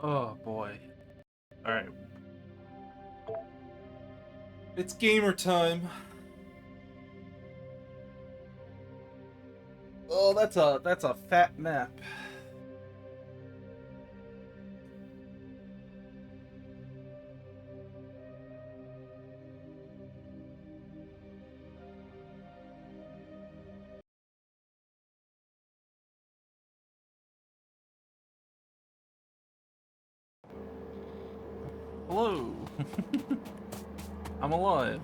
Oh boy. Alright. It's gamer time. Oh, that's a fat map. Hello. I'm alive.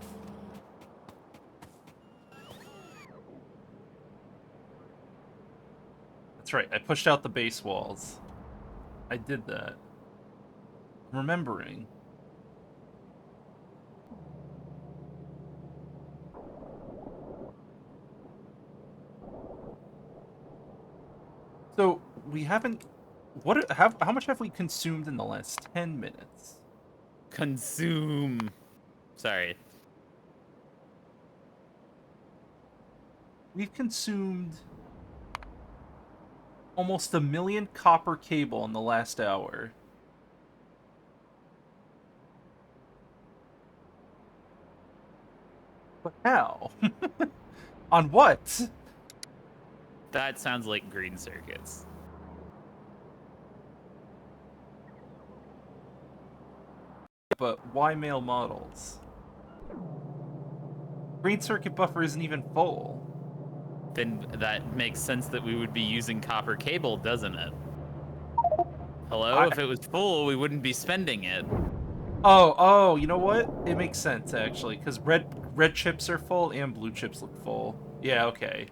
That's right, I pushed out the base walls. I did that. I'm remembering. So, we haven't... how much have we consumed in the last 10 minutes? Consume. Sorry. We've consumed almost 1 million copper cable in the last hour. But how? On what? That sounds like green circuits. But why male models? Green circuit buffer isn't even full. Then that makes sense that we would be using copper cable, doesn't it? Hello? If it was full, we wouldn't be spending it. Oh, you know what? It makes sense, actually, because red chips are full and blue chips look full. Yeah, okay.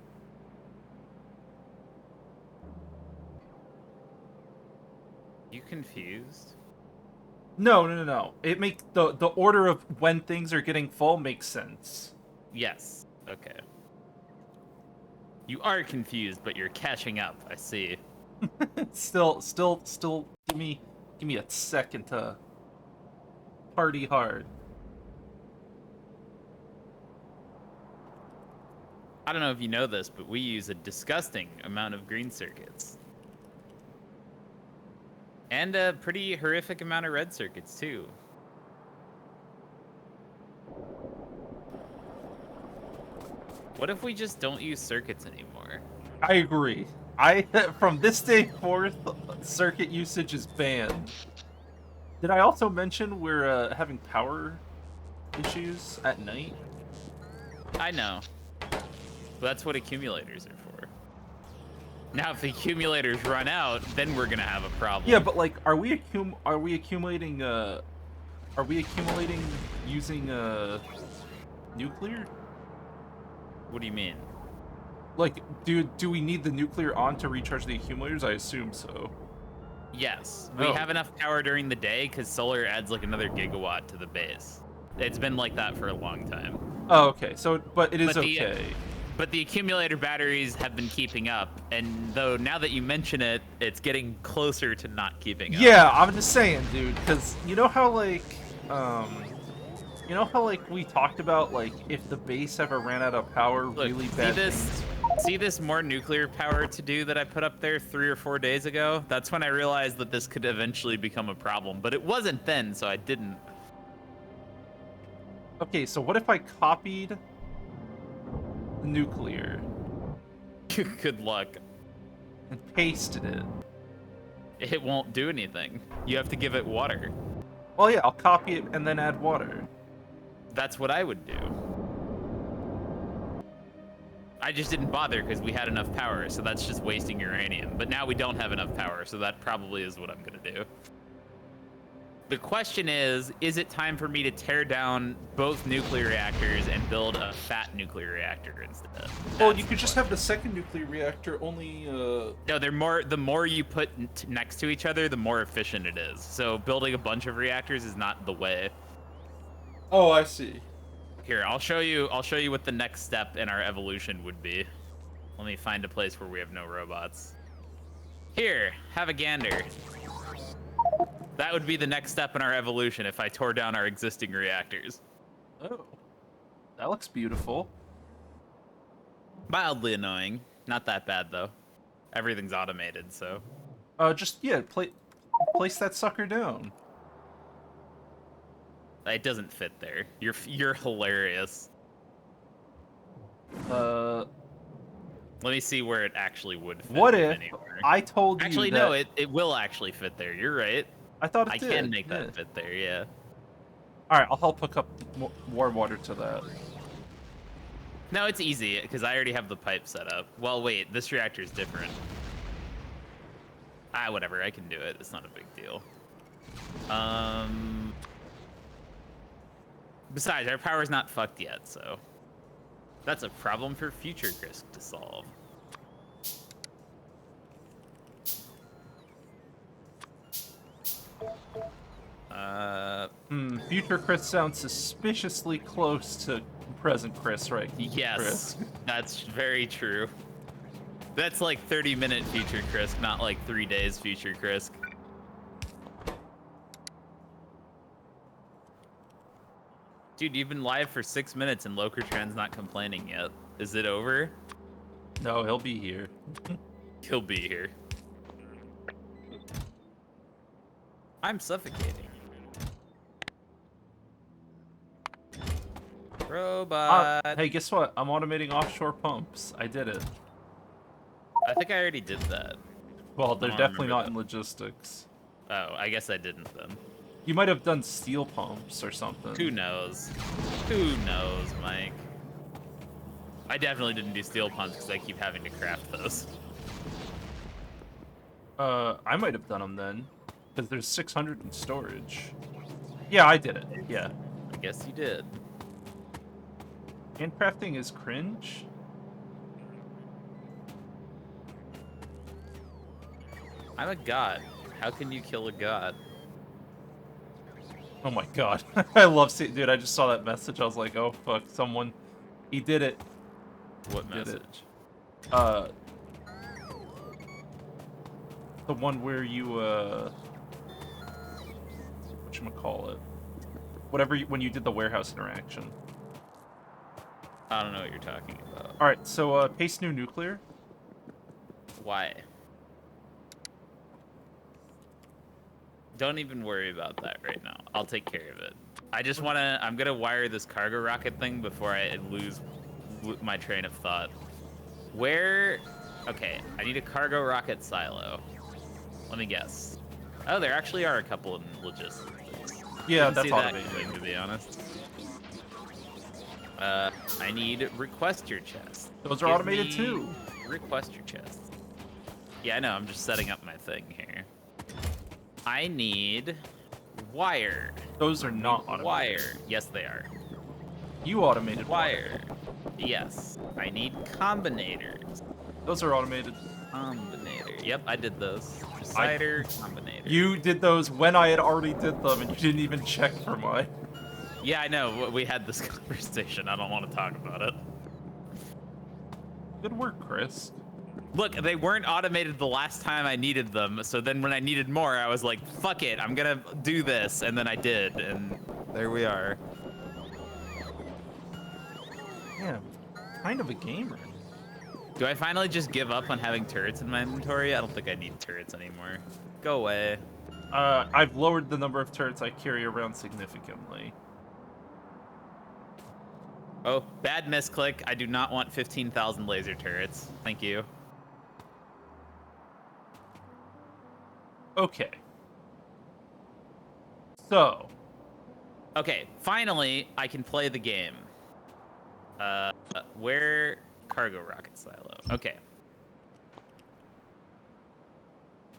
You confused? No. It makes the order of when things are getting full makes sense. Yes. Okay. You are confused, but you're catching up. I see. Still, give me a second to party hard. I don't know if you know this, but we use a disgusting amount of green circuits. And a pretty horrific amount of red circuits, too. What if we just don't use circuits anymore? I agree. From this day forth, circuit usage is banned. Did I also mention we're having power issues at night? I know. But that's what accumulators are for. Now, if the accumulators run out, then we're gonna have a problem. Yeah, but like, are we accumulating using nuclear? What do you mean? Like, do we need the nuclear on to recharge the accumulators? I assume so. Yes, we Oh. have enough power during the day because solar adds like another gigawatt to the base. It's been like that for a long time. Oh, okay. So, but it is okay. But the accumulator batteries have been keeping up, and though now that you mention it, it's getting closer to not keeping up. Yeah, I'm just saying, dude, because you know how we talked about like if the base ever ran out of power, Look, really bad things. See this more nuclear power to do that I put up there 3 or 4 days ago? That's when I realized that this could eventually become a problem, but it wasn't then, so I didn't. Okay, so what if I copied the nuclear Good luck. and pasted it? It won't do anything. You have to give it water. Well, yeah, I'll copy it and then add water. That's what I would do. I just didn't bother because we had enough power, so that's just wasting uranium. But now we don't have enough power, so that probably is what I'm gonna do. The question is it time for me to tear down both nuclear reactors and build a fat nuclear reactor instead? Well, you could just have the second nuclear reactor only, No, the more you put next to each other, the more efficient it is. So building a bunch of reactors is not the way. Oh, I see. Here, I'll show you what the next step in our evolution would be. Let me find a place where we have no robots. Here, have a gander. That would be the next step in our evolution if I tore down our existing reactors. Oh. That looks beautiful. Mildly annoying. Not that bad, though. Everything's automated, so. Just, yeah, Place that sucker down. It doesn't fit there. You're hilarious. Uh, Let me see where it actually would fit. what if anywhere. I told you Actually, that... no, it will actually fit there. You're right. I thought it I did. can make yeah. that fit there, yeah. Alright, I'll help hook up warm water to that. No, it's easy, because I already have the pipe set up. Well, wait, this reactor is different. Whatever, I can do it. It's not a big deal. Besides, our power's not fucked yet, so... That's a problem for future Chris to solve. Future Chris sounds suspiciously close to present Chris, right? Yes, Chris. that's very true. That's like 30-minute future Chris, not like 3 days future Chris. Dude, you've been live for 6 minutes and Lokertran's not complaining yet. Is it over? No, he'll be here. He'll be here. I'm suffocating. Robot. Hey, guess what? I'm automating offshore pumps. I did it. I think I already did that. Well, they're don't definitely remember not in that. logistics. Oh, I guess I didn't then. You might have done steel pumps or something. Who knows? Who knows, Mike? I definitely didn't do steel pumps because I keep having to craft those. I might have done them then. Because there's 600 in storage. Yeah, I did it. Yeah. I guess you did. Handcrafting is cringe? I'm a god. How can you kill a god? Oh my god. I love seeing... Dude, I just saw that message. I was like, oh fuck, someone... He did it. What Did it. message? The one where you, whatchamacallit? Whatever, when you did the warehouse interaction. I don't know what you're talking about. Alright, so, paste new nuclear. Why? Don't even worry about that right now. I'll take care of it. I just wanna... I'm gonna wire this cargo rocket thing before I lose my train of thought. Where... Okay, I need a cargo rocket silo. Let me guess. Oh, there actually are a couple in logistics. Yeah, Didn't that's see that automated. coming, to be honest. I need requester chests. Those are Give automated me too. Requester chests. Yeah, I know. I'm just setting up my thing here. I need wire. Those are not automated. Wire. Yes, they are. You automated Wire. Yes. I need combinators. Those are automated. Combinator. Yep, I did those. Decider, combinator. You did those when I had already did them, and you didn't even check for mine. Yeah, I know. We had this conversation. I don't want to talk about it. Good work, Chris. Look, they weren't automated the last time I needed them, so then when I needed more, I was like, fuck it, I'm gonna do this, and then I did, and there we are. Yeah, kind of a gamer. Do I finally just give up on having turrets in my inventory? I don't think I need turrets anymore. Go away. I've lowered the number of turrets I carry around significantly. Oh, bad misclick. I do not want 15,000 laser turrets. Thank you. Okay. So. Okay, finally, I can play the game. Where... Cargo rocket silo. Okay.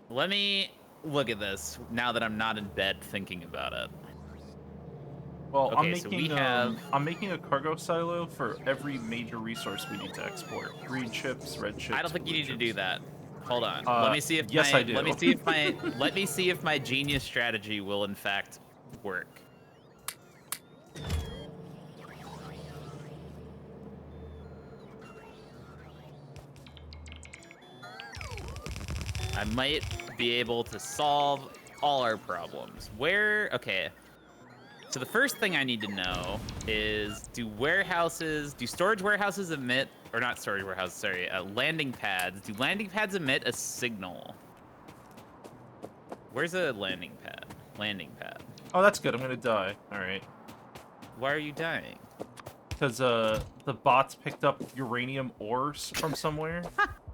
Let me look at this now that I'm not in bed thinking about it. Well, Okay, so we have... I'm making a cargo silo for every major resource we need to export. Green chips, red chips. I don't think you need to do that. Hold on. Let me see if yes, my... I do. Let me see if my... let me see if my genius strategy will in fact work. I might be able to solve all our problems. Where... Okay. So the first thing I need to know is, do storage warehouses emit, or not storage warehouses, sorry, landing pads, do landing pads emit a signal? Where's a landing pad? Landing pad. Oh, that's good. I'm gonna die. All right. Why are you dying? Because the bots picked up uranium ores from somewhere,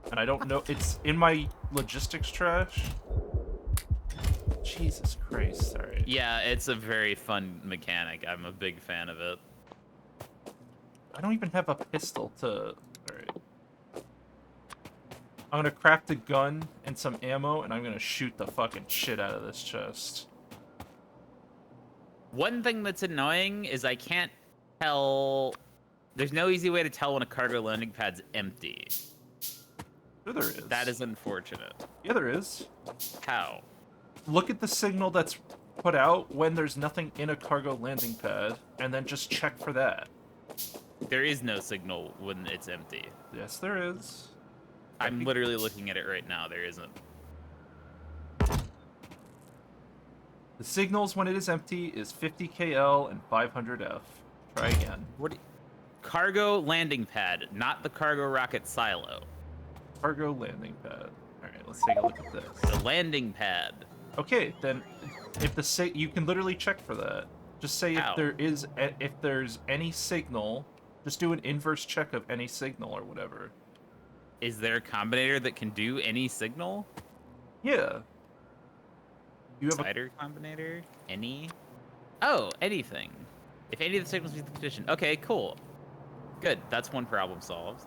and I don't know. It's in my logistics trash. Jesus Christ! All right. Yeah, it's a very fun mechanic. I'm a big fan of it. I don't even have a pistol to. All right. I'm gonna craft a gun and some ammo, and I'm gonna shoot the fucking shit out of this chest. One thing that's annoying is I can't tell. There's no easy way to tell when a cargo landing pad's empty. Sure there is. That is unfortunate. Yeah, there is. How? Look at the signal that's put out when there's nothing in a cargo landing pad, and then just check for that. There is no signal when it's empty. Yes, there is. I'm literally looking at it right now. There isn't. The signals when it is empty is 50 KL and 500 F. Try again. What? Cargo landing pad, not the cargo rocket silo. Cargo landing pad. All right, let's take a look at this. The landing pad. Okay, then if you can literally check for that. Just say How? if there's any signal, just do an inverse check of any signal or whatever. Is there a combinator that can do any signal? Yeah. You have Cider combinator? Any? Oh, anything. If any of the signals meet the condition. Okay, cool. Good. That's one problem solved.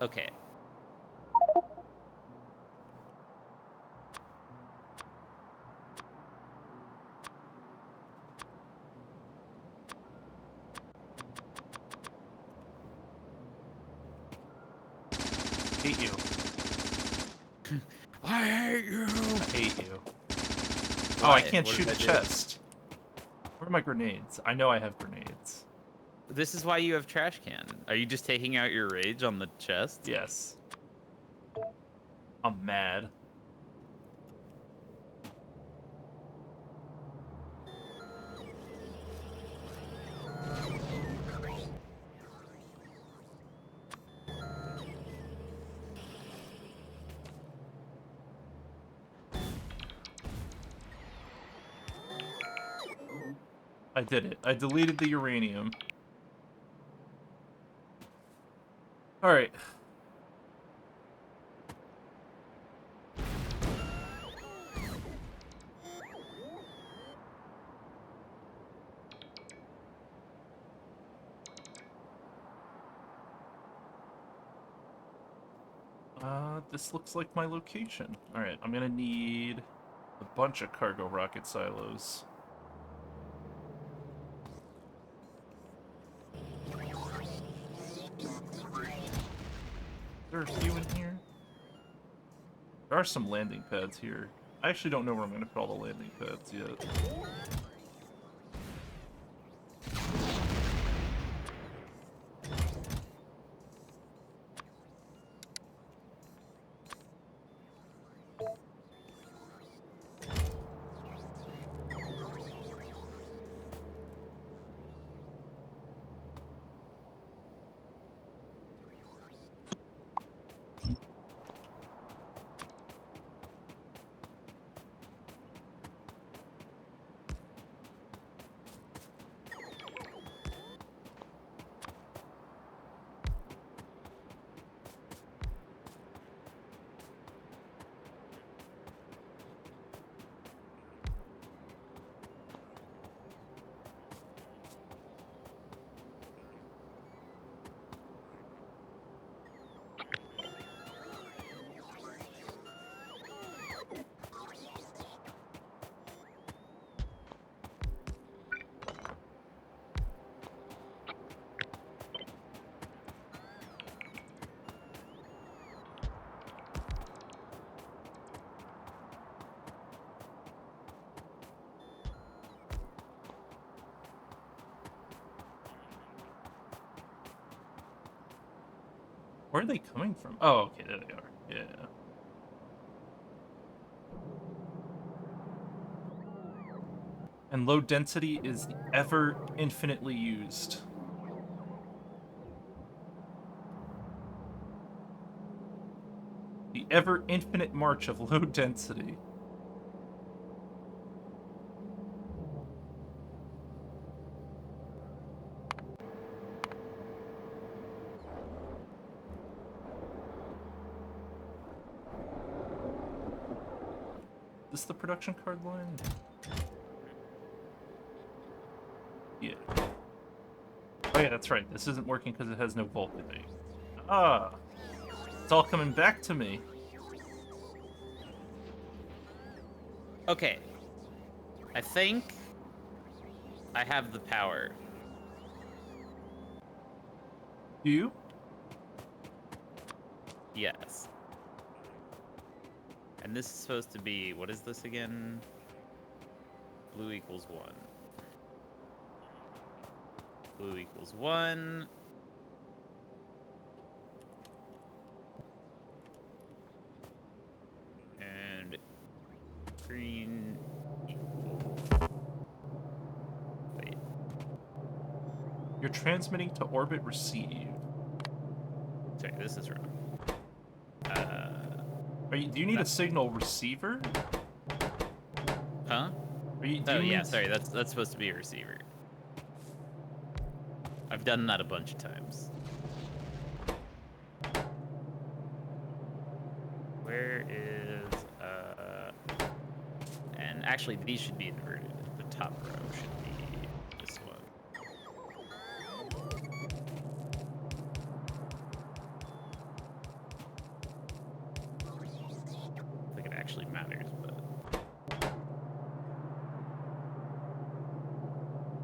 Okay. hate you. I hate you. I hate you. Oh, Why? I can't What shoot did the I do? chest. Where are my grenades? I know I have grenades. This is why you have trash can. Are you just taking out your rage on the chest? Yes. I'm mad. I did it. I deleted the uranium. Alright. This looks like my location. Alright, I'm gonna need a bunch of cargo rocket silos. There are a few in here. There are some landing pads here. I actually don't know where I'm going to put all the landing pads yet. Where are they coming from? Oh, okay, there they are. Yeah. And low density is ever infinitely used. The ever infinite march of low density. Is this the production card line? Yeah. Oh yeah, that's right. This isn't working because it has no voltage. Ah! It's all coming back to me. Okay. I think I have the power. Do you? Yes. And this is supposed to be, what is this again? Blue equals 1. Blue equals 1. And green equals... Wait. You're transmitting to orbit received. Sorry, this is wrong. Do you need a signal receiver? Huh? Do you Yeah, need... sorry, that's supposed to be a receiver. I've done that a bunch of times. Where is and actually these should be inverted. The top row should be this one. I think it actually matters, but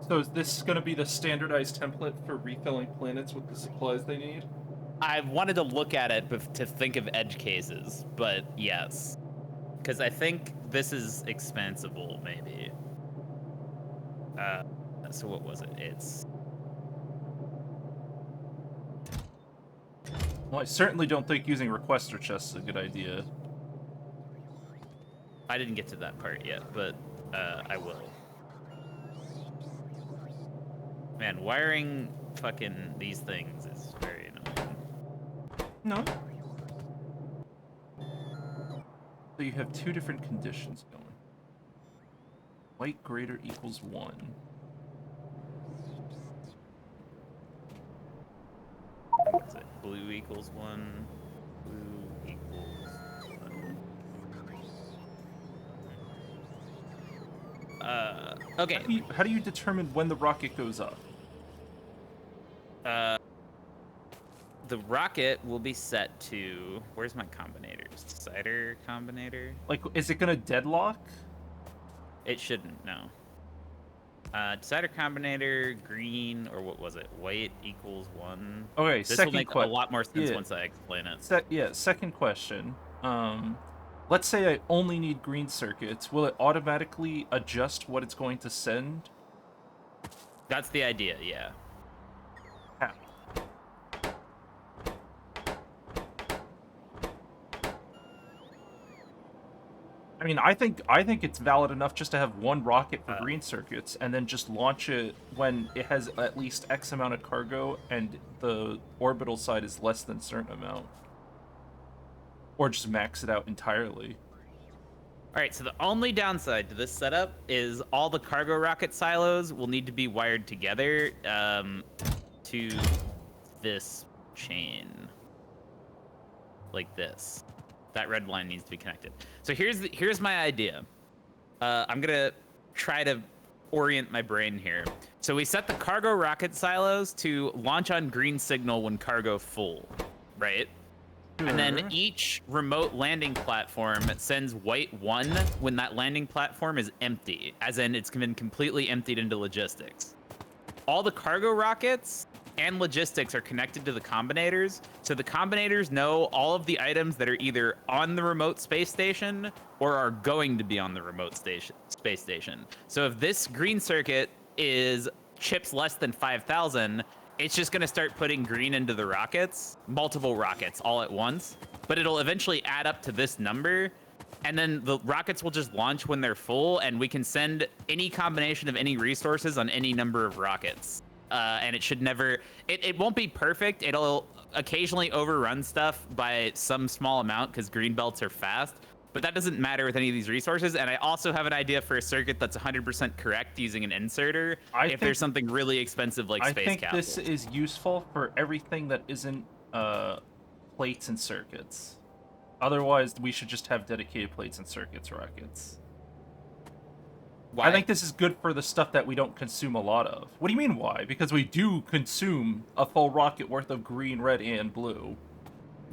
So is this going to be the standardized template for refilling planets with the supplies they need? I wanted to look at it to think of edge cases, but yes. Because I think this is expansible, maybe. So what was it? It's... Well, I certainly don't think using requester chests is a good idea. I didn't get to that part yet, but I will. Man, wiring fucking these things is very annoying. No. So you have two different conditions going. White greater equals 1. What is it? Blue equals 1. Blue equals 1. Okay. How do you determine when the rocket goes up? The rocket will be set to... Where's my combinators? Decider combinator? Like, is it gonna deadlock? It shouldn't, no. Decider combinator, green, or what was it? White equals 1. Okay, This will second make a lot more sense once I explain it. Second question. Let's say I only need green circuits. Will it automatically adjust what it's going to send? That's the idea, yeah. How? I mean, I think it's valid enough just to have one rocket for green circuits and then just launch it when it has at least X amount of cargo and the orbital side is less than a certain amount. Or just max it out entirely. All right, so the only downside to this setup is all the cargo rocket silos will need to be wired together to this chain. Like this. That red line needs to be connected. So here's my idea. I'm gonna try to orient my brain here. So we set the cargo rocket silos to launch on green signal when cargo full, right? And then each remote landing platform sends white 1 when that landing platform is empty, as in it's been completely emptied into logistics. All the cargo rockets and logistics are connected to the combinators, so the combinators know all of the items that are either on the remote space station or are going to be on the remote space station. So if this green circuit is chips less than 5,000, it's just going to start putting green into the rockets, multiple rockets all at once, but it'll eventually add up to this number, and then the rockets will just launch when they're full, and we can send any combination of any resources on any number of rockets. and it should never. It won't be perfect. It'll occasionally overrun stuff by some small amount because green belts are fast. But that doesn't matter with any of these resources. And I also have an idea for a circuit that's 100% correct using an inserter there's something really expensive like space I think capital. this is useful for everything that isn't plates and circuits. Otherwise, we should just have dedicated plates and circuits rockets. Why? I think this is good for the stuff that we don't consume a lot of. What do you mean why? Because we do consume a full rocket worth of green, red, and blue.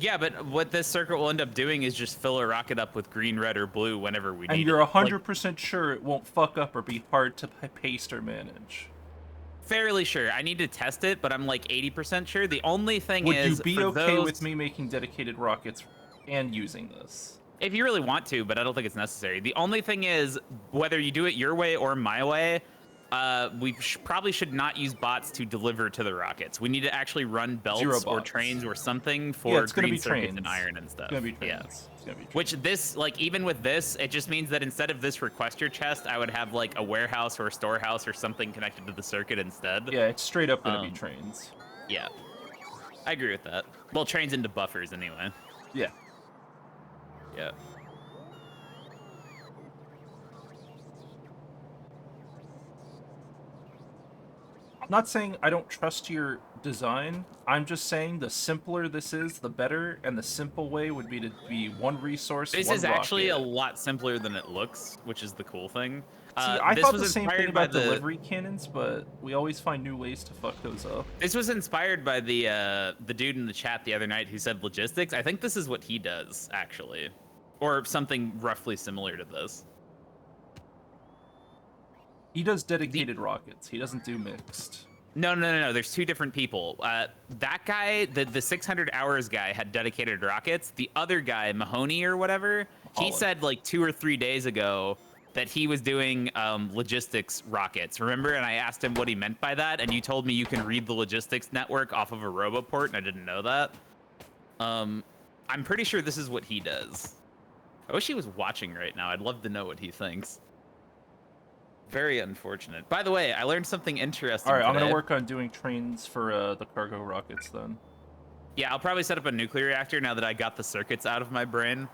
Yeah, but what this circuit will end up doing is just fill a rocket up with green, red, or blue whenever we need it. And you're 100% sure it won't fuck up or be hard to paste or manage. Fairly sure. I need to test it, but I'm like 80% sure. The only thing Would is, you be okay with me making dedicated rockets and using this? If you really want to, but I don't think it's necessary. The only thing is, whether you do it your way or my way, we probably should not use bots to deliver to the rockets. We need to actually run belts or trains or something for green circuits and iron and stuff. It's gonna be trains. Yeah. It's gonna be trains. Which this, like, even with this, it just means that instead of this request your chest, I would have like a warehouse or a storehouse or something connected to the circuit instead. Yeah, it's straight up gonna be trains. Yeah, I agree with that. Well, trains into buffers anyway. Yeah. Yeah. I'm not saying I don't trust your design. I'm just saying the simpler this is, the better, and the simple way would be to be one resource, This one is actually rocket. a lot simpler than it looks, which is the cool thing. See, I thought the same thing about the delivery cannons, but we always find new ways to fuck those up. This was inspired by the dude in the chat the other night who said logistics. I think this is what he does, actually. Or something roughly similar to this. He does dedicated rockets. He doesn't do mixed. No. There's two different people. That guy, the 600 hours guy, had dedicated rockets. The other guy, Mahoney or whatever, he said like 2 or 3 days ago that he was doing logistics rockets. Remember? And I asked him what he meant by that, and you told me you can read the logistics network off of a roboport, and I didn't know that. I'm pretty sure this is what he does. I wish he was watching right now. I'd love to know what he thinks. Very unfortunate. By the way, I learned something interesting. All right, today. I'm gonna work on doing trains for the cargo rockets then. Yeah, I'll probably set up a nuclear reactor now that I got the circuits out of my brain.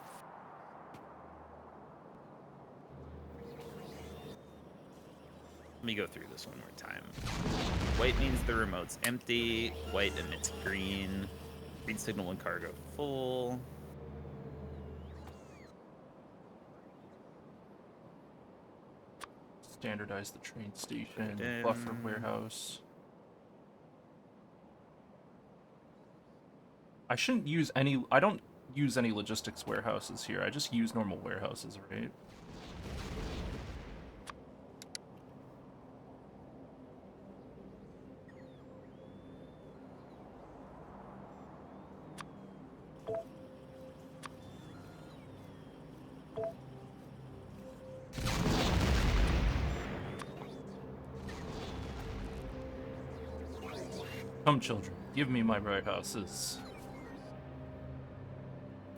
Let me go through this one more time. White means the remote's empty. White emits green. Green signal and cargo full. Standardize the train station, buffer warehouse. I shouldn't use any. I don't use any logistics warehouses here. I just use normal warehouses, right? Come, children, give me my warehouses.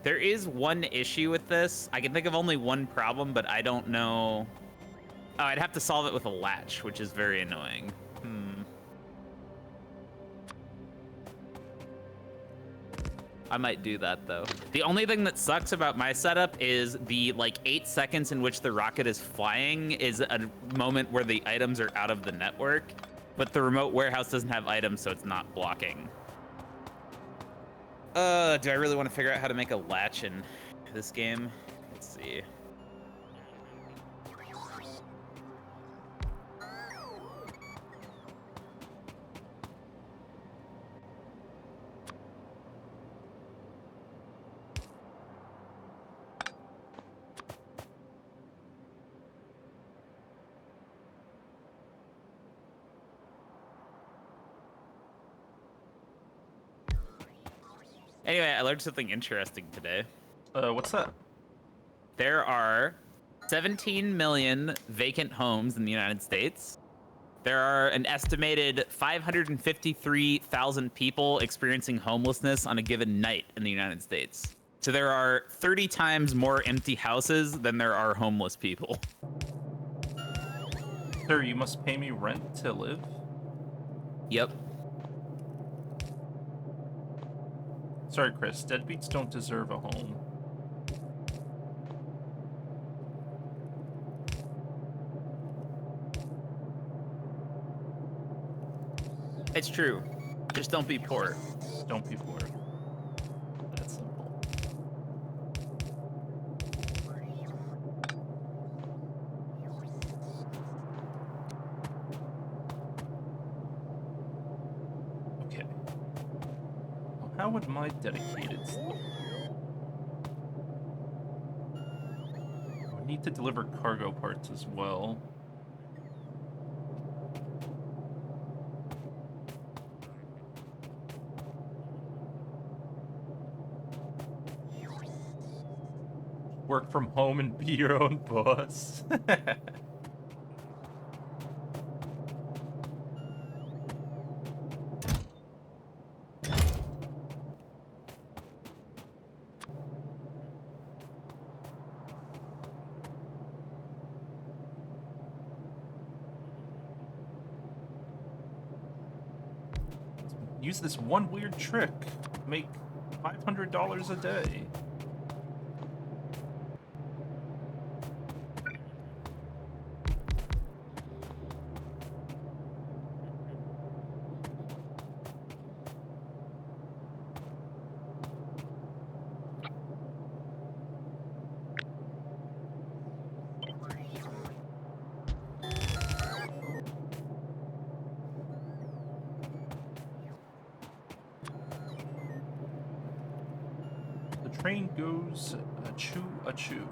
There is one issue with this. I can think of only one problem, but I don't know. Oh, I'd have to solve it with a latch, which is very annoying. I might do that, though. The only thing that sucks about my setup is the, 8 seconds in which the rocket is flying is a moment where the items are out of the network, but the remote warehouse doesn't have items, so it's not blocking. Do I really want to figure out how to make a latch in this game? Let's see. Anyway, I learned something interesting today. What's that? There are 17 million vacant homes in the United States. There are an estimated 553,000 people experiencing homelessness on a given night in the United States. So there are 30 times more empty houses than there are homeless people. Sir, you must pay me rent to live? Yep. Sorry, Chris. Deadbeats don't deserve a home. It's true. Just don't be poor. Don't be poor. That's simple. Okay. Well, how would my dedicated look? I would need to deliver cargo parts as well. Work from home and be your own boss. Use this one weird trick. Make $500 a day. The train goes achoo achoo.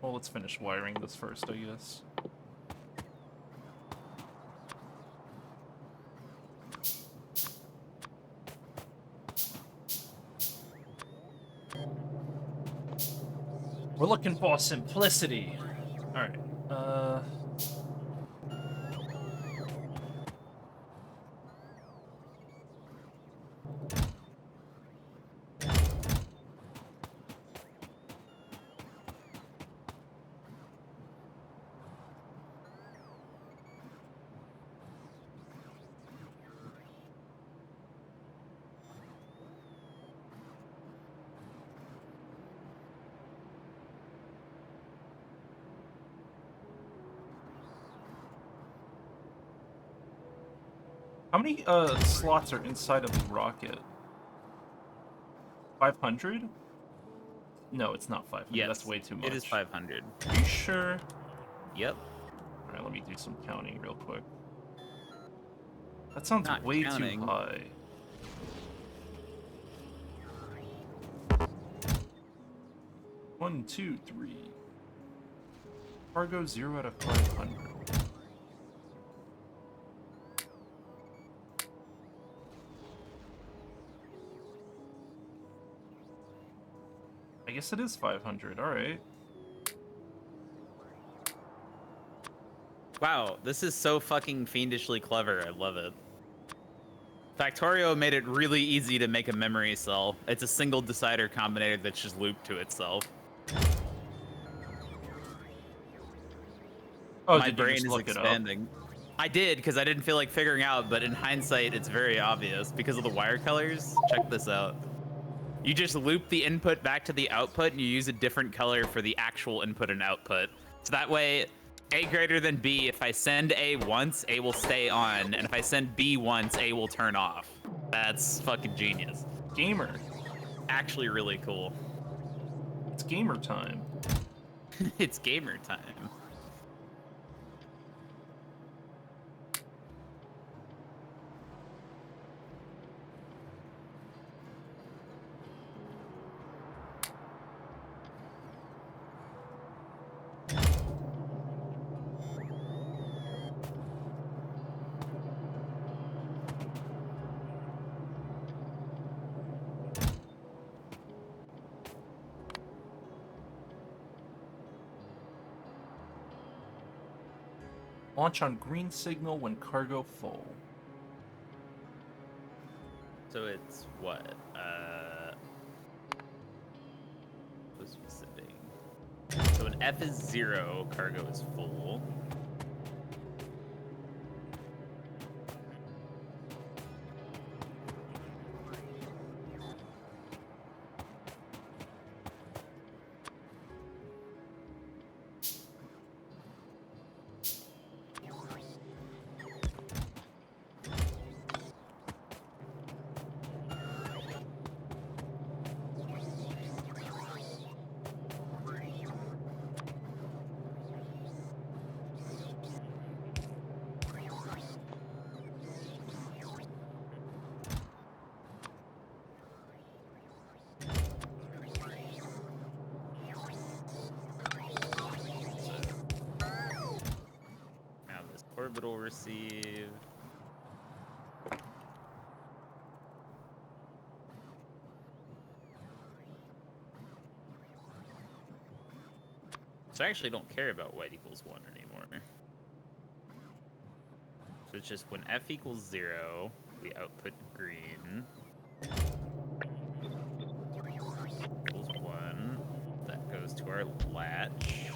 Well, let's finish wiring this first, I guess. We're looking for simplicity. Alright, how many slots are inside of the rocket? 500? No, it's not 500. Yes, That's way too much. It is 500. Are you sure? Yep. Alright, let me do some counting real quick. That sounds Not way counting. too high. One, two, three. Cargo 0 out of 500. I guess it is 500, alright. Wow, this is so fucking fiendishly clever. I love it. Factorio made it really easy to make a memory cell. It's a single decider combinator that's just looped to itself. Oh, My did you brain just is look it up? expanding. I did, because I didn't feel like figuring out, but in hindsight, it's very obvious. Because of the wire colors, check this out. You just loop the input back to the output, and you use a different color for the actual input and output. So that way, A greater than B, if I send A once, A will stay on, and if I send B once, A will turn off. That's fucking genius. Gamer. Actually really cool. It's gamer time. It's gamer time. Launch on green signal when cargo full. So it's what? Supposed to be sitting. So when F is 0, cargo is full. Now this orbital receive. So I actually don't care about white equals 1 anymore. So it's just when F equals 0, we output green. Equals 1. That goes to our latch.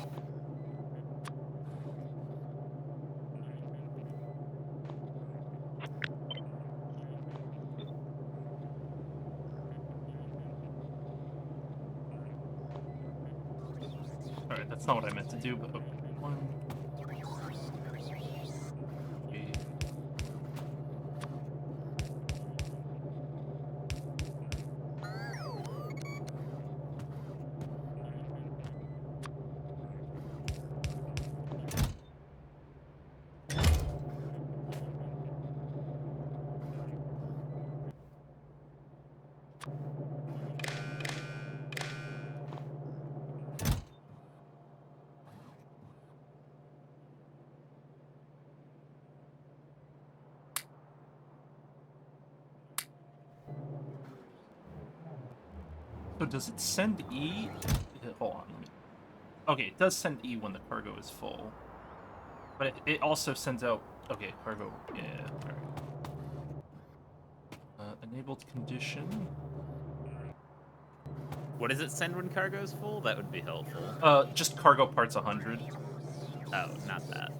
Alright, that's not what I meant to do, but okay. 1. Okay. So does it send E? Hold on. Okay, it does send E when the cargo is full. But it also sends out... Okay, cargo... Yeah, alright. Enabled condition. What does it send when cargo is full? That would be helpful. Just cargo parts 100. Oh, not that.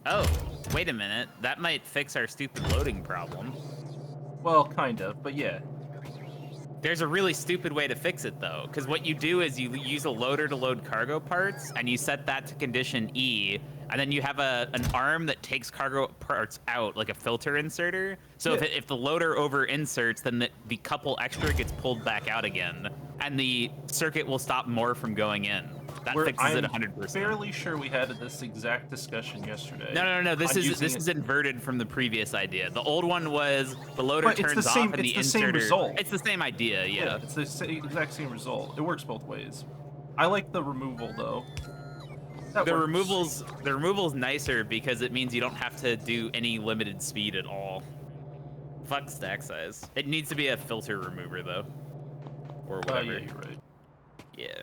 Oh, wait a minute. That might fix our stupid loading problem. Well, kind of, but yeah. There's a really stupid way to fix it, though, because what you do is you use a loader to load cargo parts, and you set that to condition E, and then you have an arm that takes cargo parts out, like a filter inserter. So Yeah. if the loader over inserts, then the couple extra gets pulled back out again, and the circuit will stop more from going in. That fixes it 100%. I'm fairly sure we had this exact discussion yesterday. No. This is inverted from the previous idea. The old one was the loader But turns off and the the inserter. same result. It's the same idea, yeah. It's the exact same result. It works both ways. I like the removal though. The removal's nicer because it means you don't have to do any limited speed at all. Fuck stack size. It needs to be a filter remover though, or whatever. Yeah, you're right. Yeah.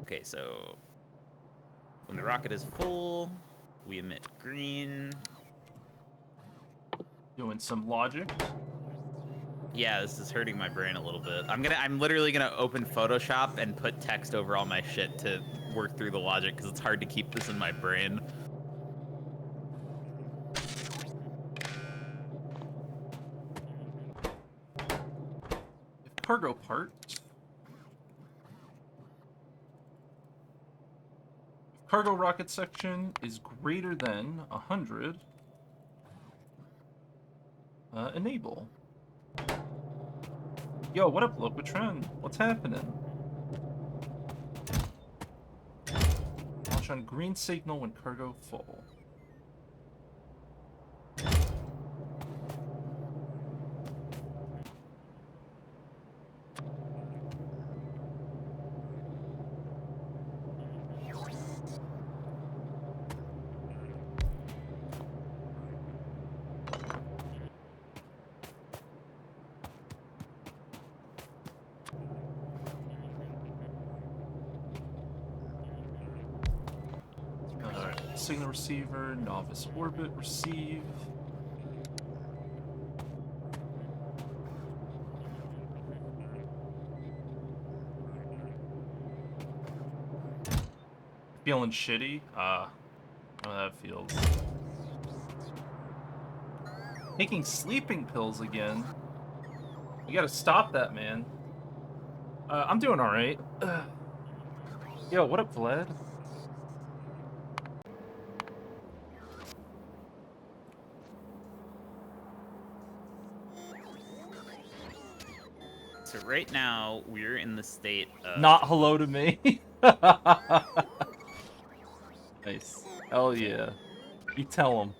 Okay, so when the rocket is full, we emit green. Doing some logic. Yeah, this is hurting my brain a little bit. I'm literally gonna open Photoshop and put text over all my shit to work through the logic because it's hard to keep this in my brain. If cargo part. If cargo rocket section is greater than 100, enable. Yo, what up, Local Trend? What's happening? Launch on green signal when cargo full. signal receiver, novice orbit, receive. Feeling shitty? How that feels. Taking sleeping pills again. You gotta stop that, man. I'm doing alright. Yo, what up, Vlad? So right now, we're in the state of... Not hello to me. Nice. Hell yeah. You tell him.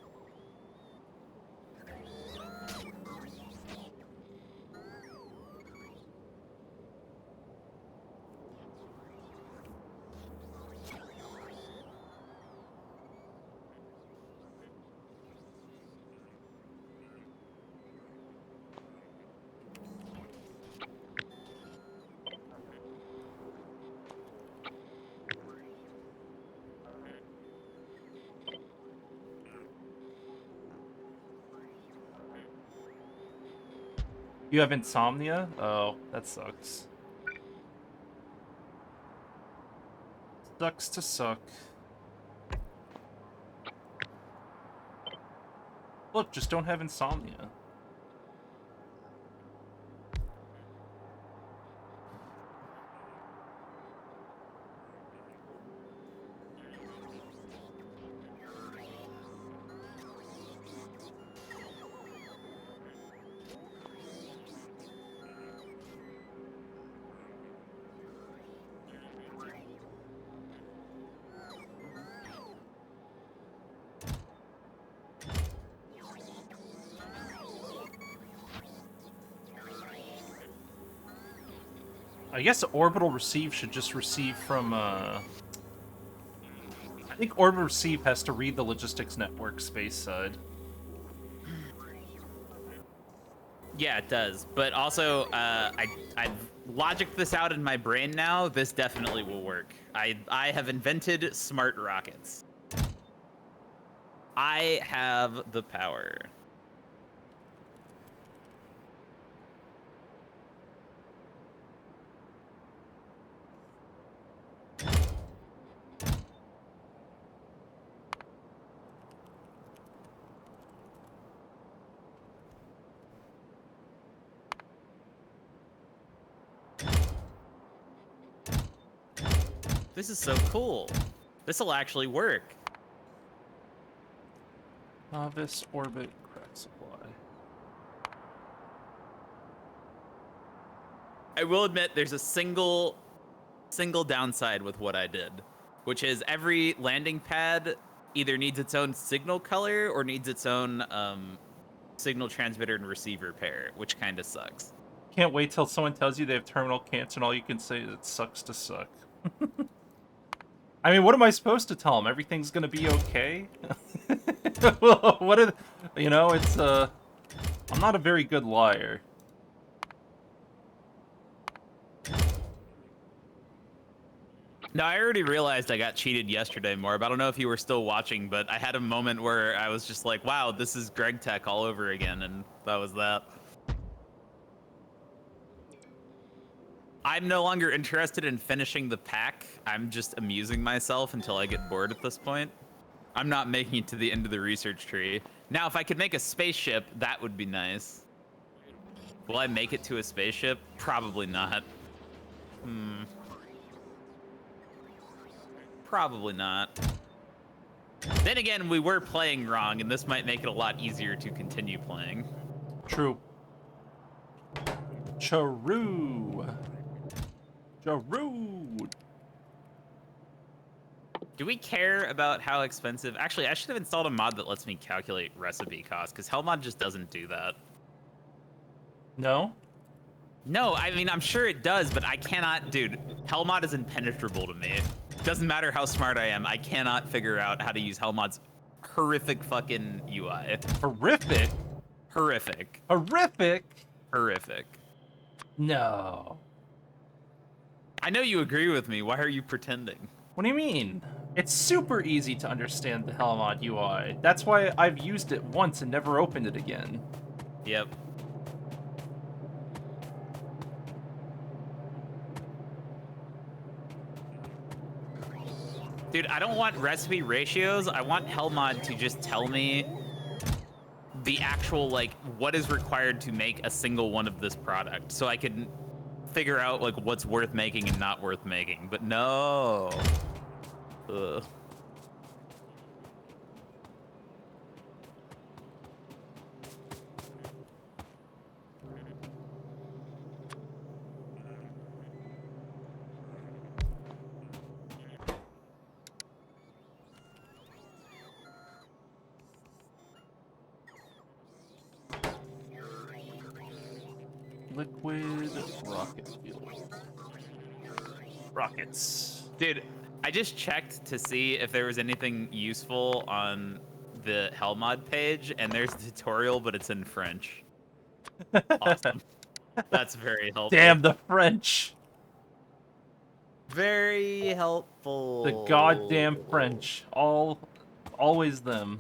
You have insomnia? Oh, that sucks. Sucks to suck. Look, just don't have insomnia. I guess orbital receive should just receive from, I think orbital receive has to read the logistics network space side. Yeah, it does. But also, I've logicked this out in my brain now. This definitely will work. I have invented smart rockets. I have the power. This is so cool. This will actually work. Novice orbit crack supply. I will admit there's a single downside with what I did, which is every landing pad either needs its own signal color or needs its own signal transmitter and receiver pair, which kind of sucks. Can't wait till someone tells you they have terminal cancer and all you can say is it sucks to suck. I mean, what am I supposed to tell them? Everything's gonna be okay? Well, what are you know, it's, I'm not a very good liar. No, I already realized I got cheated yesterday, Morb. I don't know if you were still watching, but I had a moment where I was just like, wow, this is Greg Tech all over again, and that was that. I'm no longer interested in finishing the pack. I'm just amusing myself until I get bored at this point. I'm not making it to the end of the research tree. Now, if I could make a spaceship, that would be nice. Will I make it to a spaceship? Probably not. Probably not. Then again, we were playing wrong, and this might make it a lot easier to continue playing. True. Charoo. Charoo. Do we care about how expensive? Actually, I should have installed a mod that lets me calculate recipe costs, because Hellmod just doesn't do that. No? No, I mean, I'm sure it does, but I cannot, dude. Hellmod is impenetrable to me. Doesn't matter how smart I am, I cannot figure out how to use Hellmod's horrific fucking UI. Horrific? Horrific. Horrific? Horrific. No. I know you agree with me. Why are you pretending? What do you mean? It's super easy to understand the Helmod UI. That's why I've used it once and never opened it again. Yep. Dude, I don't want recipe ratios. I want Helmod to just tell me the actual, like, what is required to make a single one of this product, so I can figure out, like, what's worth making and not worth making. But no. Ugh. Liquid rocket fuel. Rockets. Dude, I just checked to see if there was anything useful on the Helmod page, and there's a tutorial, but it's in French. Awesome. That's very helpful. Damn the French. Very helpful. The goddamn French. Always them.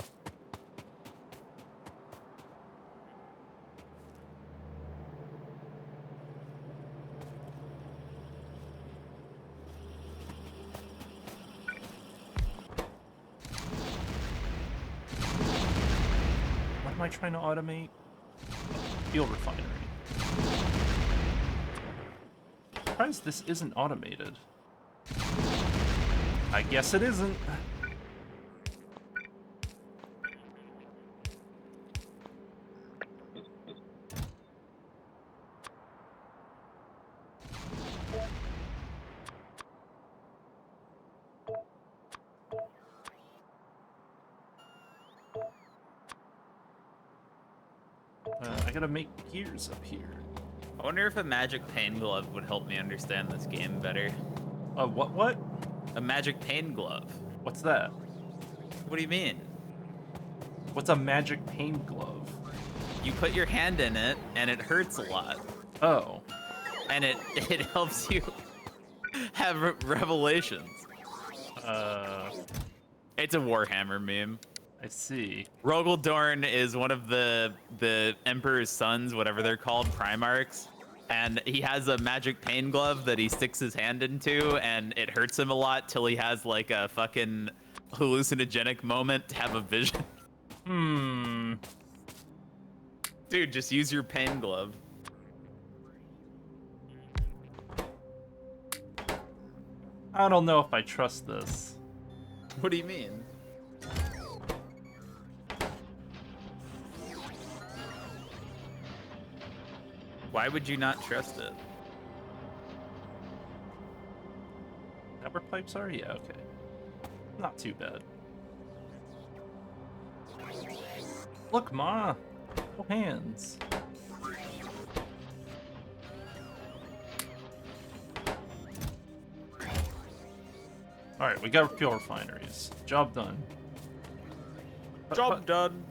What am I trying to automate? Fuel refinery. Surprised this isn't automated. I guess it isn't. I gotta make gears up here. I wonder if a magic pain glove would help me understand this game better. What? A magic pain glove. What's that? What do you mean? What's a magic pain glove? You put your hand in it, and it hurts a lot. Oh. And it helps you have revelations. It's a Warhammer meme. I see. Rogel Dorn is one of the Emperor's sons, whatever they're called, Primarchs. And he has a magic pain glove that he sticks his hand into, and it hurts him a lot till he has like a fucking hallucinogenic moment to have a vision. Dude, just use your pain glove. I don't know if I trust this. What do you mean? Why would you not trust it? Is that where pipes are? Yeah, okay. Not too bad. Look, Ma! No hands. Alright, we got fuel refineries. Job done. Job done.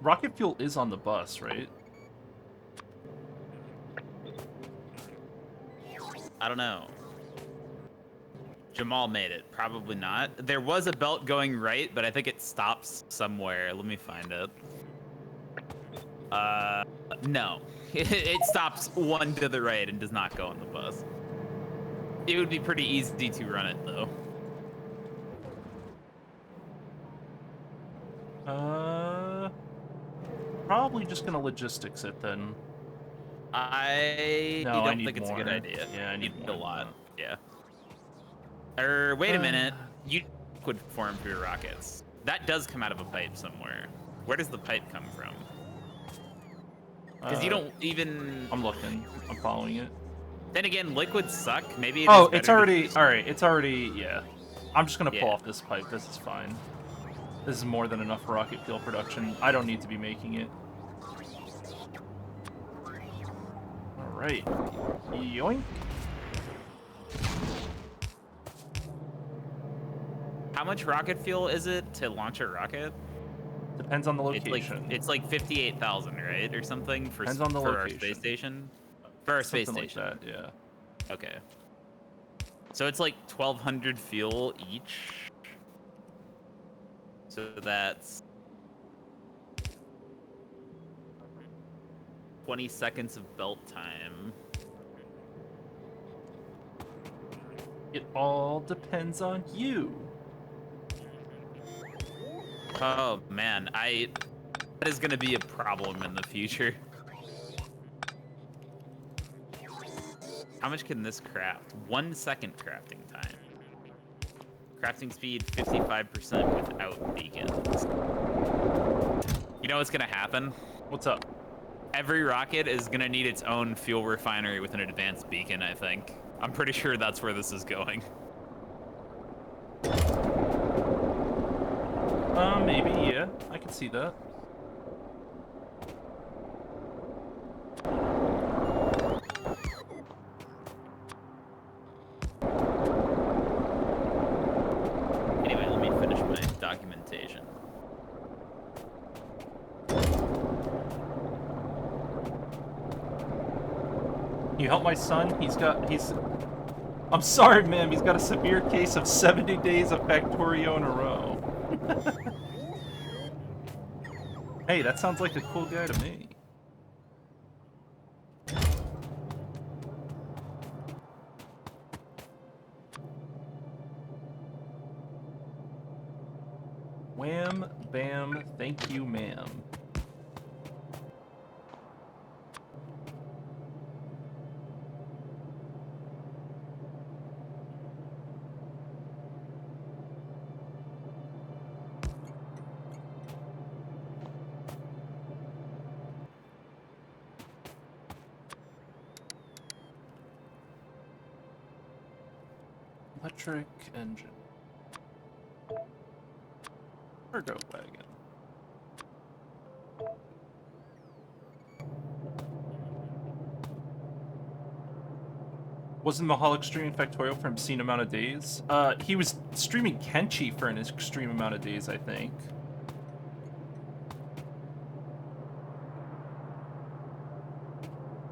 Rocket fuel is on the bus, right? I don't know. Jamal made it. Probably not. There was a belt going right, but I think it stops somewhere. Let me find it. No. It stops one to the right and does not go on the bus. It would be pretty easy to run it, though. Probably just gonna logistics it then. I No, don't think it's a good more. idea. Yeah, I need a more. lot. Yeah. Wait a minute. You liquid form for your rockets. That does come out of a pipe somewhere. Where does the pipe come from? Because you don't even. I'm looking. I'm following it. Then again, liquids suck. Maybe. It's already. Alright, it's already. Yeah. I'm just gonna pull Yeah. off this pipe. This is fine. This is more than enough for rocket fuel production. I don't need to be making it. Alright. Yoink. How much rocket fuel is it to launch a rocket? Depends on the location. It's like 58,000, right, or something Depends on the for our space location. station. For our space Something like station. that, yeah. Okay. So it's like 1,200 fuel each. So that's 20 seconds of belt time. It all depends on you. Oh man, that is gonna be a problem in the future. How much can this craft? 1 second crafting time. Crafting speed 55% without beacons. You know what's gonna happen? What's up? Every rocket is gonna need its own fuel refinery with an advanced beacon, I think. I'm pretty sure that's where this is going. Maybe, yeah. I can see that. Anyway, let me finish my documentation. Can you help my son? I'm sorry, ma'am. He's got a severe case of 70 days of Factorio in a row. Hey, that sounds like a cool guy to me. Wham, bam, thank you, ma'am. Electric engine. Cargo wagon. Wasn't Mahalik streaming Factorio for an obscene amount of days? He was streaming Kenchi for an extreme amount of days, I think.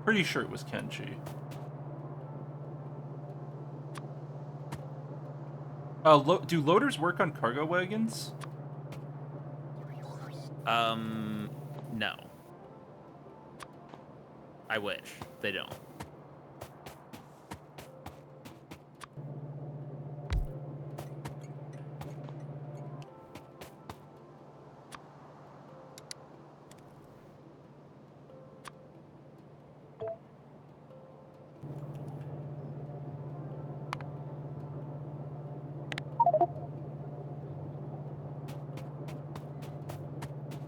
Pretty sure it was Kenchi. Do loaders work on cargo wagons? No. I wish. They don't.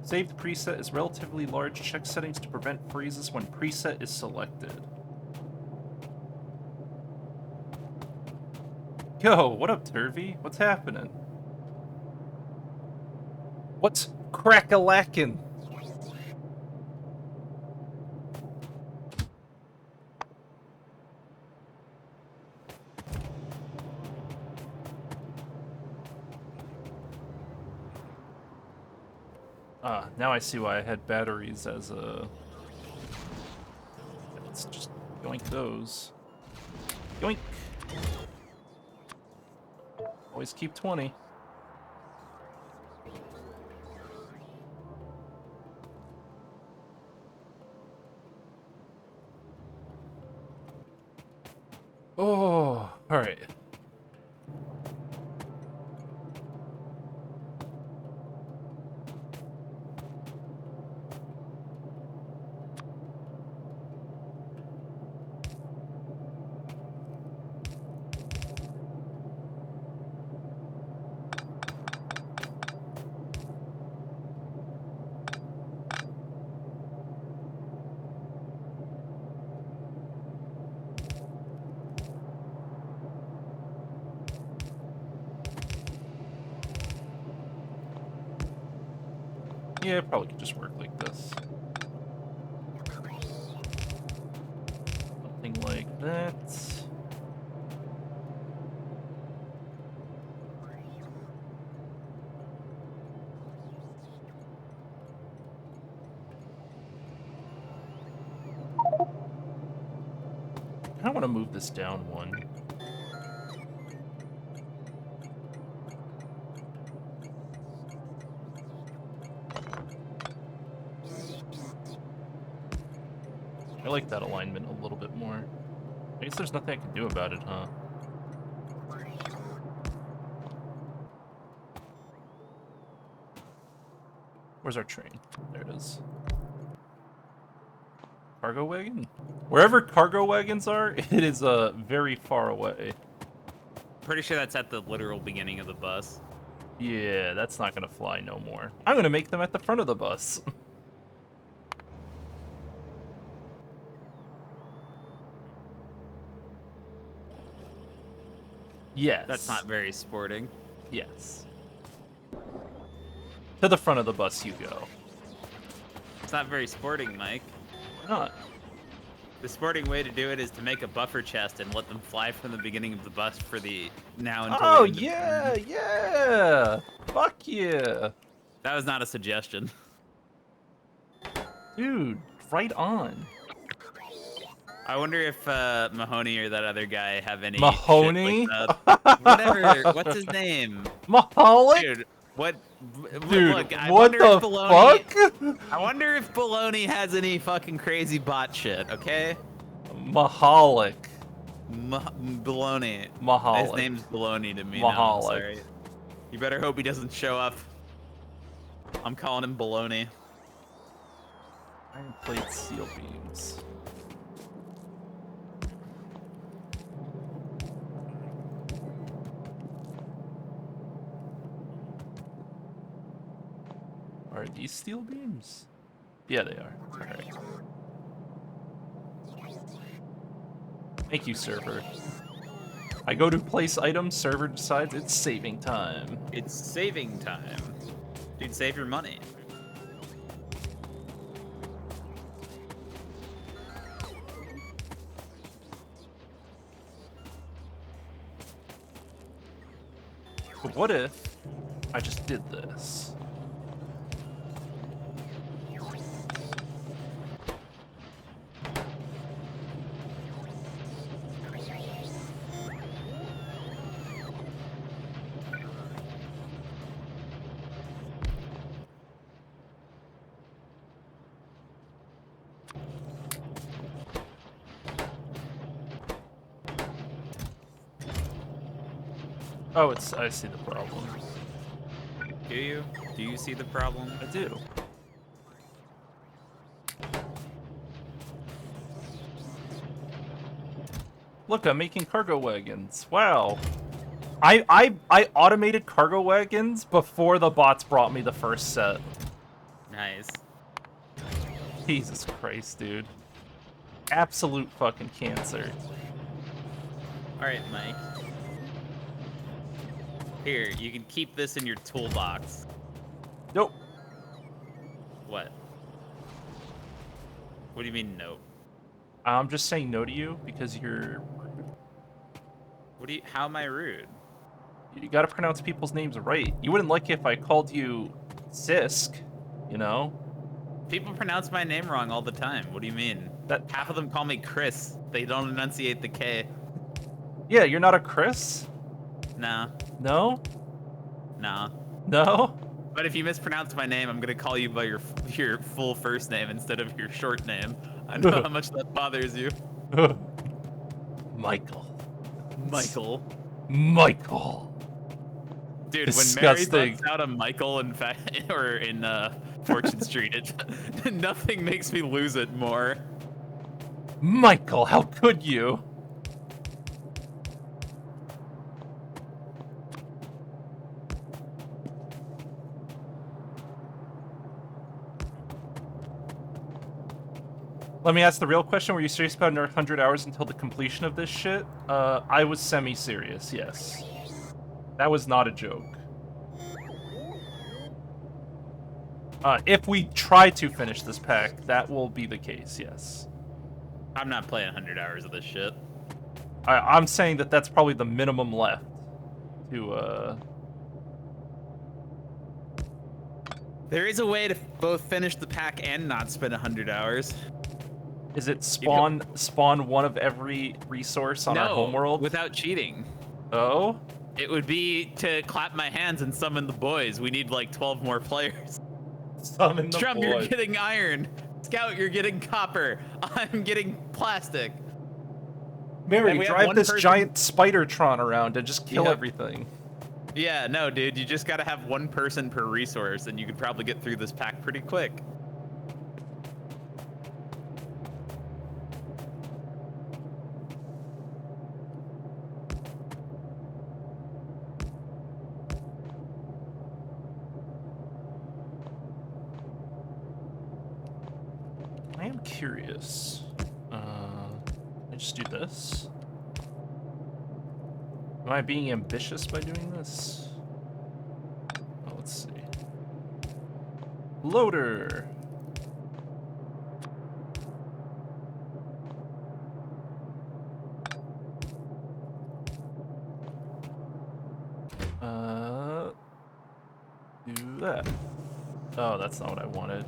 Saved preset is relatively large. Check settings to prevent freezes when preset is selected. Yo, what up, Turvy? What's happening? What's crack-a-lackin'? Now I see why I had batteries as a... Let's just yoink those. Yoink! Always keep 20. Oh, alright. Yeah, it probably could just work like this. Something like that. of want to move this down one. I like that alignment a little bit more. I guess there's nothing I can do about it, huh? Where's our train? There it is. Cargo wagon? Wherever cargo wagons are, it is very far away. Pretty sure that's at the literal beginning of the bus. Yeah, that's not gonna fly no more. I'm gonna make them at the front of the bus. Yes. That's not very sporting. Yes. To the front of the bus you go. It's not very sporting, Mike. Why not? The sporting way to do it is to make a buffer chest and let them fly from the beginning of the bus for the now until Oh, the end of the yeah, turn. yeah! Fuck yeah! That was not a suggestion. Dude, right on. I wonder if Mahoney or that other guy have any Mahoney? shit like whatever. What's his name? Mahalik? Dude, what? Dude, look, I what wonder the if Baloney, fuck? I wonder if Baloney has any fucking crazy bot shit. Okay. Mahalik. Baloney. Mahalik. His name's Baloney to me. Mahalik. Now, I'm sorry. You better hope he doesn't show up. I'm calling him Baloney. Iron plate steel beams. Are these steel beams? Yeah, they are. Alright. Thank you, server. I go to place items, server decides it's saving time. It's saving time. Dude, save your money. But what if I just did this? Oh, I see the problem. Do you? Do you see the problem? I do. Look, I'm making cargo wagons. Wow. I automated cargo wagons before the bots brought me the first set. Nice. Jesus Christ, dude. Absolute fucking cancer. Alright, Mike. Here, you can keep this in your toolbox. Nope. What? What do you mean, no? I'm just saying no to you because you're... What do you? How am I rude? You gotta pronounce people's names right. You wouldn't like it if I called you Sisk, you know? People pronounce my name wrong all the time. What do you mean? That Half of them call me Chris. They don't enunciate the K. Yeah, you're not a Chris? Nah. No? Nah. No? But if you mispronounce my name, I'm gonna call you by your full first name instead of your short name. I know how much that bothers you. Michael. Michael. Michael. Dude, Disgusting. when Mary busts out a Michael in Fortune Street, nothing makes me lose it more. Michael, how could you? Let me ask the real question. Were you serious about another 100 hours until the completion of this shit? I was semi-serious, yes. That was not a joke. If we try to finish this pack, that will be the case, yes. I'm not playing 100 hours of this shit. I'm saying that that's probably the minimum left to, There is a way to both finish the pack and not spend 100 hours. Is it spawn one of every resource on our homeworld? Without cheating. Oh? It would be to clap my hands and summon the boys. We need like 12 more players. Summon the Strum, boys. you're getting iron. Scout, you're getting copper. I'm getting plastic. Mary, drive this giant Spider-Tron around and just kill everything. Yeah, no, dude, you just gotta have one person per resource, and you could probably get through this pack pretty quick. I am curious. I just do this? Am I being ambitious by doing this? Oh, let's see. Loader! Do that. Oh, that's not what I wanted.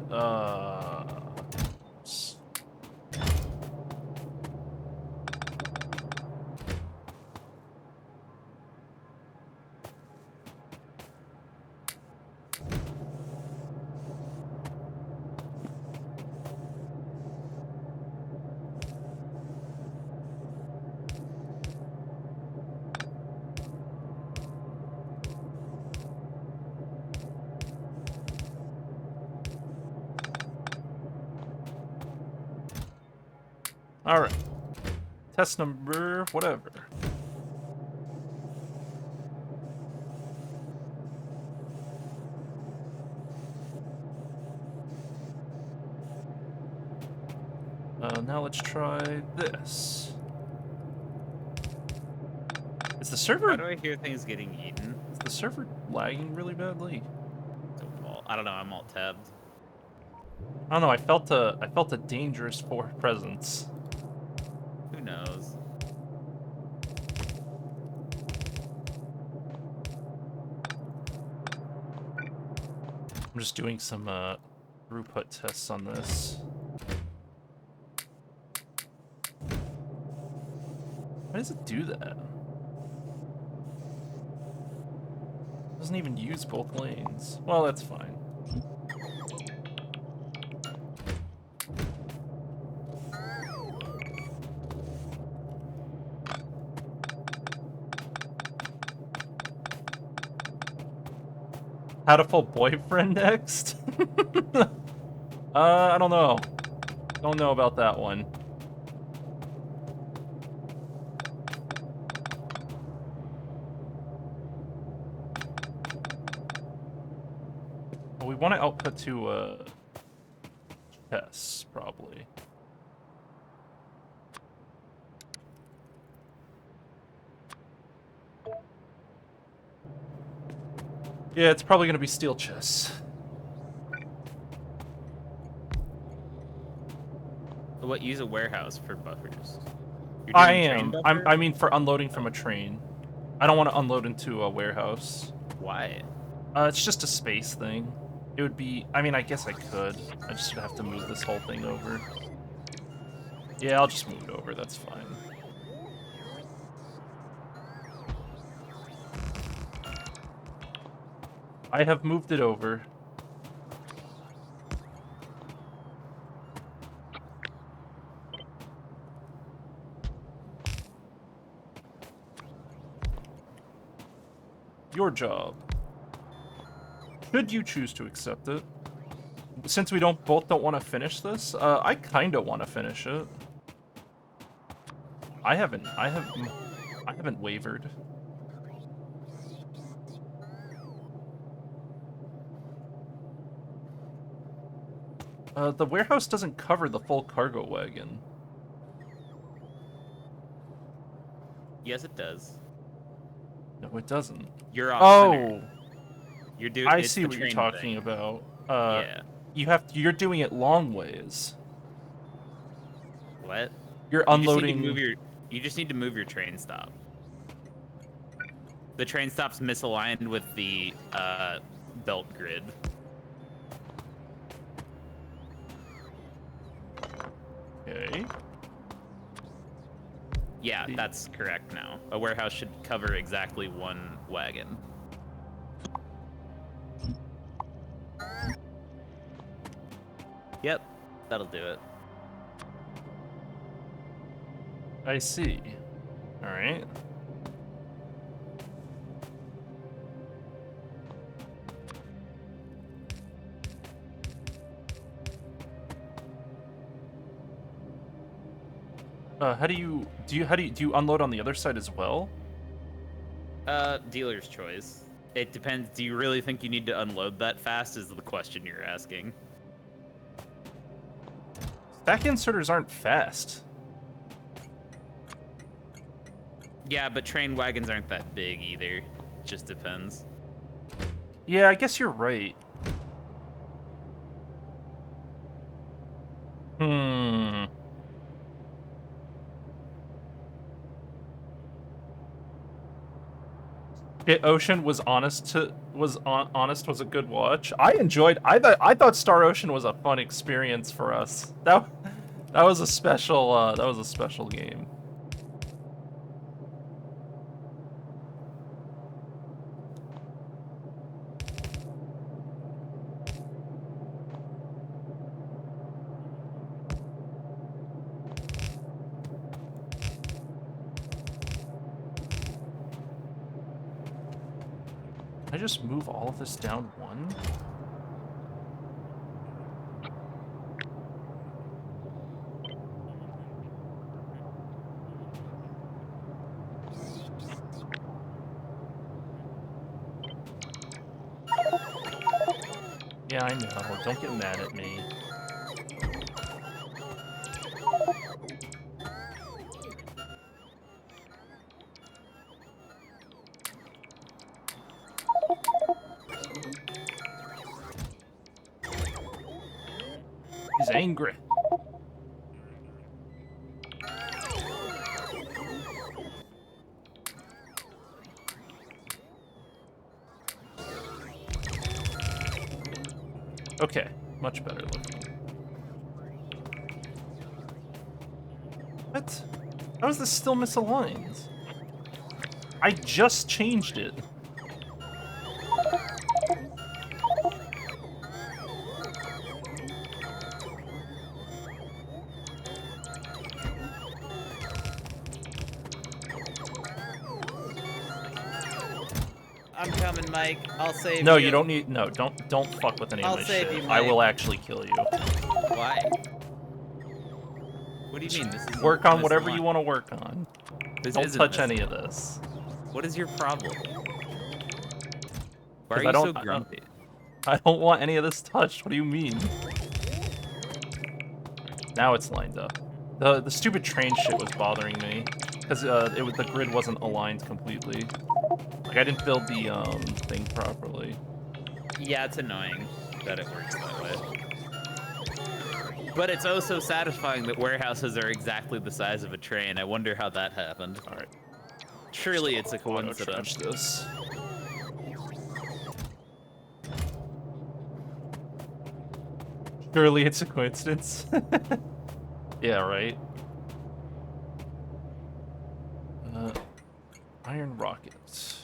Alright. Test number, whatever. Now let's try this. Is the server... Why do I hear things getting eaten? Is the server lagging really badly? I don't know, I'm alt tabbed. I don't know, I felt a dangerous presence. Who knows? I'm just doing some throughput tests on this. Why does it do that? It doesn't even use both lanes. Well, that's fine. Had a full boyfriend next? I don't know. Don't know about that one. Well, we want to output to chess, probably. Yeah, it's probably going to be steel chess. What, use a warehouse for buffers? I am. I mean, for unloading from a train. I don't want to unload into a warehouse. Why? It's just a space thing. It would be... I mean, I guess I could. I just have to move this whole thing over. Yeah, I'll just move it over. That's fine. I have moved it over. Your job. Should you choose to accept it. Since we both don't want to finish this, I kind of want to finish it. I haven't wavered. The warehouse doesn't cover the full cargo wagon. Yes, it does. No, it doesn't. You're off center. You're doing. I see what you're talking about. Yeah. You're doing it long ways. What? You're unloading. You just need to move your train stop. The train stop's misaligned with the belt grid. Yeah, Okay. Yeah, that's correct now. A warehouse should cover exactly one wagon. Yep, that'll do it. I see. All right. How do you unload on the other side as well? Dealer's choice. It depends. Do you really think you need to unload that fast is the question you're asking. Stack inserters aren't fast. Yeah, but train wagons aren't that big either. Just depends. Yeah, I guess you're right. Hmm. Ocean was honest was a good watch. I thought Star Ocean was a fun experience for us. That was a special game. Can I just move all of this down one? Yeah, I know. Don't get mad at me. He's angry. Okay, much better looking. What? How is this still misaligned? I just changed it. I'm coming, Mike. I'll save you. No, you don't need. No, don't fuck with any of I'll my save shit. you, I will Mike. actually kill you. Why? What do you mean? This is Work on whatever you want to work on. Don't touch any of this. What is your problem? Why are 'Cause you so grumpy? I don't want any of this touched. What do you mean? Now it's lined up. The stupid train shit was bothering me because the grid wasn't aligned completely. Like I didn't build the thing properly. Yeah, it's annoying that it works that way. But it's also satisfying that warehouses are exactly the size of a train. I wonder how that happened. All right. Surely it's a Auto coincidence. charge this. Surely it's a coincidence. Yeah, right. Iron rockets.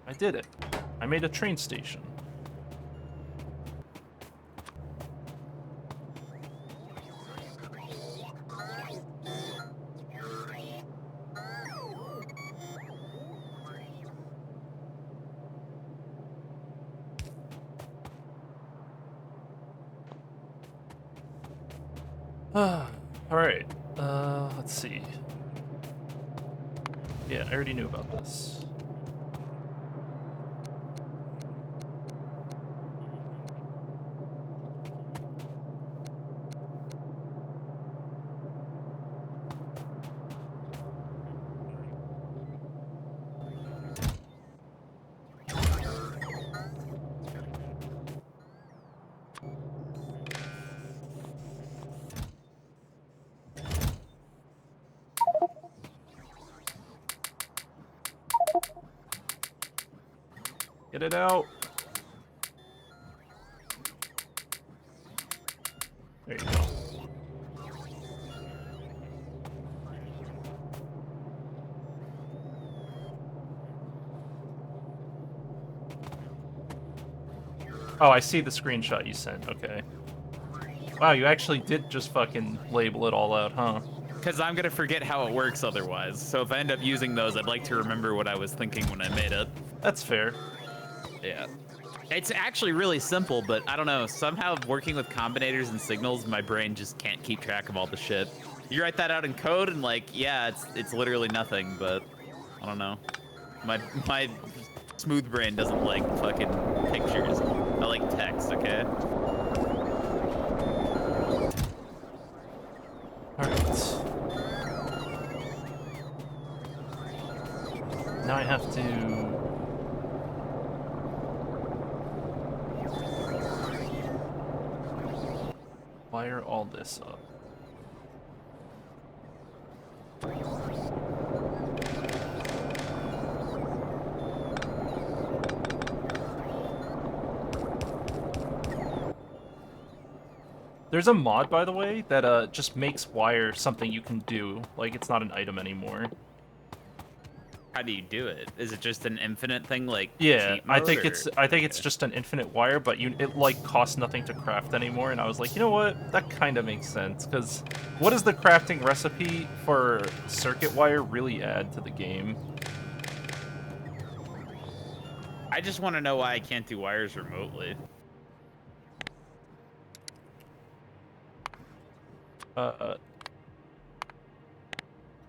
I did it. I made a train station. Alright. Let's see. Yeah, I already knew about this. Get it out. There you go. Oh, I see the screenshot you sent. Okay. Wow, you actually did just fucking label it all out, huh? Because I'm going to forget how it works otherwise. So if I end up using those, I'd like to remember what I was thinking when I made it. That's fair. Yeah. It's actually really simple, but I don't know. Somehow working with combinators and signals, my brain just can't keep track of all the shit. You write that out in code and like, yeah, it's literally nothing, but I don't know. My smooth brain doesn't like fucking pictures. I like text, okay? Alright. Now I have to... wire all this up. There's a mod, by the way, that just makes wire something you can do. Like, it's not an item anymore. How do you do it? Is it just an infinite thing like Yeah, cheat mode, I think it's just an infinite wire, but it like costs nothing to craft anymore. And I was like, you know what? That kind of makes sense, because what does the crafting recipe for circuit wire really add to the game? I just want to know why I can't do wires remotely.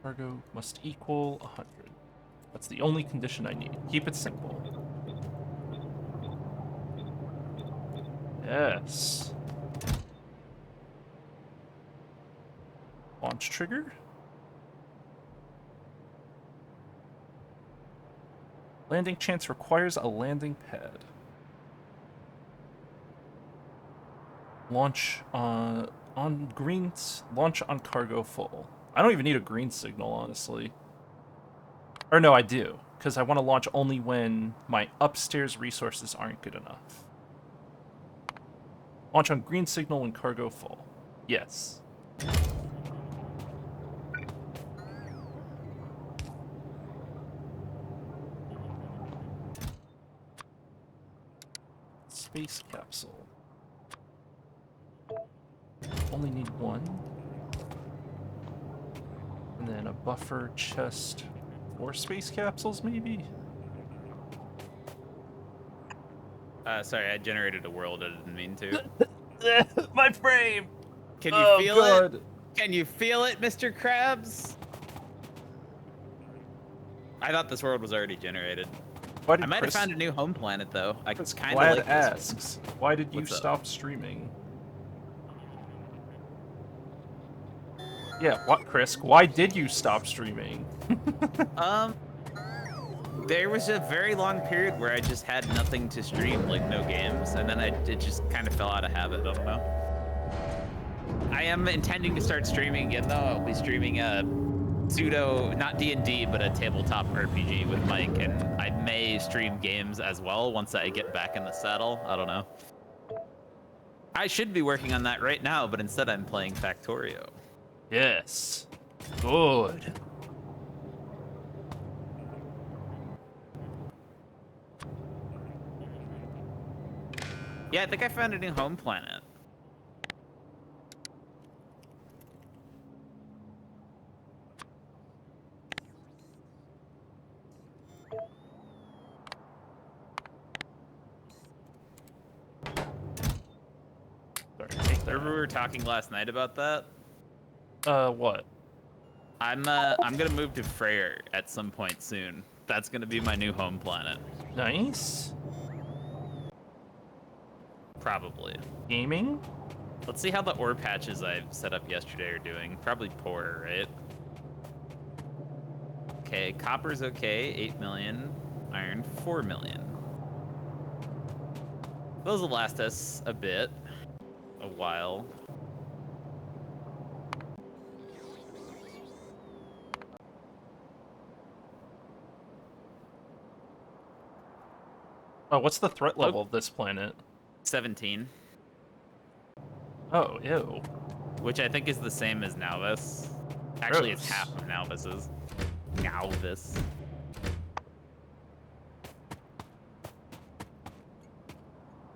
Cargo must equal 100. That's the only condition I need. Keep it simple. Yes. Launch trigger. Landing chance requires a landing pad. Launch on greens. Launch on cargo full. I don't even need a green signal, honestly. Or no, I do, because I want to launch only when my upstairs resources aren't good enough. Launch on green signal when cargo full. Yes. Space capsule. Only need one. And then a buffer chest for space capsules, maybe? Sorry, I generated a world I didn't mean to. My frame! Can you feel God. it? Can you feel it, Mr. Krabs? I thought this world was already generated. Why did I might Chris, have found a new home planet, though. I kind of Glad like this asks, why did you What's up? stop streaming? Yeah, what, Chris? Why did you stop streaming? one. There was a very long period where I just had nothing to stream, like no games, and then it just kind of fell out of habit. I don't know. I am intending to start streaming again, though. I'll be streaming a not D&D, but a tabletop RPG with Mike, and I may stream games as well once I get back in the saddle. I don't know. I should be working on that right now, but instead I'm playing Factorio. Yes. Good. Yeah, I think I found a new home planet. Sorry, take that. Remember we were talking last night about that? What? I'm gonna move to Freyr at some point soon. That's gonna be my new home planet. Nice. Probably. Gaming? Let's see how the ore patches I set up yesterday are doing. Probably poor, right? Okay, copper's okay, 8 million. Iron, 4 million. Those will last us a bit. A while. Oh, what's the threat level of this planet? 17. Oh, ew. Which I think is the same as Nauvis. Actually, it's half of Nauvis's. Nauvis.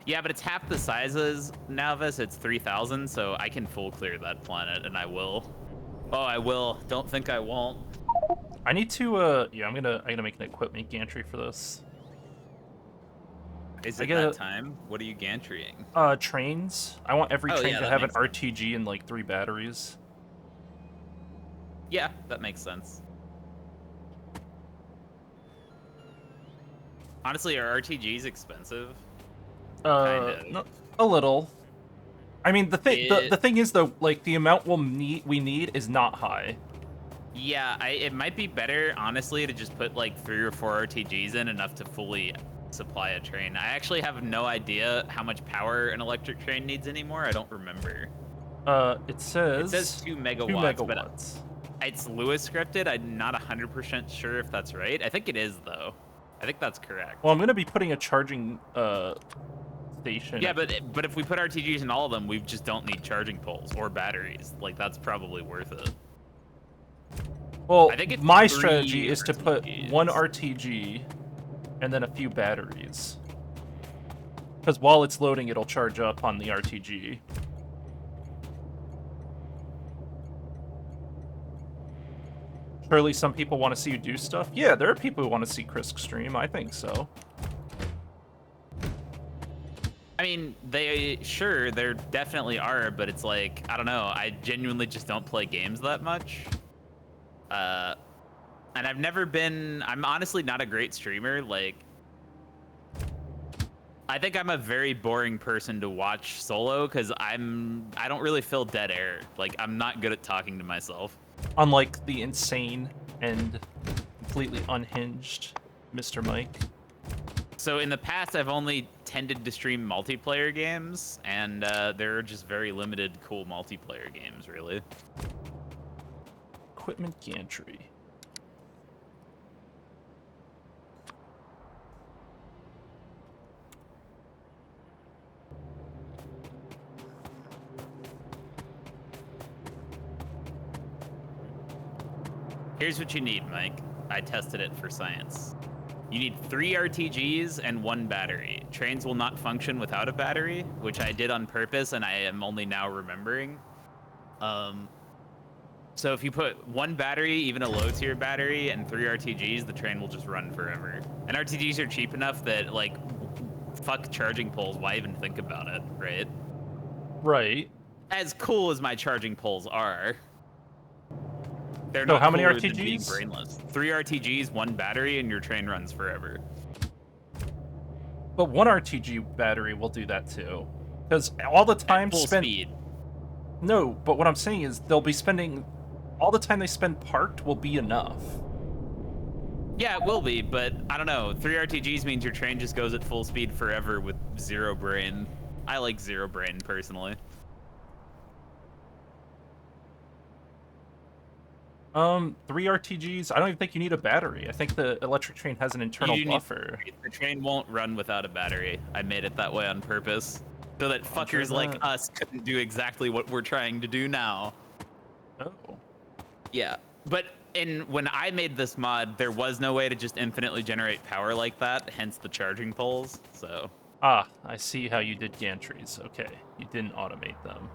Yeah, but it's half the size as Nauvis. It's 3,000, so I can full clear that planet, and I will. Oh, I will. Don't think I won't. I need to, yeah, I'm gonna make an equipment gantry for this. Is it that time? What are you gantrying? Trains. I want every train to have an RTG and like 3 batteries. Yeah, that makes sense. Honestly, are RTGs expensive? No, a little. I mean, the thing is though, like the amount we need is not high. Yeah, it might be better, honestly, to just put like 3 or 4 RTGs in, enough to fully supply a train. I actually have no idea how much power an electric train needs anymore. I don't remember. It says 2 megawatts, 2 megawatts. But it's Lewis scripted. I'm not 100% sure if that's right. I think it is, though. I think that's correct. Well, I'm gonna be putting a charging station. Yeah, but if we put RTGs in all of them, we just don't need charging poles or batteries. Like, that's probably worth it. Well, I think my strategy is to put 1 RTG and then a few batteries. Because while it's loading, it'll charge up on the RTG. Surely some people want to see you do stuff? Yeah, there are people who want to see Chris stream. I think so. I mean, there definitely are, but it's like, I don't know. I genuinely just don't play games that much. And I'm honestly not a great streamer. Like, I think I'm a very boring person to watch solo because I don't really fill dead air. Like, I'm not good at talking to myself. Unlike the insane and completely unhinged Mr. Mike. So in the past, I've only tended to stream multiplayer games, and there are just very limited cool multiplayer games, really. Equipment gantry. Here's what you need, Mike. I tested it for science. You need 3 RTGs and 1 battery. Trains will not function without a battery, which I did on purpose, and I am only now remembering. So if you put 1 battery, even a low-tier battery, and 3 RTGs, the train will just run forever. And RTGs are cheap enough that, like, fuck charging poles. Why even think about it, right? Right. As cool as my charging poles are, they're so not how many cooler than RTGs? being brainless. 3 RTGs, 1 battery, and your train runs forever. But 1 RTG battery will do that too. Because all the time spent... speed. No, but what I'm saying is they'll be spending... All the time they spend parked will be enough. Yeah, it will be, but I don't know. 3 RTGs means your train just goes at full speed forever with 0 brain. I like 0 brain, personally. 3 RTGs, I don't even think you need a battery. I think the electric train has an internal buffer. The train won't run without a battery. I made it that way on purpose. So that fuckers like us couldn't do exactly what we're trying to do now. Oh. Yeah, but when I made this mod, there was no way to just infinitely generate power like that, hence the charging poles, so. Ah, I see how you did gantries. Okay, you didn't automate them.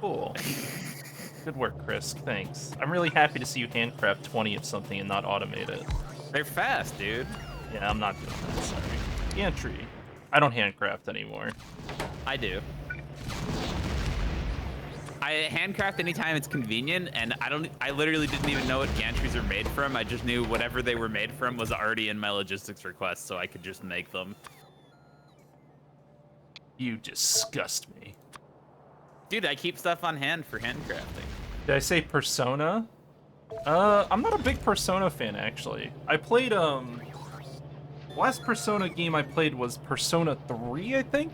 Cool. Good work, Chris. Thanks. I'm really happy to see you handcraft 20 of something and not automate it. They're fast, dude. Yeah, I'm not doing that, sorry. Gantry. I don't handcraft anymore. I do. I handcraft anytime it's convenient, and I literally didn't even know what gantries are made from. I just knew whatever they were made from was already in my logistics request, so I could just make them. You disgust me. Dude, I keep stuff on hand for handcrafting. Did I say Persona? I'm not a big Persona fan, actually. I played, last Persona game I played was Persona 3, I think?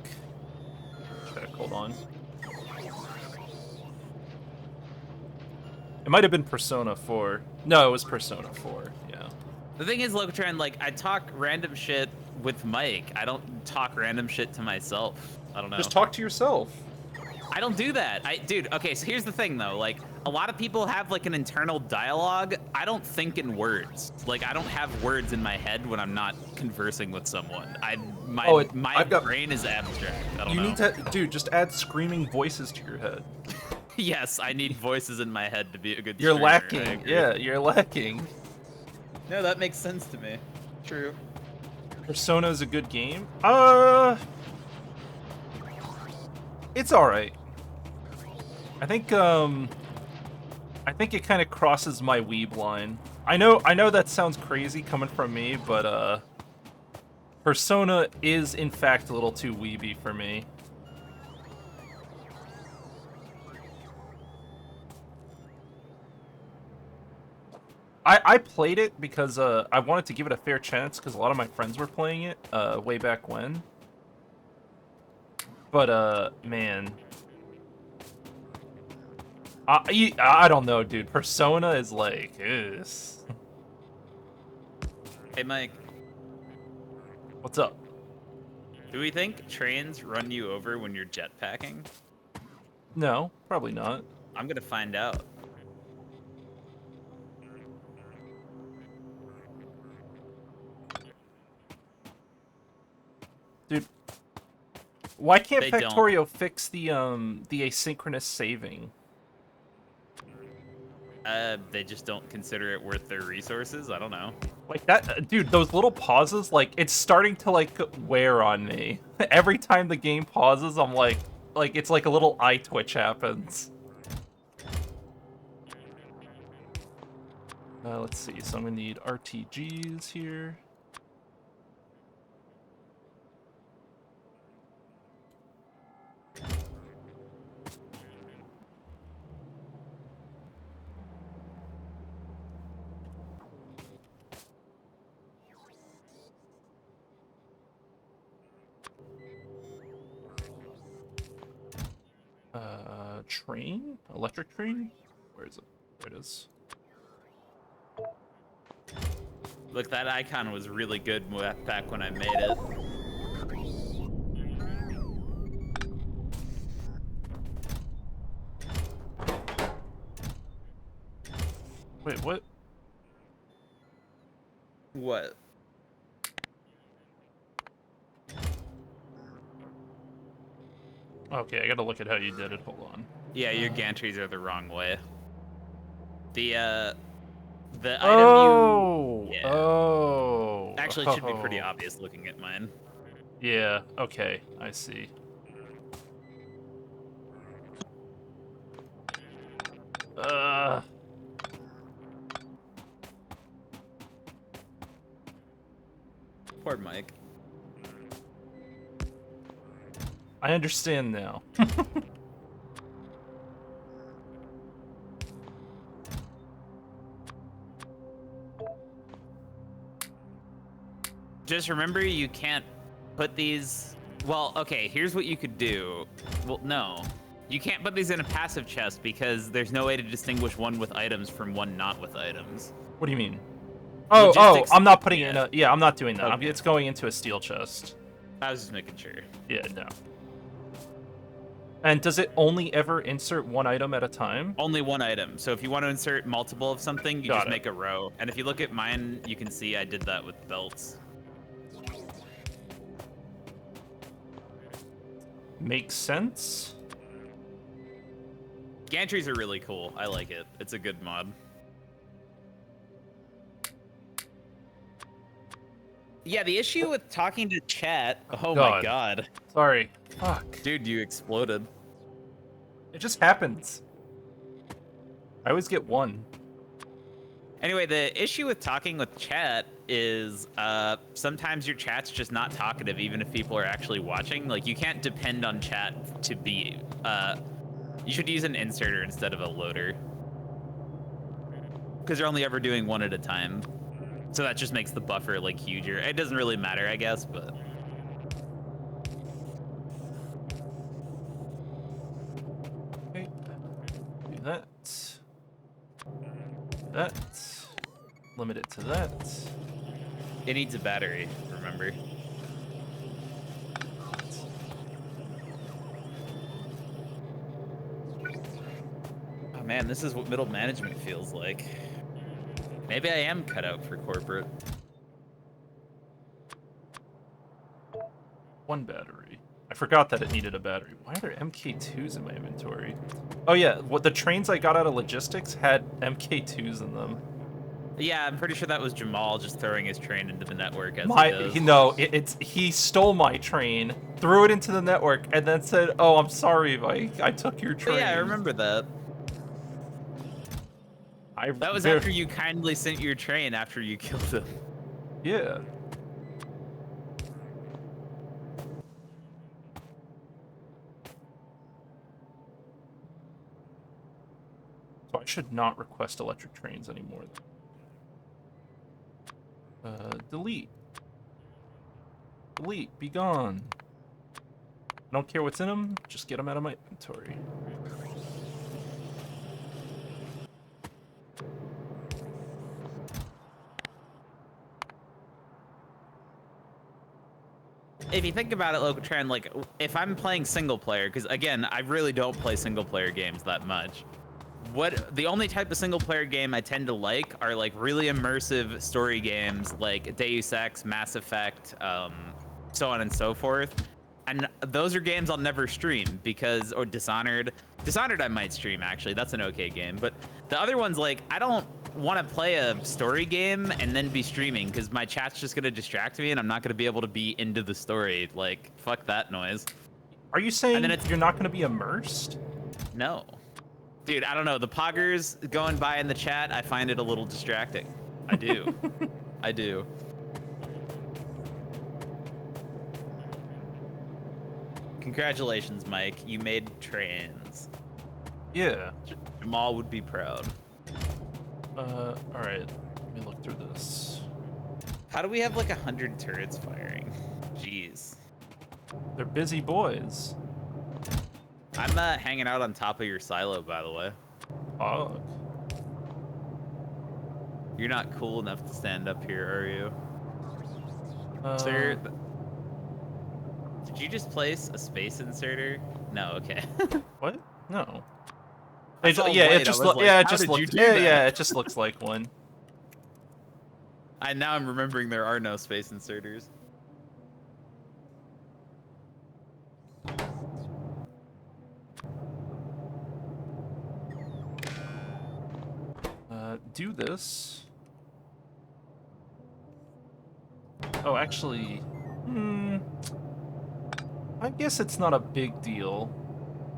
Check, hold on. It might have been Persona 4. No, it was Persona 4, yeah. The thing is, Locatron, like, I talk random shit with Mike. I don't talk random shit to myself. I don't know. Just talk to yourself. I don't do that. Dude, okay, so here's the thing, though. Like, a lot of people have, like, an internal dialogue. I don't think in words. Like, I don't have words in my head when I'm not conversing with someone. My brain is abstract. I don't know. You need to, dude, just add screaming voices to your head. Yes, I need voices in my head to be a good You're streamer. lacking. Yeah, you're lacking. No, that makes sense to me. True. Persona is a good game. It's all right. I think it kind of crosses my weeb line. I know that sounds crazy coming from me, but Persona is in fact a little too weeby for me. I played it because I wanted to give it a fair chance because a lot of my friends were playing it way back when. But man, I don't know, dude. Persona is like, ugh. Hey, Mike. What's up? Do we think trains run you over when you're jetpacking? No, probably not. I'm gonna find out. Dude, why can't They Factorio fix the asynchronous saving? They just don't consider it worth their resources. I don't know. Like that, dude, those little pauses, like, it's starting to, like, wear on me. Every time the game pauses, I'm like, it's like a little eye twitch happens. Let's see, so I'm gonna need RTGs here. Train? Electric train? Where is it? There it is. Look, that icon was really good back when I made it. Wait, what? What? Okay, I gotta look at how you did it. Hold on. Yeah, your gantries are the wrong way. The item Oh! you... Yeah. Oh! Actually, it should be pretty obvious looking at mine. Yeah, okay, I see. Poor Mike. I understand now. Just remember, you can't put these... Well, okay, here's what you could do. Well, no. You can't put these in a passive chest because there's no way to distinguish one with items from one not with items. What do you mean? Oh, Logistics, I'm not putting it in yeah. a... Yeah, I'm not doing that. Okay. It's going into a steel chest. I was just making sure. Yeah, no. And does it only ever insert one item at a time? Only one item. So if you want to insert multiple of something, you Got just it. make a row. And if you look at mine, you can see I did that with belts. Makes sense. Gantries are really cool. I like it. It's a good mod. Yeah, the issue with talking to chat... Oh my god. Sorry. Fuck. Dude, you exploded. It just happens. I always get one. Anyway, the issue with talking with chat is sometimes your chat's just not talkative, even if people are actually watching. Like, you can't depend on chat to be... you should use an inserter instead of a loader. Because you're only ever doing one at a time. So that just makes the buffer, like, huger. It doesn't really matter, I guess, but... Okay. Do that. That. Limit it to that. It needs a battery, remember? Oh man, this is what middle management feels like. Maybe I am cut out for corporate. One battery. I forgot that it needed a battery. Why are there MK2s in my inventory? Oh yeah, what the trains I got out of logistics had MK2s in them. Yeah, I'm pretty sure that was Jamal just throwing his train into the network as he does. He stole my train, threw it into the network, and then said, "Oh, I'm sorry, Mike. I took your train." Yeah, I remember that. That was after you kindly sent your train after you killed him. Yeah. So I should not request electric trains anymore. Delete. Delete. Be gone. I don't care what's in them. Just get them out of my inventory. If you think about it, Locatran, like, if I'm playing single player, because again, I really don't play single player games that much. The only type of single player game I tend to like are like really immersive story games like Deus Ex, Mass Effect, so on and so forth. And those are games I'll never stream because, or Dishonored. Dishonored I might stream actually, that's an okay game. But the other ones, like, I don't want to play a story game and then be streaming because my chat's just gonna distract me and I'm not gonna be able to be into the story. Like, fuck that noise. Are you saying you're not gonna be immersed? No. Dude, I don't know. The poggers going by in the chat, I find it a little distracting. I do. I do. Congratulations, Mike. You made trains. Yeah. Jamal would be proud. Alright. Let me look through this. How do we have like 100 turrets firing? Jeez. They're busy boys. I'm hanging out on top of your silo, by the way. Oh. You're not cool enough to stand up here, are you? Sir, did you just place a space inserter? No, okay. What? No. It just looks like one. Now I'm remembering there are no space inserters. Do this. Oh, actually, I guess it's not a big deal.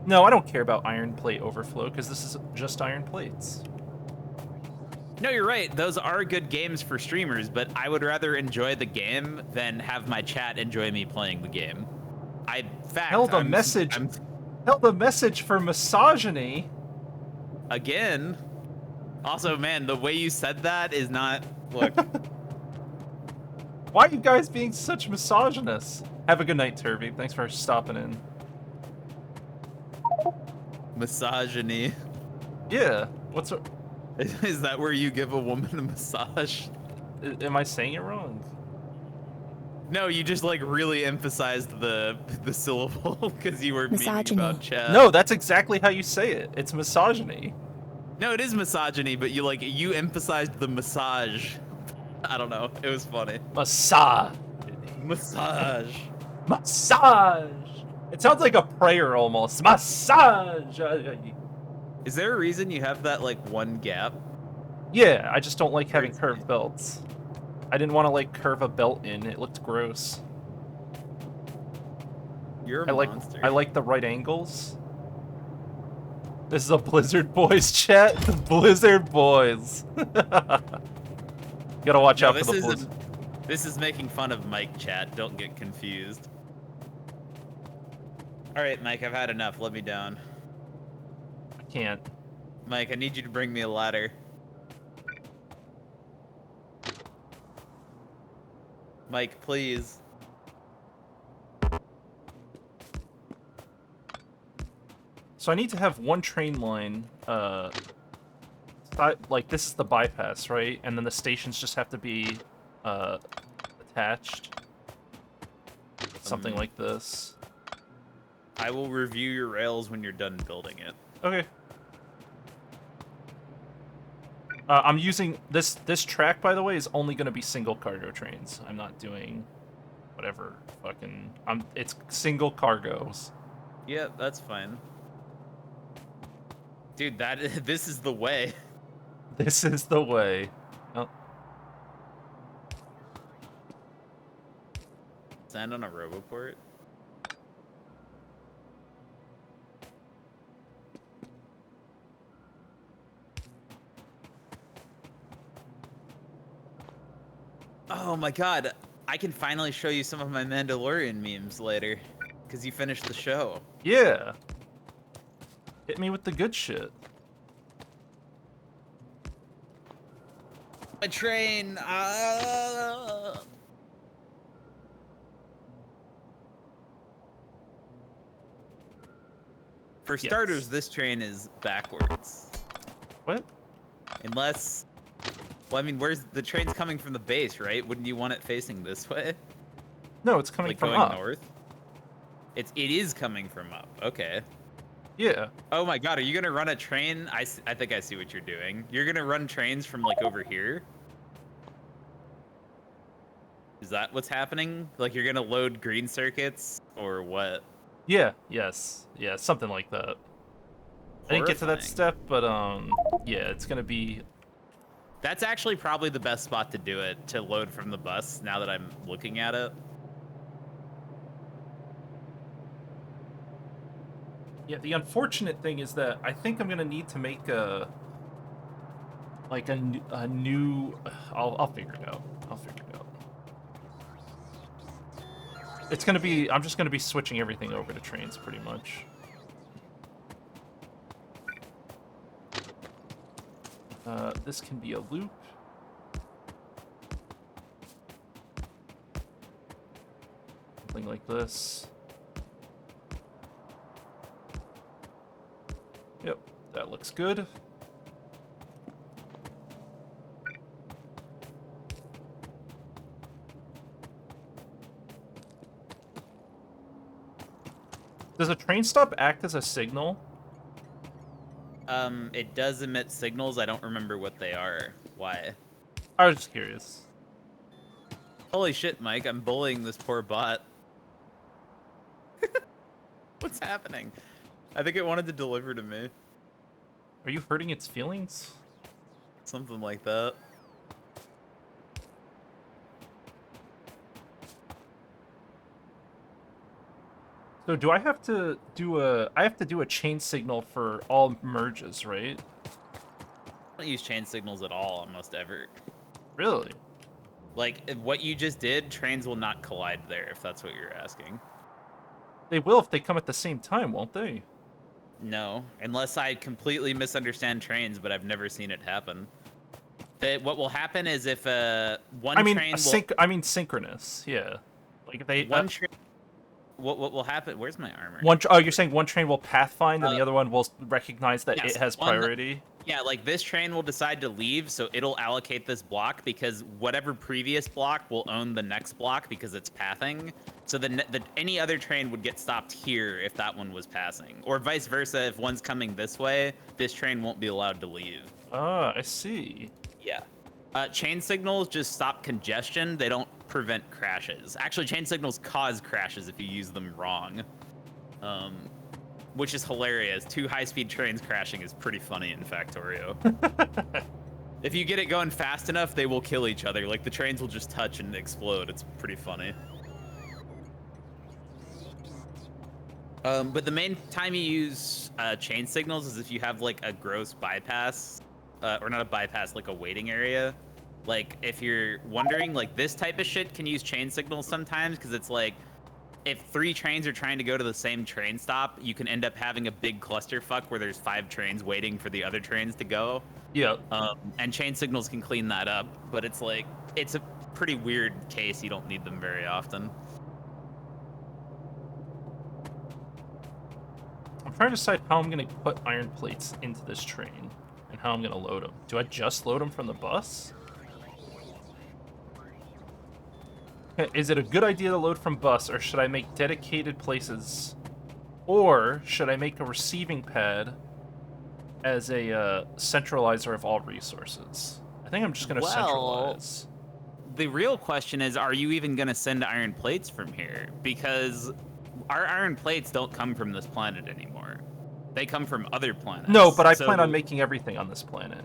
No, I don't care about iron plate overflow because this is just iron plates. No, you're right. Those are good games for streamers, but I would rather enjoy the game than have my chat enjoy me playing the game. Held a message for misogyny. Again. Also, man, the way you said that is not... Look. Why are you guys being such misogynists? Have a good night, Turvy. Thanks for stopping in. Misogyny. Yeah. What's... Is that where you give a woman a massage? Am I saying it wrong? No, you just like really emphasized the syllable because you were meaning about chat. No, that's exactly how you say it. It's misogyny. No, it is misogyny, but you emphasized the massage. I don't know. It was funny. Massage. Massage. Massage. It sounds like a prayer almost. Massage. Is there a reason you have that like one gap? Yeah, I just don't like having curved belts. I didn't want to like curve a belt in. It looked gross. You're a monster. I like the right angles. This is a Blizzard Boys chat. The Blizzard Boys. Gotta watch out for the Blizzard. This is making fun of Mike chat. Don't get confused. All right, Mike, I've had enough. Let me down. I can't. Mike, I need you to bring me a ladder. Mike, please. So I need to have one train line, like this is the bypass, right? And then the stations just have to be, attached. Something like this. I will review your rails when you're done building it. Okay. I'm using this track, by the way, is only going to be single cargo trains. I'm not doing whatever fucking... it's single cargos. Yeah, that's fine. Dude, this is the way. This is the way. Oh. Stand on a roboport. Oh my god, I can finally show you some of my Mandalorian memes later, because you finished the show. Yeah. Hit me with the good shit. A train! For starters, this train is backwards. What? Unless... Well, I mean, where's... The train's coming from the base, right? Wouldn't you want it facing this way? No, it's coming like from going up. north? It is coming from up. Okay. Yeah. Oh my god, are you gonna run a train? I think I see what you're doing. You're gonna run trains from, like, over here? Is that what's happening? Like, you're gonna load green circuits? Or what? Yeah, yes. Yeah, something like that. I didn't get to that step, but, yeah, it's gonna be... That's actually probably the best spot to do it, to load from the bus, now that I'm looking at it. Yeah, the unfortunate thing is that I think I'm gonna need to make a... Like, a new... I'll figure it out. I'll figure it out. It's gonna be... I'm just gonna be switching everything over to trains, pretty much. This can be a loop. Something like this. Yep, that looks good. Does a train stop act as a signal? It does emit signals. I don't remember what they are. Why? I was just curious. Holy shit, Mike, I'm bullying this poor bot. What's happening? I think it wanted to deliver to me. Are you hurting its feelings? Something like that. So do I have to do a chain signal for all merges, right? I don't use chain signals at all almost ever. Really? Like, what you just did, trains will not collide there, if that's what you're asking. They will if they come at the same time, won't they? No, unless I completely misunderstand trains, but I've never seen it happen. What will happen is if one train will... I mean synchronous, yeah. Like they... One train... What will happen? Where's my armor? Oh, you're saying one train will pathfind and the other one will recognize that yes, it has priority? Yeah, like this train will decide to leave, so it'll allocate this block because whatever previous block will own the next block because it's pathing. So any other train would get stopped here if that one was passing. Or vice versa, if one's coming this way, this train won't be allowed to leave. Ah, I see. Yeah. Chain signals just stop congestion. They don't prevent crashes. Actually, chain signals cause crashes if you use them wrong. Which is hilarious. 2 high-speed trains crashing is pretty funny in Factorio. If you get it going fast enough, they will kill each other. Like, the trains will just touch and explode. It's pretty funny. But the main time you use chain signals is if you have, like, a gross bypass. Or not a bypass, like a waiting area. Like, if you're wondering, like, this type of shit can use chain signals sometimes, because it's like, if 3 trains are trying to go to the same train stop, you can end up having a big clusterfuck where there's 5 trains waiting for the other trains to go. Yeah. And chain signals can clean that up, but it's like, it's a pretty weird case. You don't need them very often. I'm trying to decide how I'm going to put iron plates into this train and how I'm going to load them. Do I just load them from the bus? Is it a good idea to load from bus, or should I make dedicated places? Or should I make a receiving pad as a centralizer of all resources? I think I'm just going to centralize. The real question is, are you even going to send iron plates from here? Because our iron plates don't come from this planet anymore. They come from other planets. No, but I plan on making everything on this planet.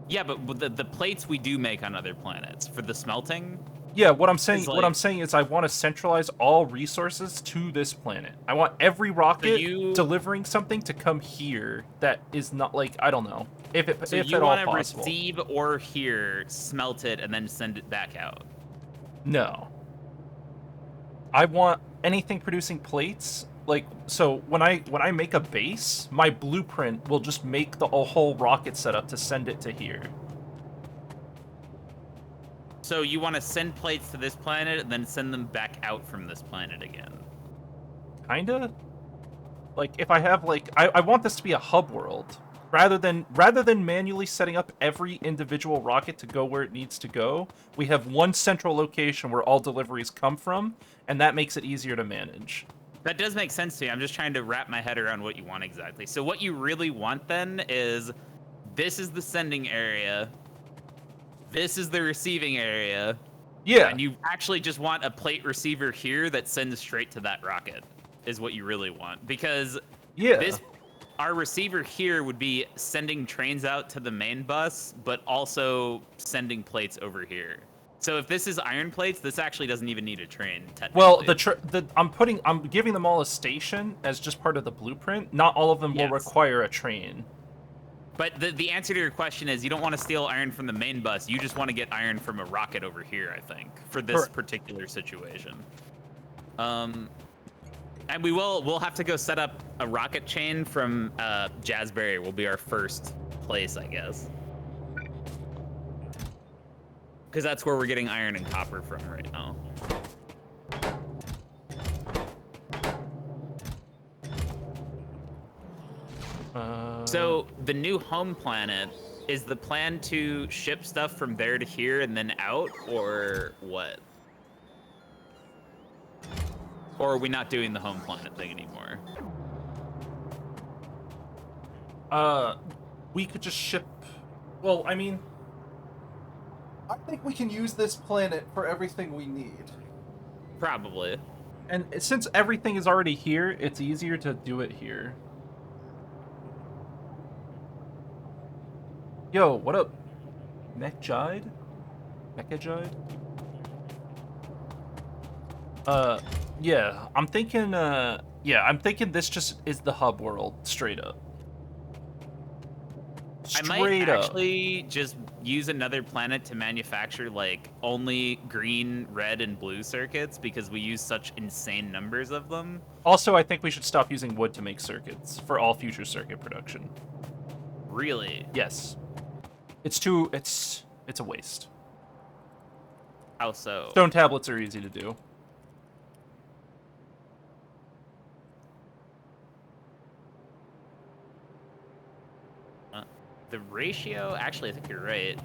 Yeah, but the plates we do make on other planets for the smelting. Yeah, what I'm saying is I want to centralize all resources to this planet. I want every rocket delivering something to come here that is not like, I don't know, if at all possible. So you want to receive or here, smelt it, and then send it back out? No. I want anything producing plates. Like, so when I make a base, my blueprint will just make a whole rocket setup to send it to here. So you want to send plates to this planet and then send them back out from this planet again? Kinda. Like, if I have, like, I want this to be a hub world. Rather than manually setting up every individual rocket to go where it needs to go, we have one central location where all deliveries come from, and that makes it easier to manage. That does make sense to me. I'm just trying to wrap my head around what you want exactly. So what you really want then is, this is the sending area, this is the receiving area. Yeah. And you actually just want a plate receiver here that sends straight to that rocket, is what you really want. Because our receiver here would be sending trains out to the main bus, but also sending plates over here. So if this is iron plates, this actually doesn't even need a train, technically. Well, I'm giving them all a station as just part of the blueprint. Not all of them will require a train. But the answer to your question is, you don't want to steal iron from the main bus. You just want to get iron from a rocket over here, I think, for this particular situation. And we'll have to go set up a rocket chain from Jazzberry. Will be our first place, I guess. Because that's where we're getting iron and copper from right now. So the new home planet, is the plan to ship stuff from there to here and then out, or what? Or are we not doing the home planet thing anymore? We could just ship... Well, I mean... I think we can use this planet for everything we need. Probably. And since everything is already here, it's easier to do it here. Yo, what up? Mechjide? Yeah, I'm thinking this just is the hub world, straight up. I might actually just use another planet to manufacture, like, only green, red, and blue circuits, because we use such insane numbers of them. Also, I think we should stop using wood to make circuits for all future circuit production. Really? Yes. It's a waste. How so? Stone tablets are easy to do. The ratio, actually, I think you're right.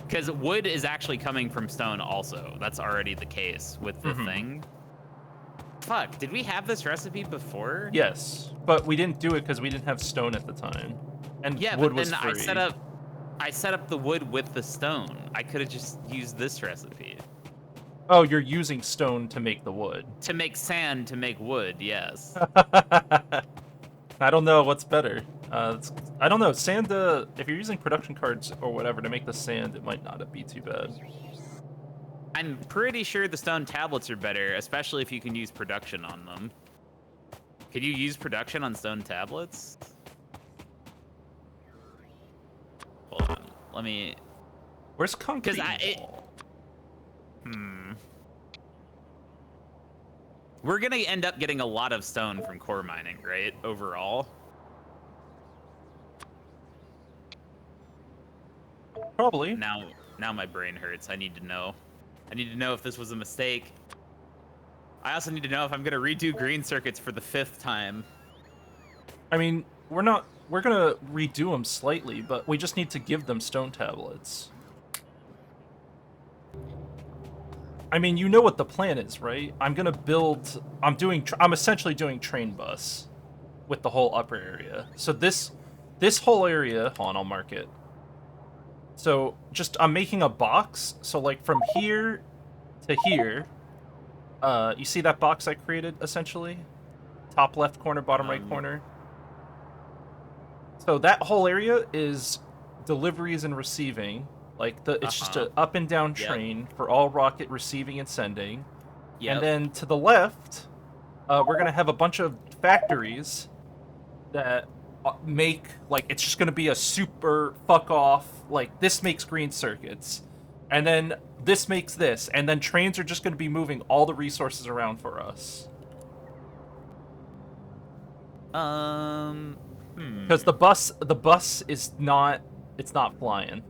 Because wood is actually coming from stone also. That's already the case with the thing. Fuck, did we have this recipe before? Yes, but we didn't do it because we didn't have stone at the time. And wood was free. I set up the wood with the stone. I could have just used this recipe. Oh, you're using stone to make the wood. To make sand to make wood, yes. I don't know what's better. I don't know. Sand, if you're using production cards or whatever to make the sand, it might not be too bad. I'm pretty sure the stone tablets are better, especially if you can use production on them. Could you use production on stone tablets? Hold on. Let me... Where's concrete? We're gonna end up getting a lot of stone from core mining, right? Overall. Probably. Now my brain hurts. I need to know. I need to know if this was a mistake. I also need to know if I'm gonna redo green circuits for the 5th time. I mean, we're gonna redo them slightly, but we just need to give them stone tablets. I mean, you know what the plan is, right? I'm essentially doing train bus with the whole upper area. So this whole area, hold on, I'll mark it. So I'm making a box. So like from here to here, you see that box I created essentially? Top left corner, bottom right corner. So that whole area is deliveries and receiving. Like it's just an up and down train for all rocket receiving and sending. Yep. And then to the left, we're gonna have a bunch of factories that make, like, it's just gonna be a super fuck off, like, this makes green circuits, and then this makes this, and then trains are just gonna be moving all the resources around for us. Because the bus is not, it's not flying.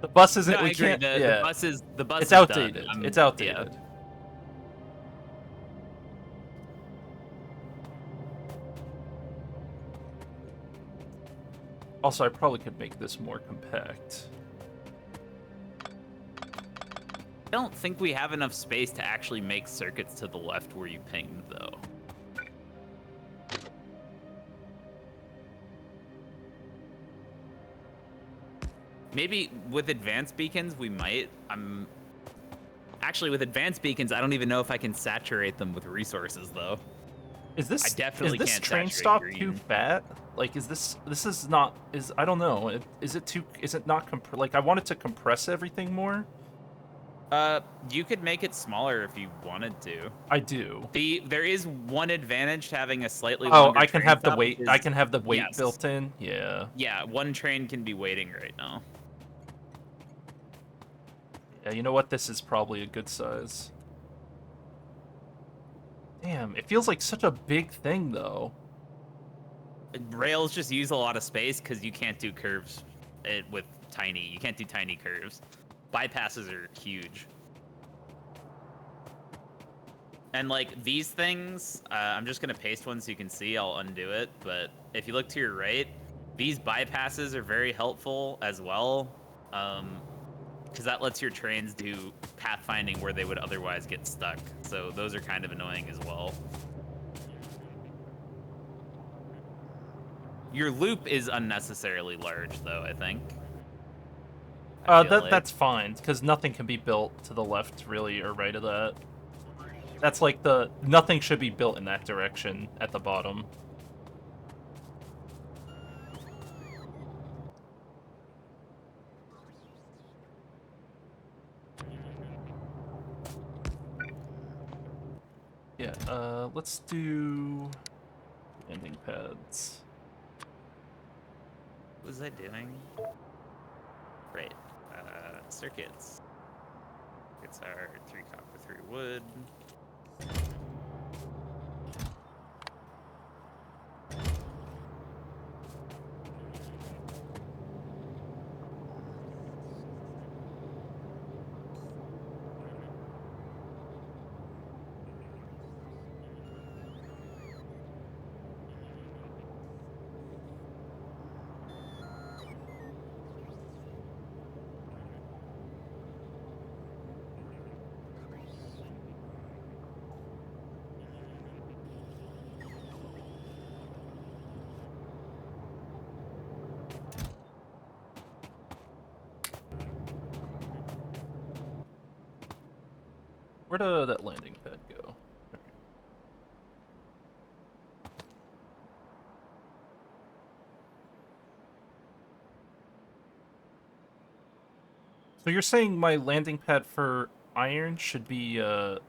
The bus isn't. No, we can't. The bus is It's outdated. It's outdated. Yeah. Also, I probably could make this more compact. I don't think we have enough space to actually make circuits to the left where you pinged, though. Maybe with advanced beacons, we might. Actually, with advanced beacons, I don't even know if I can saturate them with resources, though. Is this? I definitely is this can't train stop too fat? Like, is this? This is not. I don't know. Is it too? Is it not? Like, I wanted to compress everything more. You could make it smaller if you wanted to. I do. There is one advantage to having a slightly longer I can have the weight. I can have the weight built in. Yeah. Yeah, one train can be waiting right now. Yeah, you know what? This is probably a good size. Damn, it feels like such a big thing, though. Rails just use a lot of space because you can't do curves with tiny. You can't do tiny curves. Bypasses are huge. And like these things, I'm just gonna paste one so you can see. I'll undo it. But if you look to your right, these bypasses are very helpful as well. Because that lets your trains do pathfinding where they would otherwise get stuck. So those are kind of annoying as well. Your loop is unnecessarily large, though, I think. That's fine, because nothing can be built to the left, really, or right of that. That's like nothing should be built in that direction at the bottom. Yeah, let's do landing pads. What was I doing? Right. Circuits. Circuits are 3 copper, 3 wood. Where did that landing pad go? So you're saying my landing pad for iron should be, Oh,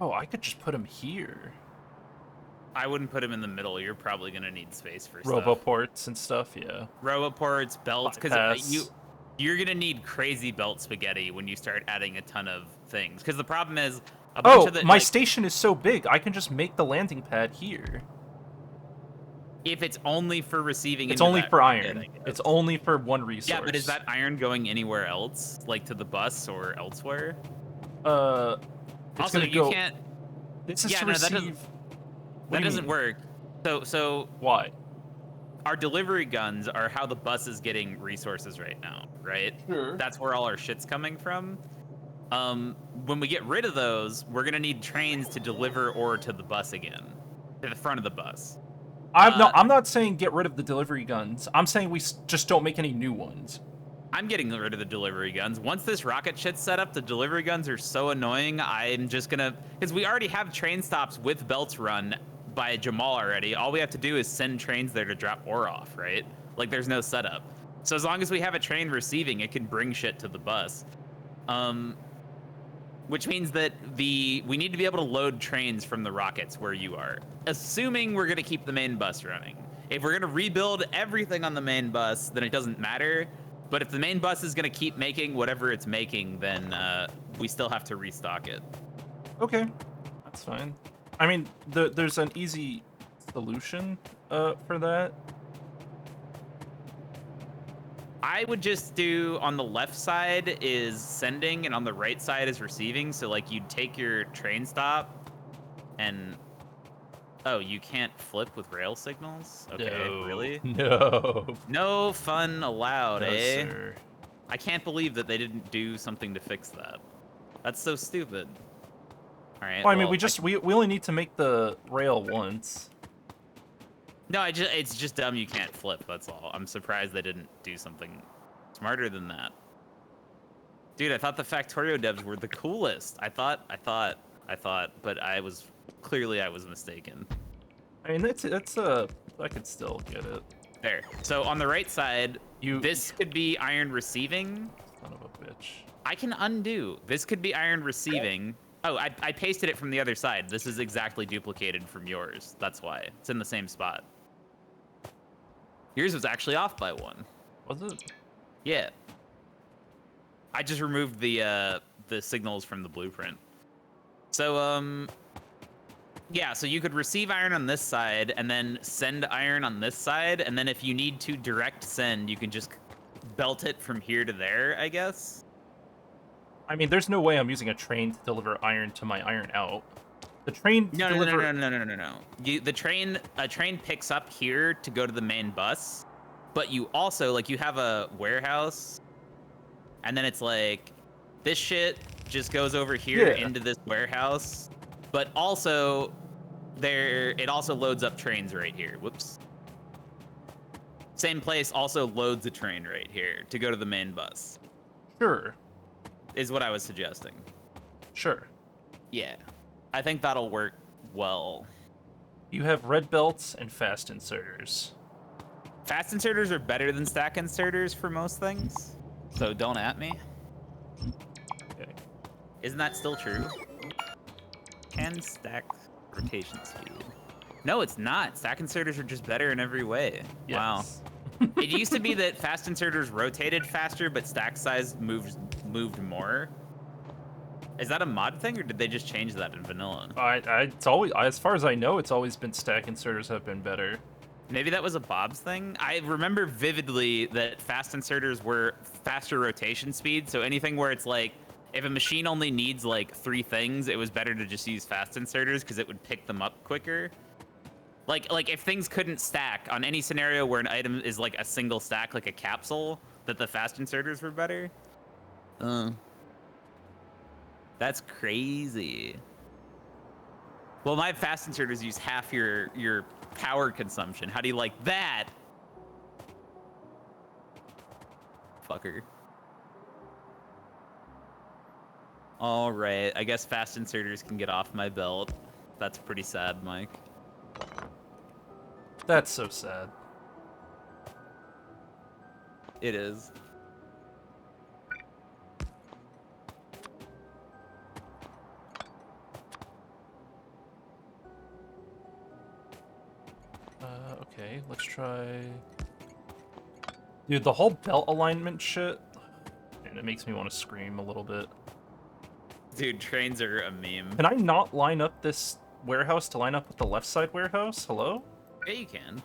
I could just put him here. I wouldn't put him in the middle. You're probably going to need space for Roboports and stuff, yeah. Roboports, belts, because you're going to need crazy belt spaghetti when you start adding a ton of things. Because the problem is, a bunch of the, my station is so big, I can just make the landing pad here. If it's only for receiving, it's only for iron. It's only for one resource. Yeah, but is that iron going anywhere else, like to the bus or elsewhere? Also, you can't. This is to receive. That doesn't work. So why? our delivery guns are how the bus is getting resources right now, right? Sure. That's where all our shit's coming from. When we get rid of those, we're gonna need trains to deliver ore to the bus again, to the front of the bus. I'm not saying get rid of the delivery guns. I'm saying we just don't make any new ones. I'm getting rid of the delivery guns. Once this rocket shit's set up, the delivery guns are so annoying. I'm just gonna, because we already have train stops with belts run by Jamal already. All we have to do is send trains there to drop ore off, right? Like there's no setup. So as long as we have a train receiving, it can bring shit to the bus. Which means that we need to be able to load trains from the rockets where you are, assuming we're gonna keep the main bus running. If we're gonna rebuild everything on the main bus, then it doesn't matter. But if the main bus is gonna keep making whatever it's making, then we still have to restock it. Okay, that's fine. I mean, there's an easy solution for that. I would just do on the left side is sending and on the right side is receiving. So like you'd take your train stop and oh, you can't flip with rail signals? Okay, No. really? No. No fun allowed, No, eh? sir. I can't believe that they didn't do something to fix that. That's so stupid. All right. Well, I mean, we only need to make the rail once. No, it's just dumb you can't flip, that's all. I'm surprised they didn't do something smarter than that. Dude, I thought the Factorio devs were the coolest. I thought, but I was mistaken. I mean, I could still get it. There. So on the right side, You this could be iron receiving. son of a bitch. I can undo. This could be iron receiving. Oh, I pasted it from the other side. This is exactly duplicated from yours. That's why. It's in the same spot. Yours was actually off by 1. Was it? Yeah. I just removed the signals from the blueprint. So yeah, so you could receive iron on this side and then send iron on this side, and then if you need to direct send, you can just belt it from here to there, I guess. I mean, there's no way I'm using a train to deliver iron to my iron out. The train No. A train picks up here to go to the main bus, but you also like you have a warehouse, and then it's like this shit just goes over here into this warehouse, but also it also loads up trains right here. Whoops. Same place also loads a train right here to go to the main bus. Sure. Is what I was suggesting. Sure. Yeah. I think that'll work well. You have red belts and fast inserters. Fast inserters are better than stack inserters for most things, so don't at me. Okay. Isn't that still true? Can stack rotation speed? No, it's not. Stack inserters are just better in every way. Yes. Wow. It used to be that fast inserters rotated faster, but stack size moved more. Is that a mod thing, or did they just change that in vanilla? It's always, as far as I know, it's always been stack inserters have been better. Maybe that was a Bob's thing. I remember vividly that fast inserters were faster rotation speed, so anything where it's like, if a machine only needs like 3 things, it was better to just use fast inserters because it would pick them up quicker. Like if things couldn't stack on any scenario where an item is like a single stack, like a capsule, that the fast inserters were better. That's crazy. Well, my fast inserters use half your power consumption. How do you like that? Fucker. All right, I guess fast inserters can get off my belt. That's pretty sad, Mike. That's so sad. It is. Okay, let's try... Dude, the whole belt alignment shit, and it makes me want to scream a little bit. Dude, trains are a meme. Can I not line up this warehouse to line up with the left side warehouse? Hello? Yeah, you can.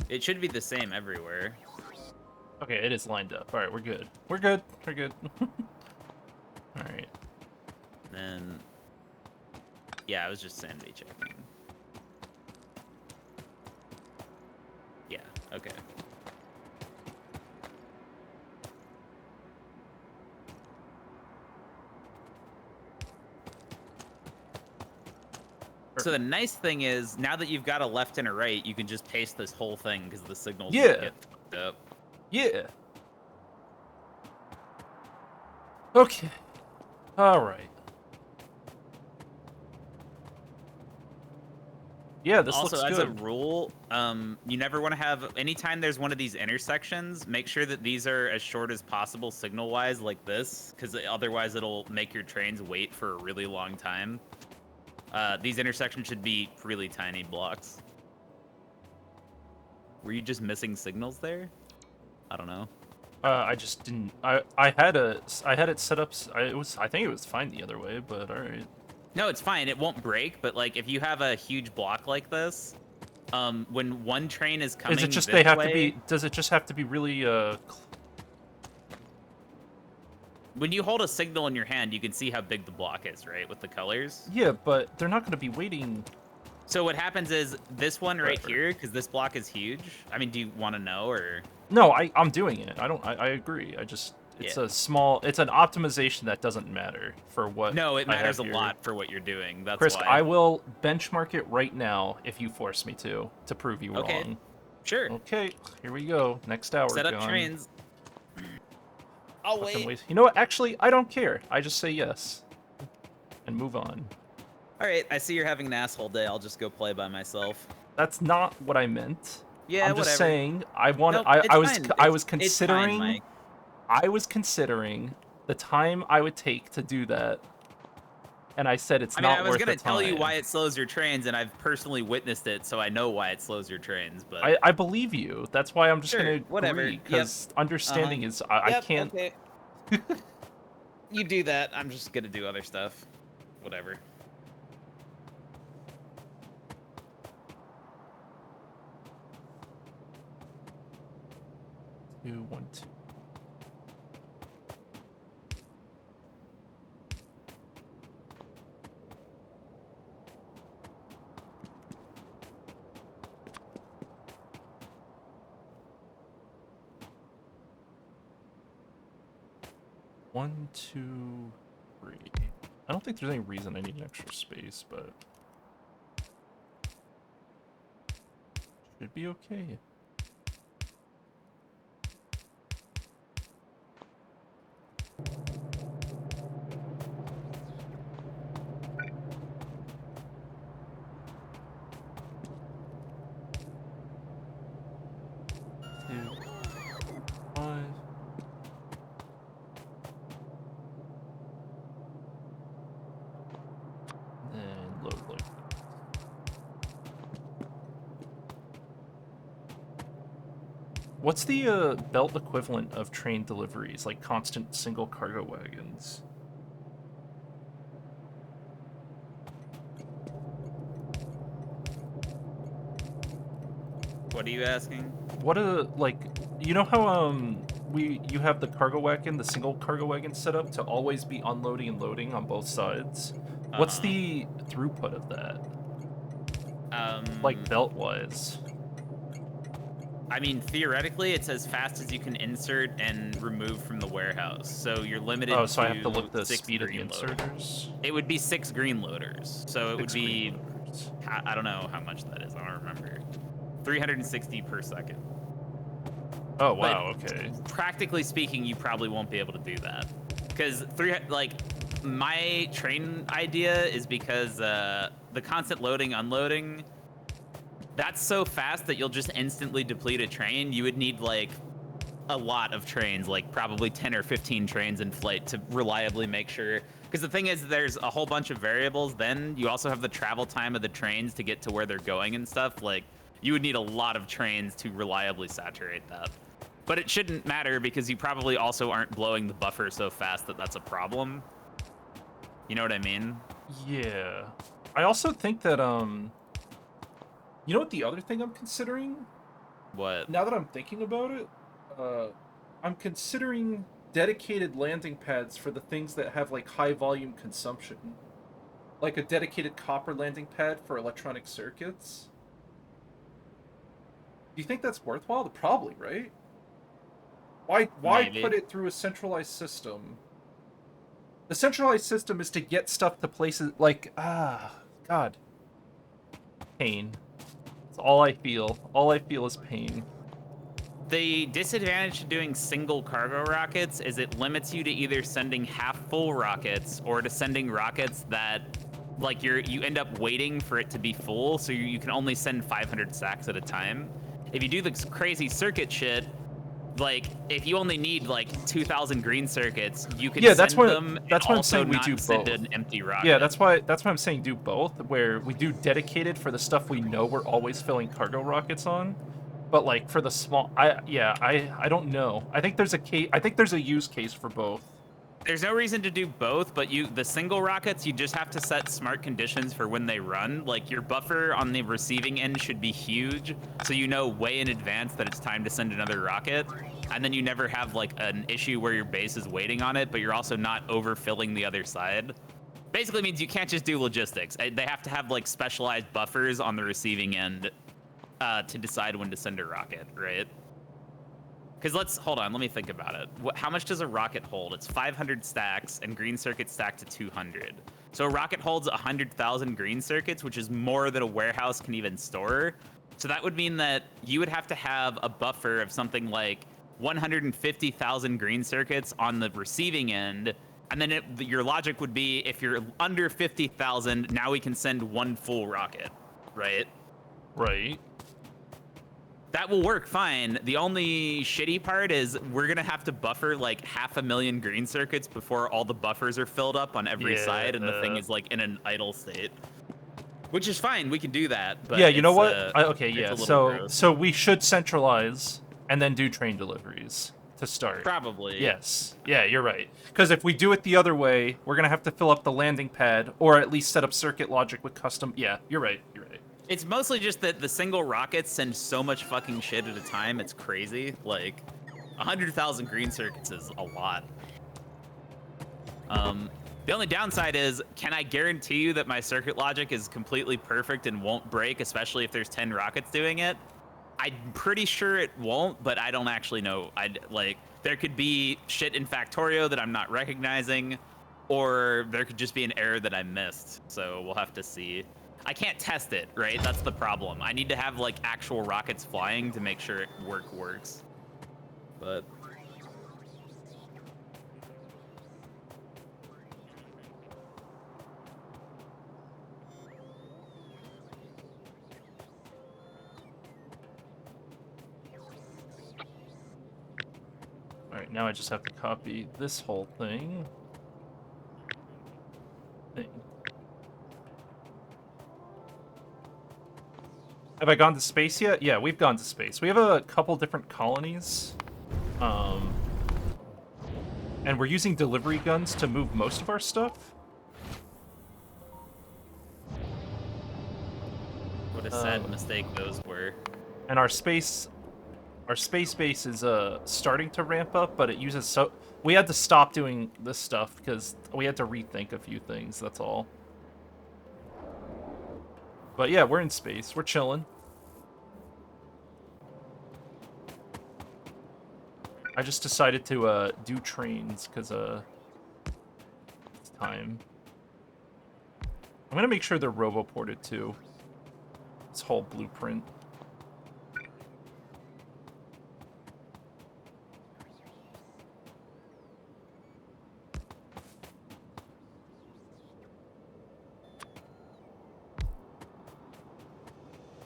It should be the same everywhere. Okay, it is lined up. Alright, we're good. We're good. We're good. Alright. And yeah, I was just sanity checking. Yeah, Okay. So the nice thing is, now that you've got a left and a right, you can just paste this whole thing because the signals won't Yeah. get fucked up. Yeah. Okay. All right. Yeah, this Also, looks as a good. rule, you never want to have, anytime there's one of these intersections, make sure that these are as short as possible signal-wise, like this, because otherwise it'll make your trains wait for a really long time. These intersections should be really tiny blocks. Were you just missing signals there? I don't know. I just didn't. I had it set up. I think it was fine the other way, but all right. No, it's fine. It won't break, but like if you have a huge block like this, when one train is coming Is it just this they have way, to be? Does it just have to be really? When you hold a signal in your hand, you can see how big the block is, right, with the colors. Yeah, but they're not going to be waiting. So what happens is this one right Forever. here, because this block is huge. I mean, do you want to know or? No, I'm doing it. I agree. It's Yeah. a small. It's an optimization that doesn't matter for what. No, it I have matters a here. lot for what you're doing. That's Chris, why. I will benchmark it right now if you force me to prove you Okay. wrong. Sure. Okay, here we go. Next hour. Set up gone. trains. I'll Fucking wait. waste. You know what? Actually, I don't care. I just say yes and move on. All right. I see you're having an asshole day. I'll just go play by myself. That's not what I meant. Yeah, I'm just whatever. saying I want. Nope, I it's was fine. I was It's fine, considering. Mike. I was considering the time I would take to do that, and I said it's I mean, not I was worth gonna the tell you time. why it slows your trains, and I've personally witnessed it, so I know why it slows your trains. But I believe you. That's why I'm just Sure, gonna whatever. agree because understanding is I Yep, can't. Okay. You do that. I'm just gonna do other stuff. Whatever. Two, one, two. One, two, three. I don't think there's any reason I need an extra space, but should be okay. Two, five. And load like that. What's the belt equivalent of train deliveries, like constant single cargo wagons? What are you asking? What are like, you know how you have the cargo wagon, the single cargo wagon set up to always be unloading and loading on both sides? What's the throughput of that? Like belt wise? I mean, theoretically, it's as fast as you can insert and remove from the warehouse. So you're limited Oh, so to I have to look the 6 speed of the green loaders. inserters? It would be 6 green loaders. So it would 6 be, green loaders. I don't know how much that is. I don't remember. 360 per second. Oh, wow, okay. Practically speaking, you probably won't be able to do that. Because my train idea is because the constant loading, unloading, that's so fast that you'll just instantly deplete a train. You would need like a lot of trains, like probably 10 or 15 trains in flight to reliably make sure. Because the thing is, there's a whole bunch of variables. Then you also have the travel time of the trains to get to where they're going and stuff. Like, you would need a lot of trains to reliably saturate that. But it shouldn't matter because you probably also aren't blowing the buffer so fast that that's a problem. You know what I mean? Yeah. I also think that, you know what the other thing I'm considering? What? Now that I'm thinking about it, I'm considering dedicated landing pads for the things that have, like, high volume consumption. Like a dedicated copper landing pad for electronic circuits. you think that's worthwhile? Probably, right? Why put Maybe. it through a centralized system? The centralized system is to get stuff to places like God, pain. That's all I feel. All I feel is pain. The disadvantage to doing single cargo rockets is it limits you to either sending half full rockets or to sending rockets that like you end up waiting for it to be full, so you can only send 500 stacks at a time. If you do this crazy circuit shit, like if you only need like 2,000 green circuits, you can Yeah, send them and that's why I'm also saying we do not send both. an empty Yeah, rocket. that's why I'm saying do both, where we do dedicated for the stuff we know we're always filling cargo rockets on. But like for the small I don't know. I think there's a use case for both. There's no reason to do both, but the single rockets, you just have to set smart conditions for when they run. Like your buffer on the receiving end should be huge, so you know way in advance that it's time to send another rocket. And then you never have like an issue where your base is waiting on it, but you're also not overfilling the other side. Basically means you can't just do logistics. They have to have like specialized buffers on the receiving end to decide when to send a rocket, right? Because hold on, let me think about it. How much does a rocket hold? It's 500 stacks, and green circuits stack to 200. So a rocket holds 100,000 green circuits, which is more than a warehouse can even store. So that would mean that you would have to have a buffer of something like 150,000 green circuits on the receiving end. And then your logic would be if you're under 50,000, now we can send one full rocket, right? Right. That will work fine. The only shitty part is we're gonna have to buffer like 500,000 green circuits before all the buffers are filled up on every side, and the thing is like in an idle state. Which is fine, we can do that, but Yeah, you know what? Okay, it's yeah. a little gross. So we should centralize and then do train deliveries to start. Probably. Yes. Yeah, you're right. Because if we do it the other way, we're gonna have to fill up the landing pad, or at least set up circuit logic with custom. Yeah, you're right. You're right. It's mostly just that the single rockets send so much fucking shit at a time, it's crazy. Like, 100,000 green circuits is a lot. The only downside is, can I guarantee you that my circuit logic is completely perfect and won't break, especially if there's 10 rockets doing it? I'm pretty sure it won't, but I don't actually know. There could be shit in Factorio that I'm not recognizing, or there could just be an error that I missed. So we'll have to see. I can't test it, right? That's the problem. I need to have like actual rockets flying to make sure it works. But Alright, now I just have to copy this whole thing. Have I gone to space yet? Yeah, we've gone to space. We have a couple different colonies. And we're using delivery guns to move most of our stuff. what a sad mistake those were. And our space base is starting to ramp up, but it uses we had to stop doing this stuff because we had to rethink a few things, that's all. But yeah, we're in space. We're chilling. I just decided to do trains because it's time. I'm gonna make sure they're robo-ported too. This whole blueprint.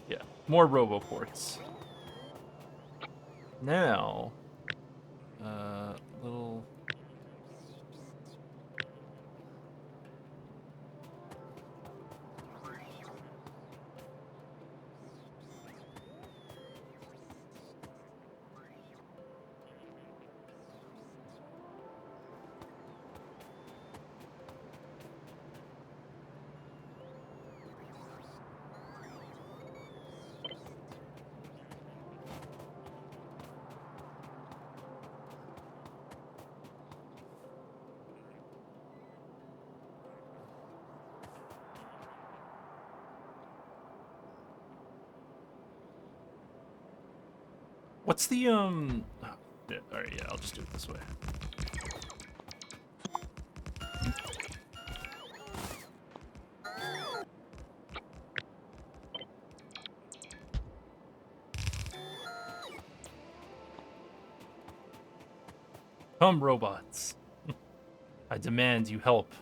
Yeah, more roboports. Now, little. What's the yeah, all right, yeah, I'll just do it this way. Come, robots. I demand you help.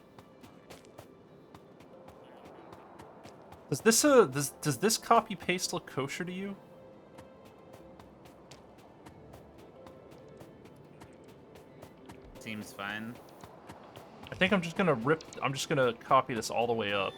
Does this does this copy paste look kosher to you? Seems fine. I think I'm just gonna copy this all the way up.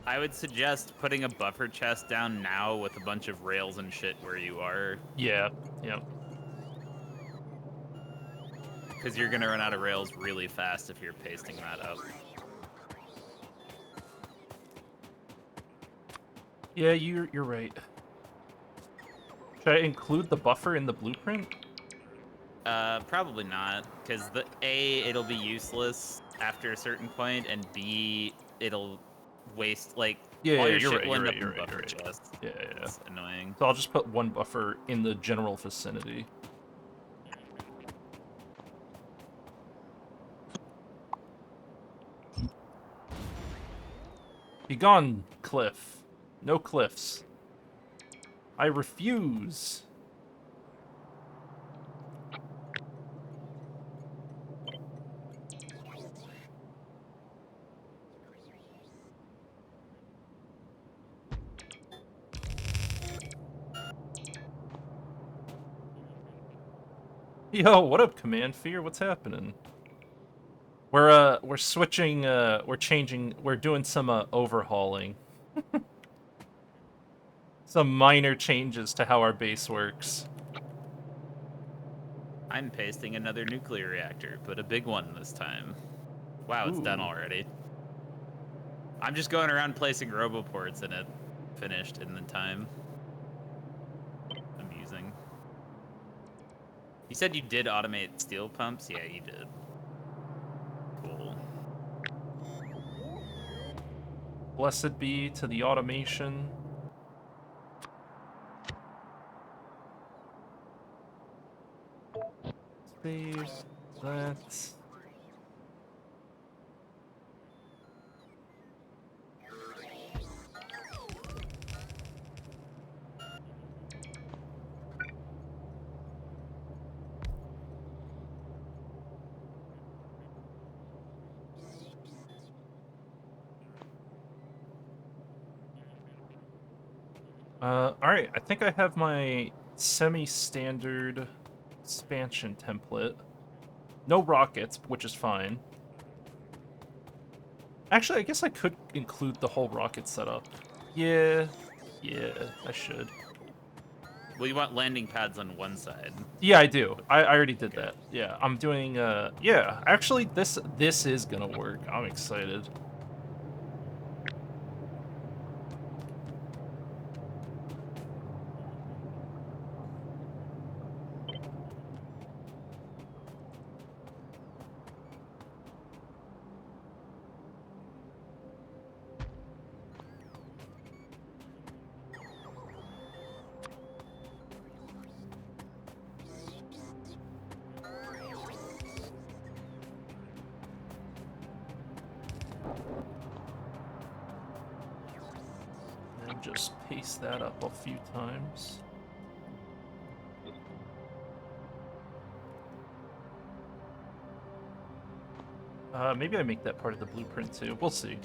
I would suggest putting a buffer chest down now with a bunch of rails and shit where you are. Yeah, yeah. Because you're gonna run out of rails really fast if you're pasting that up. Yeah, you're right. Should I include the buffer in the blueprint? Probably not, because it'll be useless after a certain point, and B, it'll waste, like, Yeah, all yeah, your you're shit right, will you're end right, up you're in right, buffer you're right. chests. Yeah, yeah. It's annoying. So I'll just put one buffer in the general vicinity. Be gone, cliff. No cliffs. I refuse. Yo, what up, Command Fear? What's happening? We're switching, we're changing, we're doing some, overhauling. Some minor changes to how our base works. I'm pasting another nuclear reactor, but a big one this time. Wow, it's done Ooh. already. I'm just going around placing roboports and it finished in the time. Amusing. You said you did automate steel pumps? Yeah, you did. Cool. Blessed be to the automation. Save that. Alright, I think I have my semi-standard expansion template. No rockets, which is fine. Actually, I guess I could include the whole rocket setup. Yeah, I should. Well, you want landing pads on one side. Yeah, I do. I already did Okay. that. Yeah, I'm doing, yeah. Actually, this is gonna work. I'm excited. And just paste that up a few times. Maybe I make that part of the blueprint too. We'll see.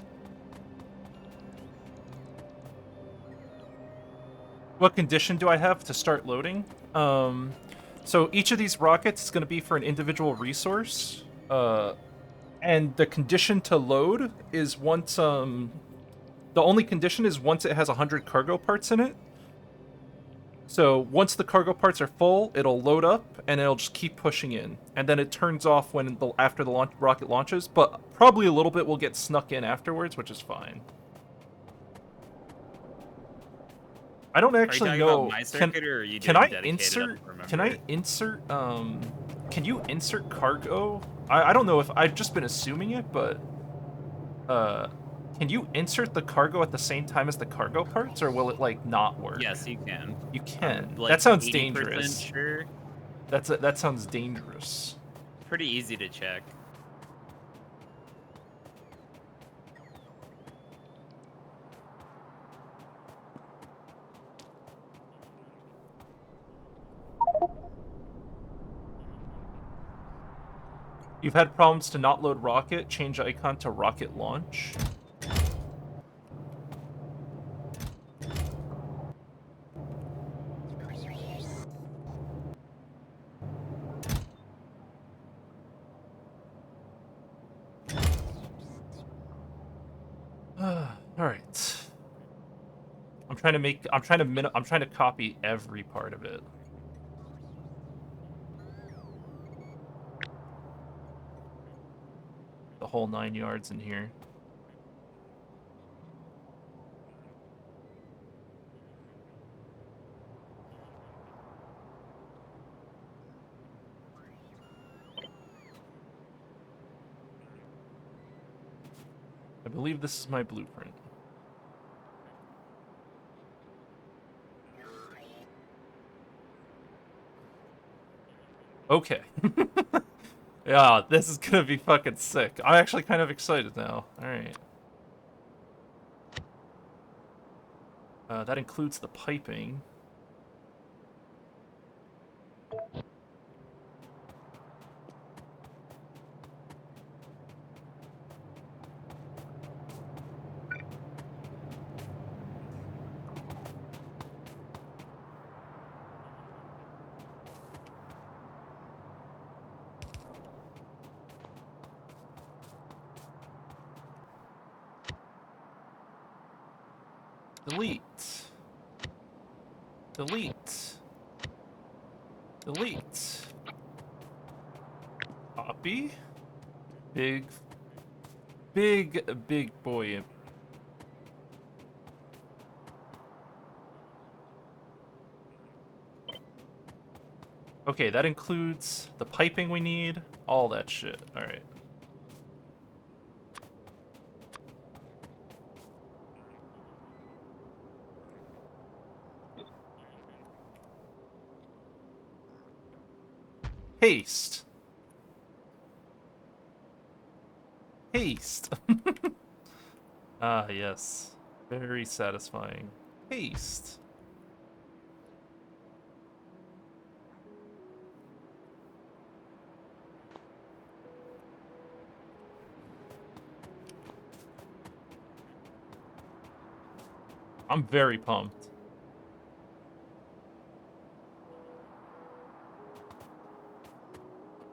What condition do I have to start loading? So each of these rockets is going to be for an individual resource. And the condition to load is once, the only condition is once it has 100 cargo parts in it. So once the cargo parts are full, it'll load up and it'll just keep pushing in, and then it turns off when after the rocket launches. But probably a little bit will get snuck in afterwards, which is fine. I don't Are you actually talking know. about my circuit, or are you Can doing I dedicated? I insert? don't remember. Can I insert? Can you insert cargo? I don't know if I've just been assuming it, but uh, can you insert the cargo at the same time as the cargo parts, or will it like not work? Yes, you can. You I'm can. like That sounds 80% dangerous. sure. That sounds dangerous. Pretty easy to check. You've had problems to not load rocket. Change icon to rocket launch. All right. I'm trying to copy every part of it. The whole 9 yards in here. I believe this is my blueprint. Okay. Yeah, this is gonna be fucking sick. I'm actually kind of excited now. Alright. That includes the piping. Delete. Delete. Delete. Copy. Big boy. Okay, that includes the piping we need, all that shit. Alright. Haste. Haste. Ah, yes. Very satisfying. Haste. I'm very pumped.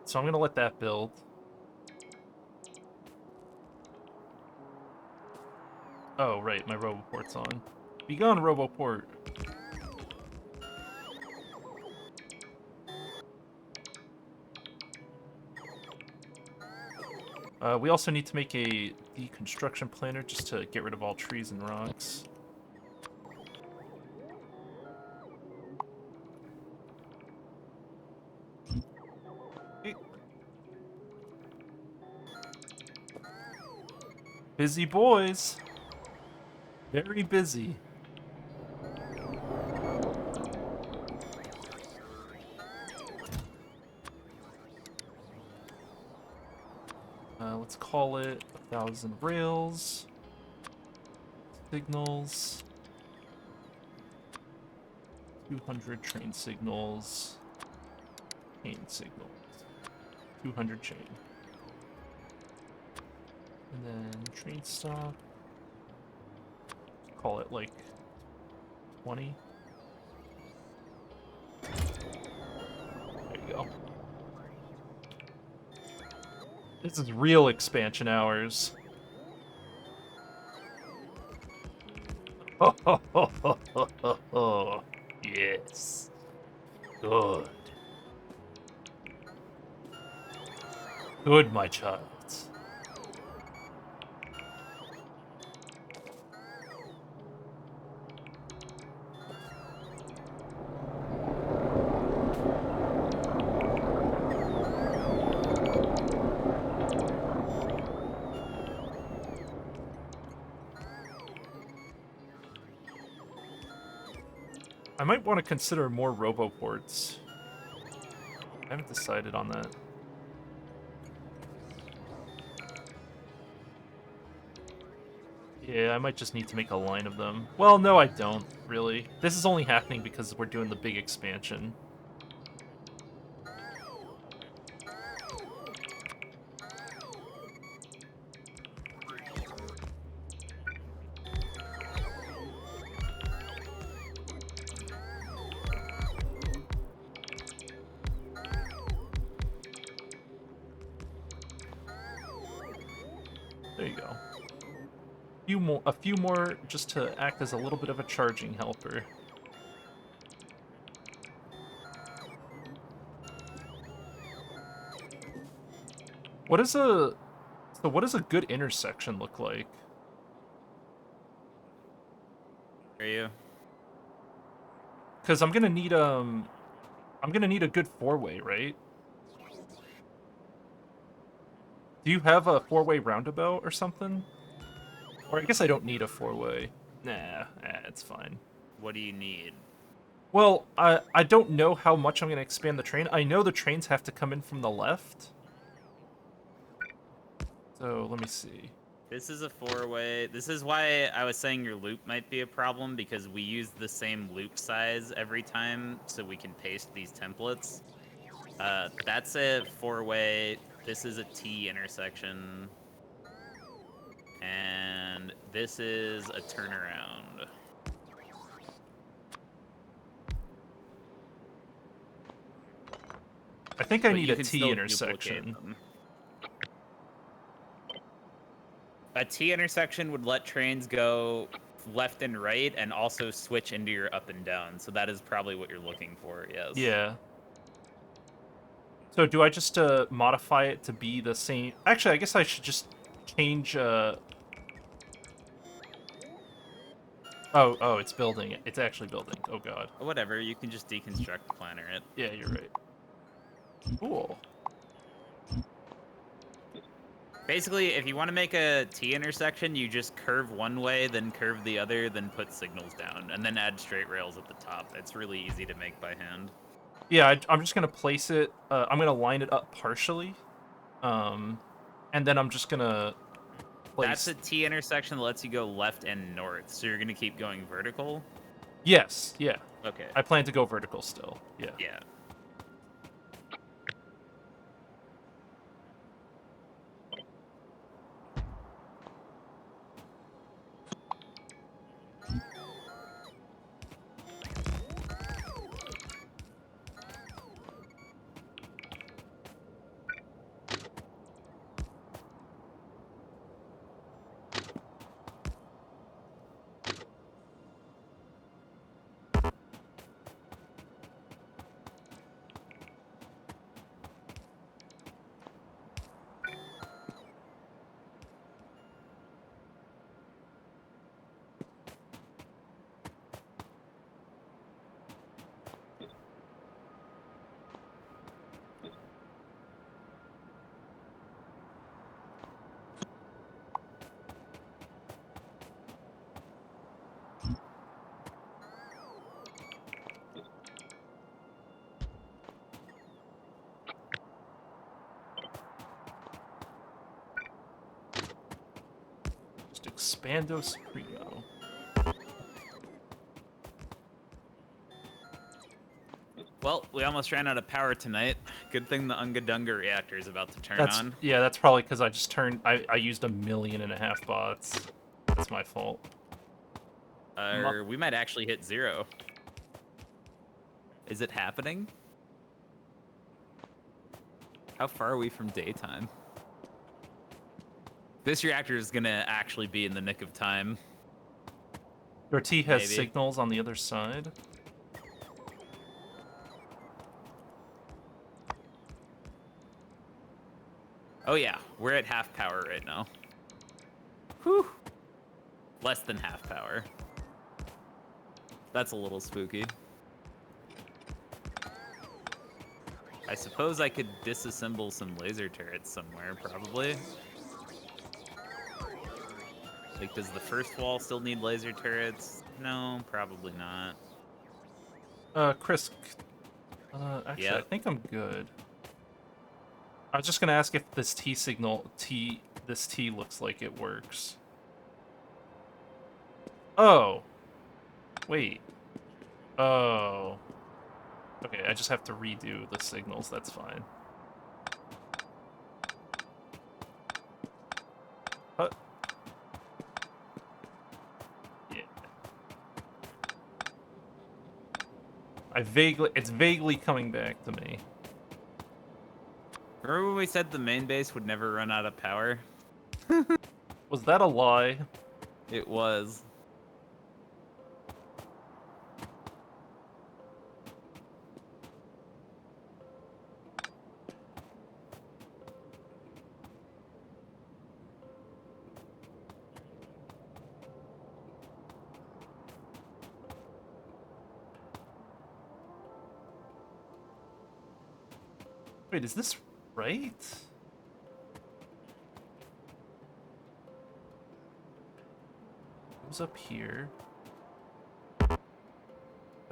So I'm gonna let that build. Oh, right, my Roboport's on. Be gone, Roboport. We also need to make a deconstruction planner just to get rid of all trees and rocks. Hey. Busy boys. Very busy. Let's call it 1,000 rails. Signals. 200 train signals. Chain signals. 200 chain. And then train stop. Call it like 20. There you go. This is real expansion hours. Yes. Good. Good, my child. I might want to consider more roboports. I haven't decided on that. Yeah, I might just need to make a line of them. Well, no, I don't, really. This is only happening because we're doing the big expansion. There you go. A few more just to act as a little bit of a charging helper. What is a what does a good intersection look like? Are you? Because I'm gonna need a good four-way, right? Do you have a four-way roundabout or something? Or I guess I don't need a four-way. Nah, it's fine. What do you need? Well, I don't know how much I'm gonna expand the train. I know the trains have to come in from the left. So let me see. This is a four-way. This is why I was saying your loop might be a problem, because we use the same loop size every time so we can paste these templates. That's a four-way. This is a T intersection. And this is a turnaround. I think I But need you a can T still intersection. duplicate them. A T intersection would let trains go left and right and also switch into your up and down. So that is probably what you're looking for, yes. Yeah. So do I just modify it to be the same? Actually, I guess I should just change. Oh, it's building it. It's actually building. Oh god. Whatever, you can just deconstruct planner it. Yeah, you're right. Cool. Basically, if you want to make a T intersection, you just curve one way, then curve the other, then put signals down, and then add straight rails at the top. It's really easy to make by hand. Yeah, I'm just gonna place it. I'm gonna line it up partially, and then I'm just gonna place. That's a T intersection that lets you go left and north, so you're gonna keep going vertical. Yes, yeah. Okay. I plan to go vertical still. Yeah. Yeah. Just expando supremo. Well, we almost ran out of power tonight. Good thing the Unga Dunga reactor is about to turn on. Yeah, that's probably because I just turned. I used 1.5 million bots. That's my fault. We might actually hit 0. Is it happening? How far are we from daytime? This reactor is gonna actually be in the nick of time. Your T has Maybe. signals on the other side. Oh yeah, we're at half power right now. Whew. Less than half power. That's a little spooky. I suppose I could disassemble some laser turrets somewhere, probably. Like, does the first wall still need laser turrets? No, probably not. Chris, actually, I Yep. think I'm good. I was just gonna ask if this this T looks like it works. Oh, wait. Oh. Okay, I just have to redo the signals, that's fine. But, yeah. It's vaguely coming back to me. Remember when we said the main base would never run out of power? Was that a lie? It was. Wait, is this right? Goes up here. But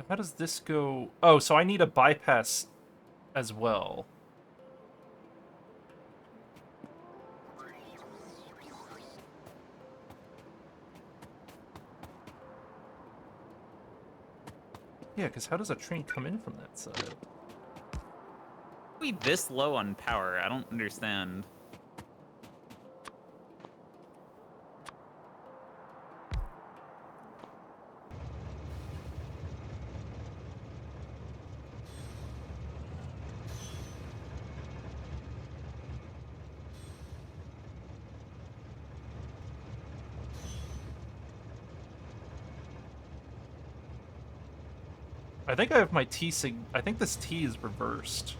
how does this go? Oh, so I need a bypass as well. Yeah, because how does a train come in from that side? We this low on power? I don't understand. I think I have my I think this T is reversed.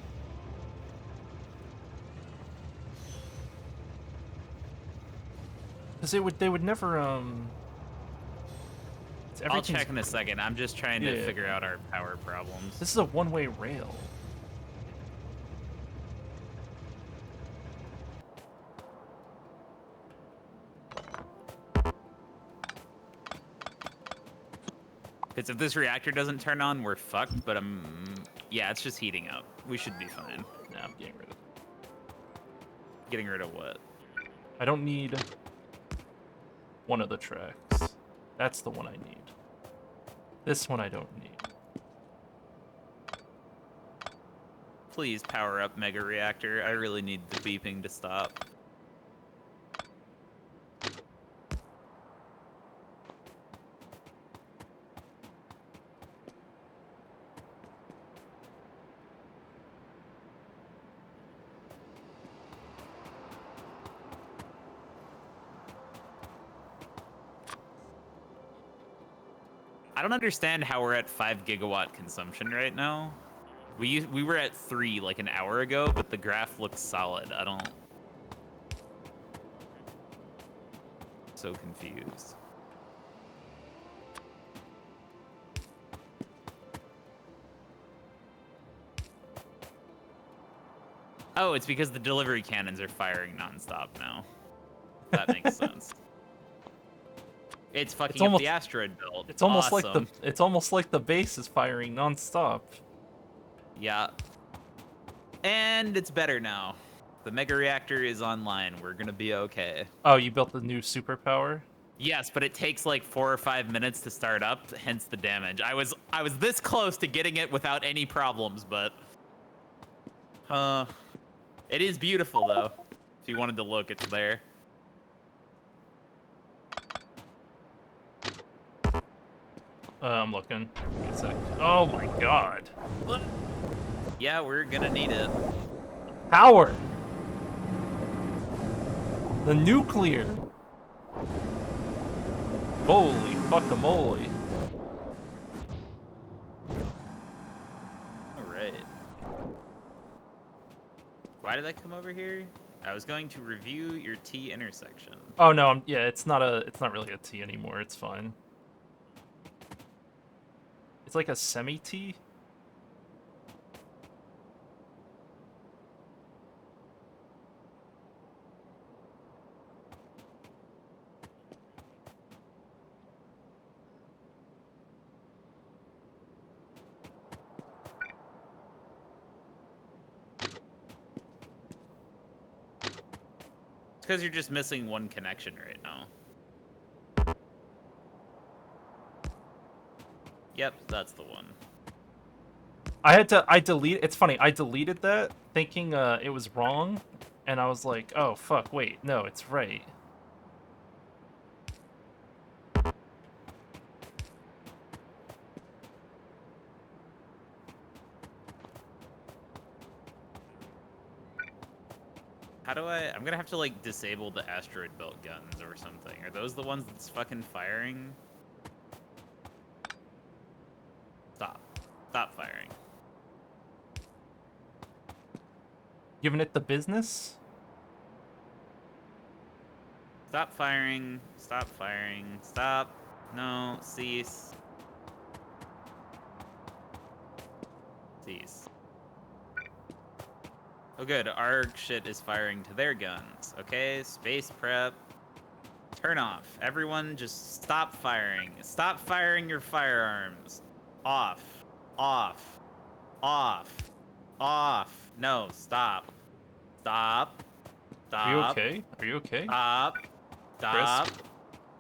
Because they would never, I'll check in a second. I'm just trying to figure out our power problems. This is a one-way rail. Because if this reactor doesn't turn on, we're fucked, but yeah, it's just heating up. We should be fine. Nah, I'm getting rid of it. Getting rid of what? I don't need one of the tracks. That's the one I need. This one I don't need. Please power up Mega Reactor. I really need the beeping to stop. I don't understand how we're at 5 gigawatt consumption right now. We were at 3 like an hour ago, but the graph looks solid. I don't. So confused. Oh, it's because the delivery cannons are firing nonstop now. That makes sense. It's fucking up the asteroid belt. It's almost awesome. like the base is firing nonstop. Yeah. And it's better now. The mega reactor is online. We're gonna be okay. Oh, you built the new superpower? Yes, but it takes like 4 or 5 minutes to start up, hence the damage. I was this close to getting it without any problems, but it is beautiful though. If you wanted to look, it's there. I'm looking. Give me a sec. Oh my god. Yeah, we're gonna need it. Power! The nuclear! Holy fuckamole. Alright. Why did I come over here? I was going to review your T intersection. Oh no, yeah, it's not really a T anymore, it's fine. It's like a semi-T? It's because you're just missing one connection right now. Yep, that's the one. I it's funny, I deleted that thinking it was wrong, and I was like, oh fuck, wait, no, it's right. How do I'm gonna have to, like, disable the asteroid belt guns or something. Are those the ones that's fucking firing? Stop. Stop firing. Giving it the business? Stop firing. Stop firing. Stop. No. Cease. Cease. Oh, good. Our shit is firing to their guns. Okay, space prep. Turn off. Everyone just stop firing. Stop firing your firearms. Off. Off. Off. Off. No, stop. Stop. Are you Stop. okay? Are you okay? Stop. Chris? Stop.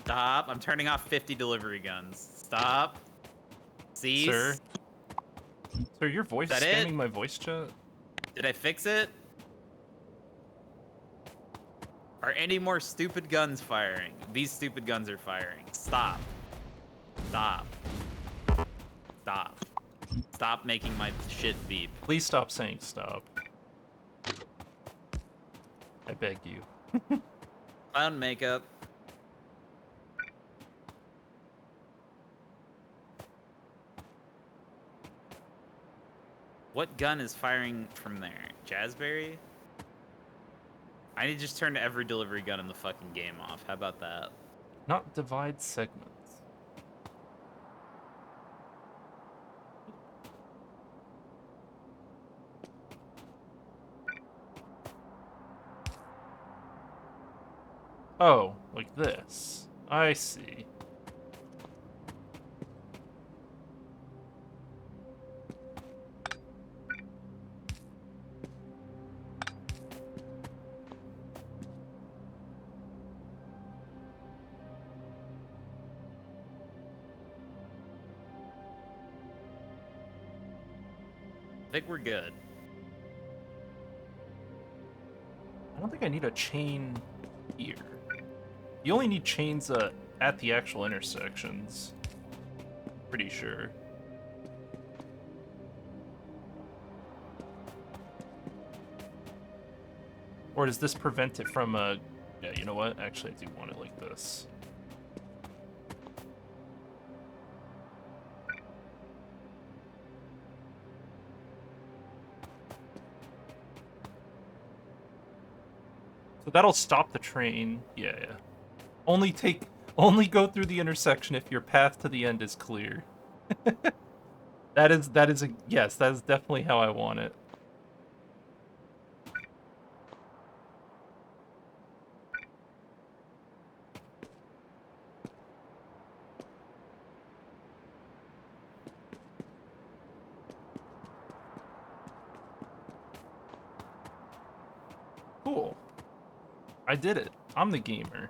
Stop. I'm turning off 50 delivery guns. Stop. Cease. Sir? Sir, your voice Is that it? spamming my voice chat? Did I fix it? Are any more stupid guns firing? These stupid guns are firing. Stop. Stop. Stop. Stop making my shit beep. Please stop saying stop. I beg you. Clown makeup. What gun is firing from there? Jazzberry? I need to just turn every delivery gun in the fucking game off. How about that? Not divide segments. Oh, like this. I see. I think we're good. I don't think I need a chain here. You only need chains at the actual intersections. Pretty sure. Or does this prevent it from yeah, you know what? Actually, I do want it like this. So that'll stop the train. Yeah, yeah. Only go through the intersection if your path to the end is clear. That is a yes, that is definitely how I want it. Cool. I did it. I'm the gamer.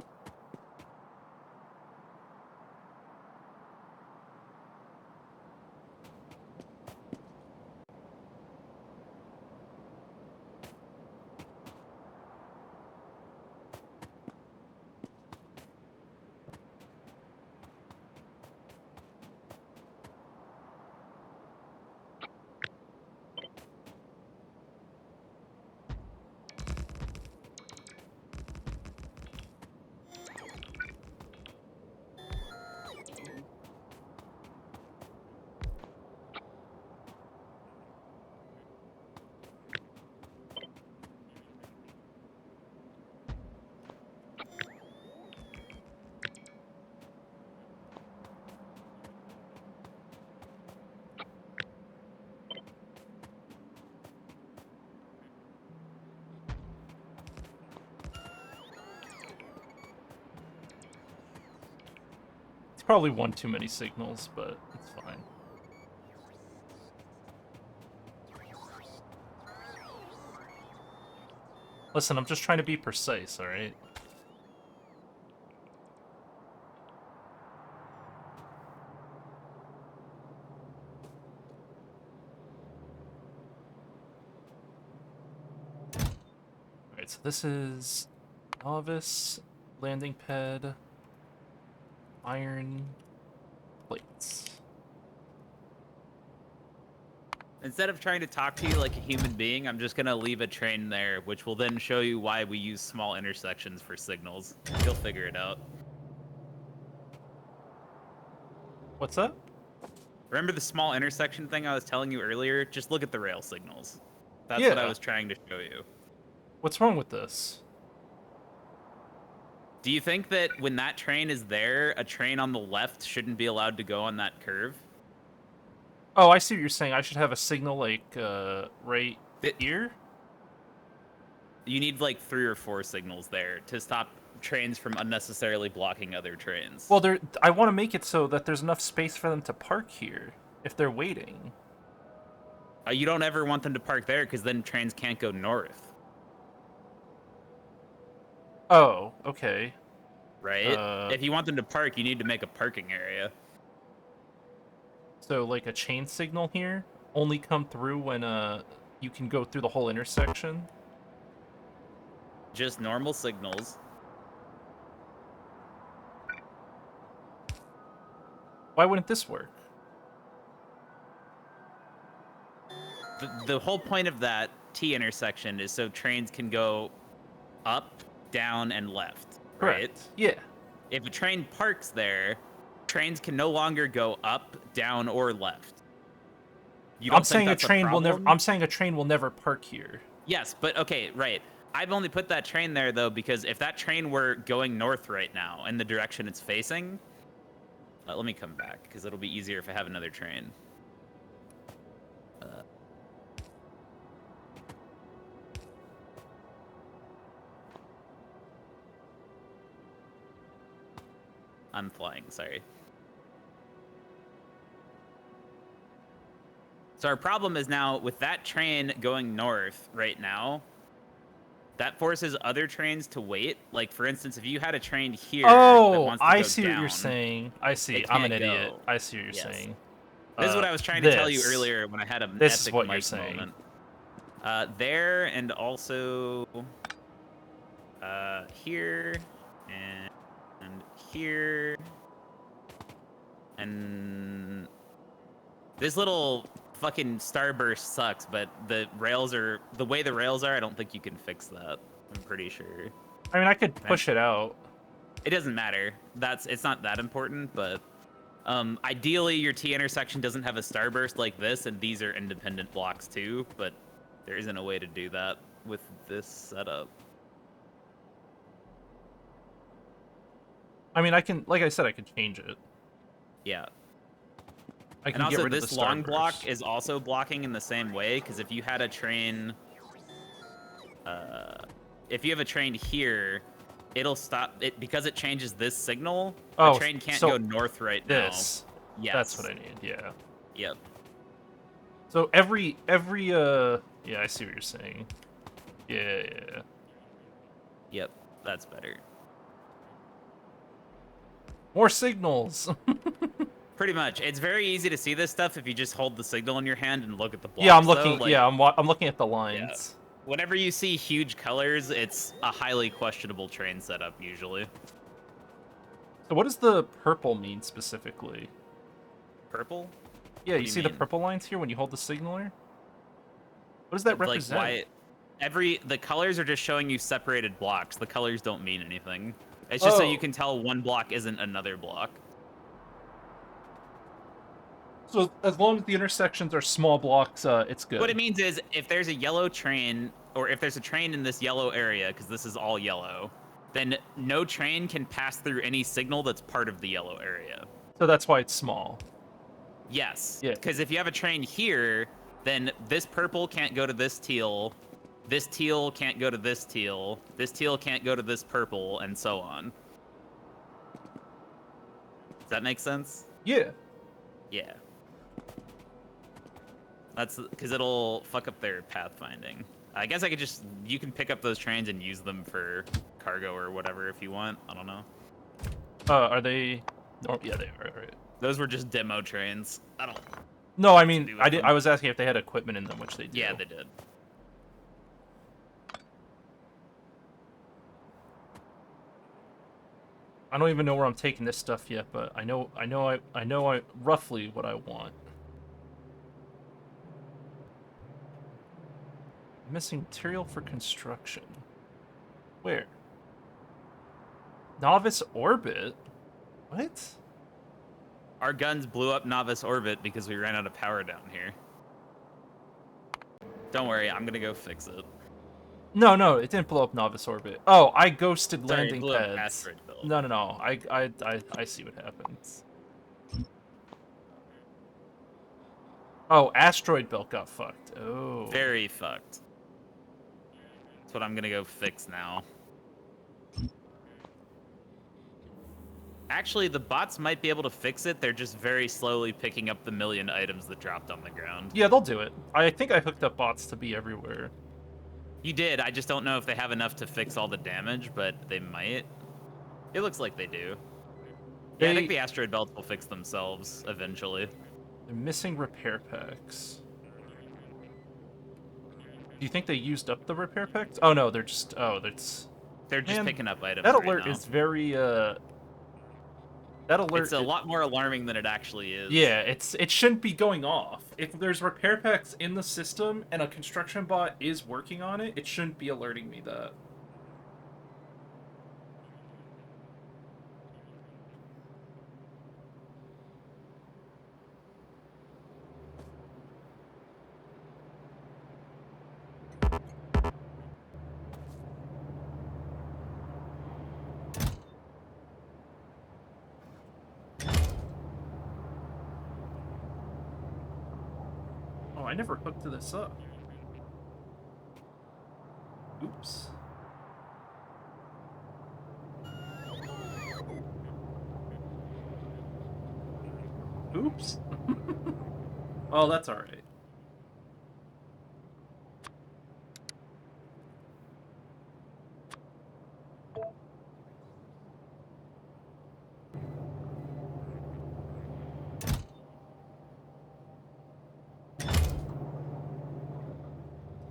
It's probably one too many signals, but it's fine. Listen, I'm just trying to be precise, alright? so this is novice, landing pad, iron plates. Instead of trying to talk to you like a human being, I'm just gonna leave a train there, which will then show you why we use small intersections for signals. You'll figure it out. What's that? Remember the small intersection thing I was telling you earlier? Just look at the rail signals. That's Yeah. what I was trying to show you. What's wrong with this? Do you think that when that train is there, a train on the left shouldn't be allowed to go on that curve? Oh, I see what you're saying. I should have a signal like right here. You need like 3 or 4 signals there to stop trains from unnecessarily blocking other trains. Well, I want to make it so that there's enough space for them to park here if they're waiting. You don't ever want them to park there because then trains can't go north. Oh, okay. Right? If you want them to park, you need to make a parking area. So, like a chain signal here, only come through when you can go through the whole intersection. Just normal signals. Why wouldn't this work? The whole point of that T intersection is so trains can go up, down, and left. Right? Correct. Yeah. If a train parks there, trains can no longer go up, down, or left. You don't I'm saying a train will never. I'm saying a train will never park here. Yes, but okay, right. I've only put that train there though because if that train were going north right now in the direction it's facing, let me come back because it'll be easier if I have another train. I'm flying, sorry. So our problem is now with that train going north right now, that forces other trains to wait. Like for instance, if you had a train here that wants to I go see down, what you're saying. I see. it I'm an can't idiot. go. I see what you're Yes. saying. This is what I was trying to tell you this. earlier when I had an This is epic what you're mic saying. moment. There and also here and here and this little fucking starburst sucks, but the way the rails are, I don't think you can fix that. I'm pretty sure. I mean, I could push it out. It doesn't matter. It's not that important, but ideally your T intersection doesn't have a starburst like this, and these are independent blocks too, but there isn't a way to do that with this setup. I mean, I can, like I said, I can change it. Yeah. I can And get also rid of this the long starburst. block is also blocking in the same way, because if you had a train, if you have a train here, it'll stop it because it changes this signal. The train can't go north right now. Yes. Yes. That's what I need. Yeah. Yep. So every yeah, I see what you're saying. Yeah. Yep. That's better. More signals. Pretty much. It's very easy to see this stuff if you just hold the signal in your hand and look at the blocks. Yeah, I'm looking. Though. Like, yeah, I'm looking at the lines. whenever you see huge colors, it's a highly questionable train setup usually. So what does the purple mean specifically? Purple? Yeah, you see the mean? purple lines here when you hold the signaler? What does that represent? Like why the colors are just showing you separated blocks. The colors don't mean anything. It's just so you can tell one block isn't another block. So as long as the intersections are small blocks, it's good. What it means is if there's a yellow train, or if there's a train in this yellow area, because this is all yellow, then no train can pass through any signal that's part of the yellow area. So that's why it's small. Yes. Yeah. Because if you have a train here, then this purple can't go to this teal can't go to this teal can't go to this purple, and so on. Does that make sense? Yeah. Yeah. That's because it'll fuck up their pathfinding. I guess you can pick up those trains and use them for cargo or whatever if you want. I don't know. Are they? Oh, yeah, they are. Right. Those were just demo trains. I don't. No, I mean, I was asking if they had equipment in them, which they do. Yeah, they did. I don't even know where I'm taking this stuff yet, but I know roughly what I want. Missing material for construction. Where? Novice orbit? What? Our guns blew up Novice orbit because we ran out of power down here. Don't worry, I'm gonna go fix it. No, it didn't blow up Novice orbit. Oh, I ghosted Sorry, it landing blew up pads. asteroid belt. No. I see what happens. Oh, asteroid belt got fucked. Oh. Very fucked. That's what I'm gonna go fix now. Actually, the bots might be able to fix it. They're just very slowly picking up the million items that dropped on the ground. Yeah, they'll do it. I think I hooked up bots to be everywhere. You did. I just don't know if they have enough to fix all the damage, but they might. It looks like they do. Yeah, I think the asteroid belts will fix themselves eventually. They're missing repair packs. Do you think they used up the repair packs? Oh no, they're just They're just picking up items. That right alert now. is very that alert It's a lot more alarming than it actually is. Yeah, it shouldn't be going off. If there's repair packs in the system and a construction bot is working on it, it shouldn't be alerting me that. Oh, I never hooked this up. Oops. Oops. Oh, that's alright.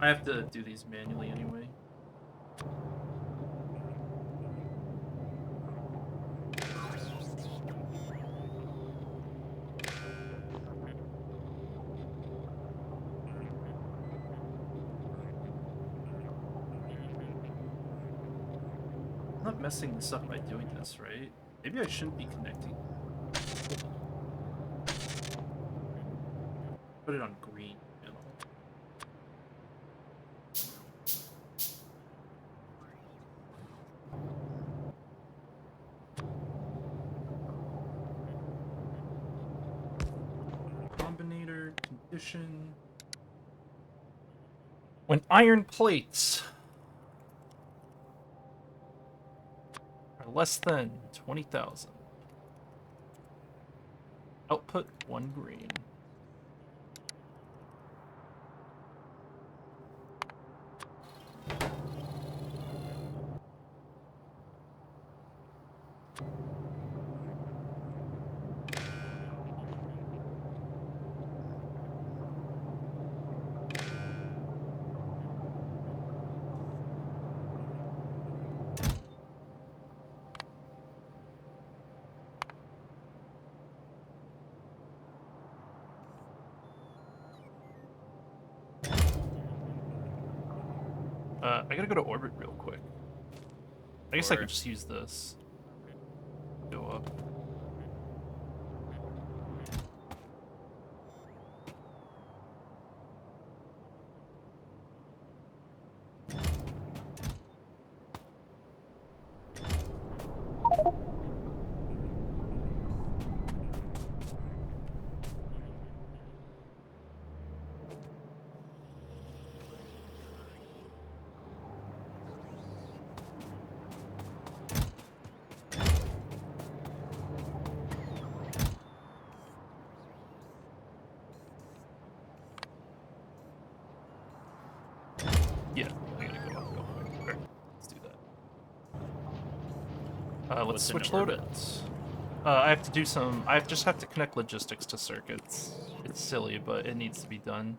I have to do these manually anyway. I'm not messing this up by doing this, right? Maybe I shouldn't be connecting. Put it on green. Combinator, condition. When iron plates are less than 20,000. Output 1 green. I gotta go to orbit real quick. I guess I could just use this. Go up. Yeah, I gotta go up real quick. Alright, let's do that. Let's switch loadouts. I have to do some. Just have to connect logistics to circuits. It's silly, but it needs to be done.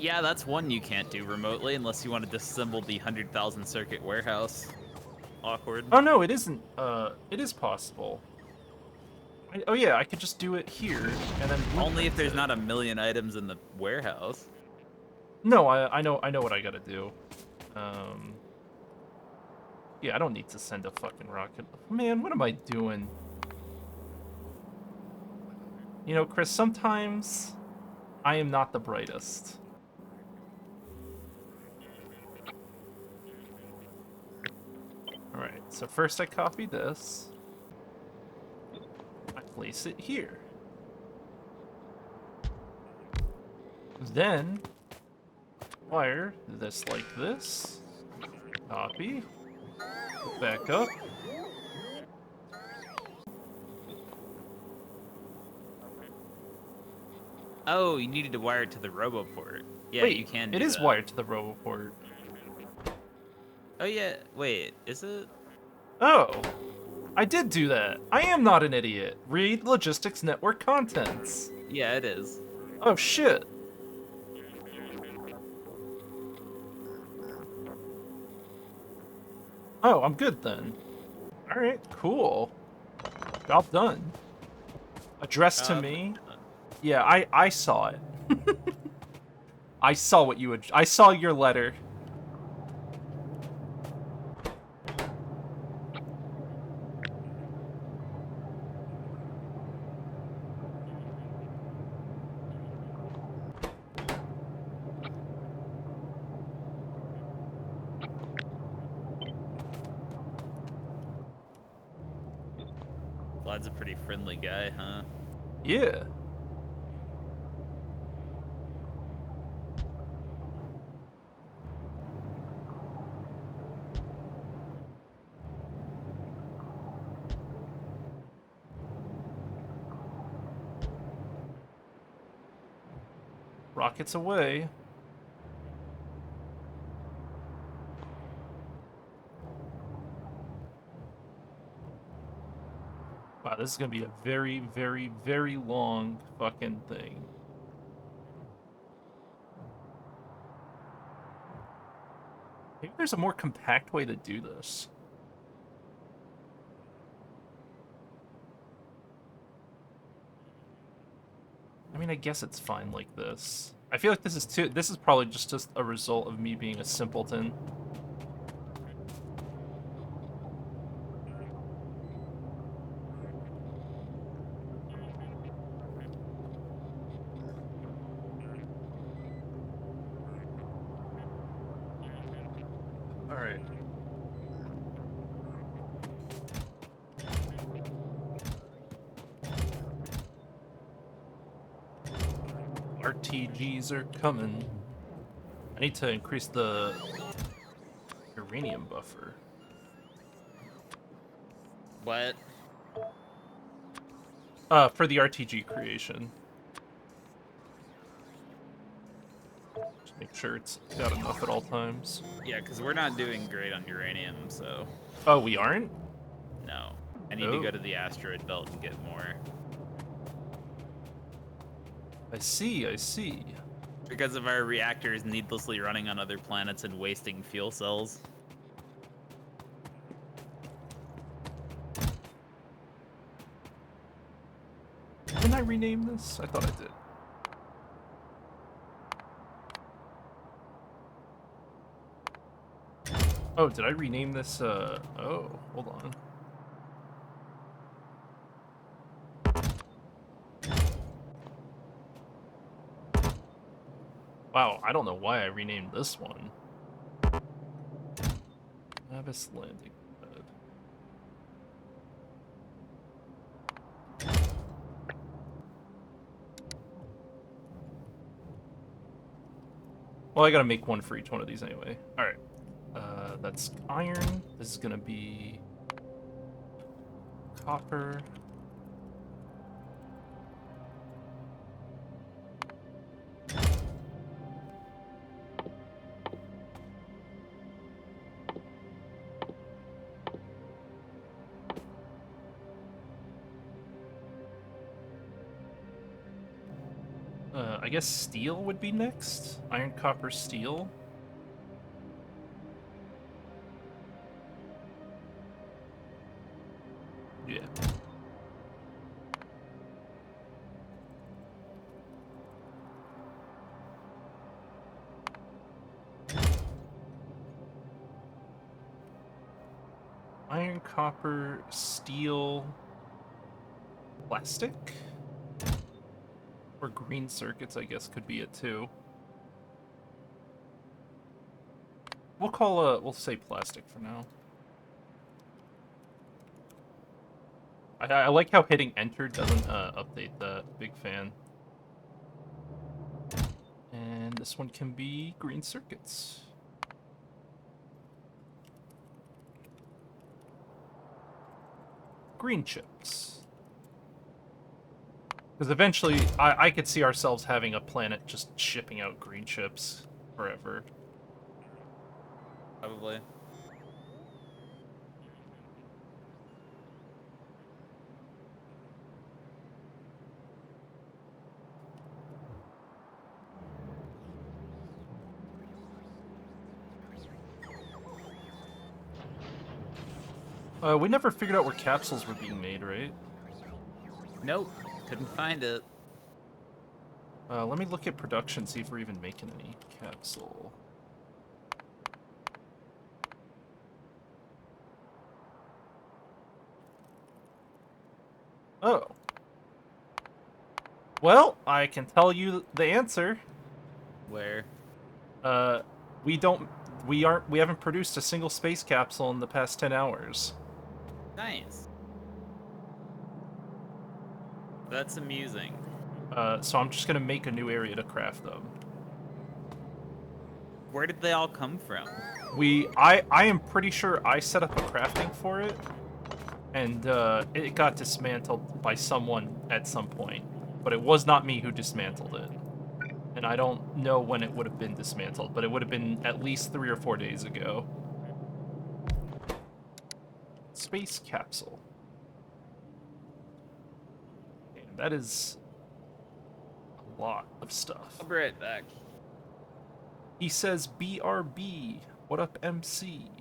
Yeah, that's one you can't do remotely unless you want to disassemble the 100,000 circuit warehouse. Awkward. Oh no, it isn't. It is possible. Oh yeah, I could just do it here and then Only if blueprint there's it. not a million items in the warehouse. No, I know what I gotta do. Yeah, I don't need to send a fucking rocket. Man, what am I doing? You know, Chris, sometimes I am not the brightest. Alright, so first I copy this. I place it here. Then, wire this like this. Copy. Put back up. Oh, you needed to wire it to the RoboPort. Yeah, Wait, you can do it is that. wired to the RoboPort. Oh yeah, wait, is it? Oh, I did do that. I am not an idiot. Read logistics network contents. Yeah, it is. Oh shit. Oh, I'm good then. Alright, cool. Job done. Addressed to me. Yeah, I saw it. I saw what you would. I saw your letter. Vlad's a pretty friendly guy, huh? Yeah. Rockets away. Wow, this is gonna be a very, very, very long fucking thing. Maybe there's a more compact way to do this. I mean, I guess it's fine like this. I feel like this is too. This is probably just a result of me being a simpleton. All right. RTGs are coming. I need to increase the uranium buffer. What? For the RTG creation. Just make sure it's got enough at all times. Yeah, because we're not doing great on uranium, so Oh, we aren't? no. I need to go to the asteroid belt and get more. I see, I see. Because of our reactors needlessly running on other planets and wasting fuel cells. Didn't I rename this? I thought I did. Oh, did I rename this, oh, hold on. Wow, I don't know why I renamed this one. Abyss Landing Pad. Well, I gotta make one for each one of these anyway. Alright. That's iron. This is gonna be copper. I guess steel would be next. Iron, copper, steel. Yeah. Iron, copper, steel, plastic? Or green circuits, I guess, could be it too. We'll say plastic for now. I like how hitting enter doesn't update that. Big fan. And this one can be green circuits. Green chips. Because eventually, I could see ourselves having a planet just shipping out green chips forever. Probably. We never figured out where capsules were being made, right? Nope. Couldn't find it. Let me look at production, see if we're even making any capsule. Oh. Well, I can tell you the answer. Where? We haven't produced a single space capsule in the past 10 hours. Nice. That's amusing. So I'm just gonna make a new area to craft them. Where did they all come from? I am pretty sure I set up a crafting for it, and it got dismantled by someone at some point. But it was not me who dismantled it. And I don't know when it would have been dismantled, but it would have been at least 3 or 4 days ago. Space capsule. And that is a lot of stuff. I'll be right back. He says BRB. What up, MC?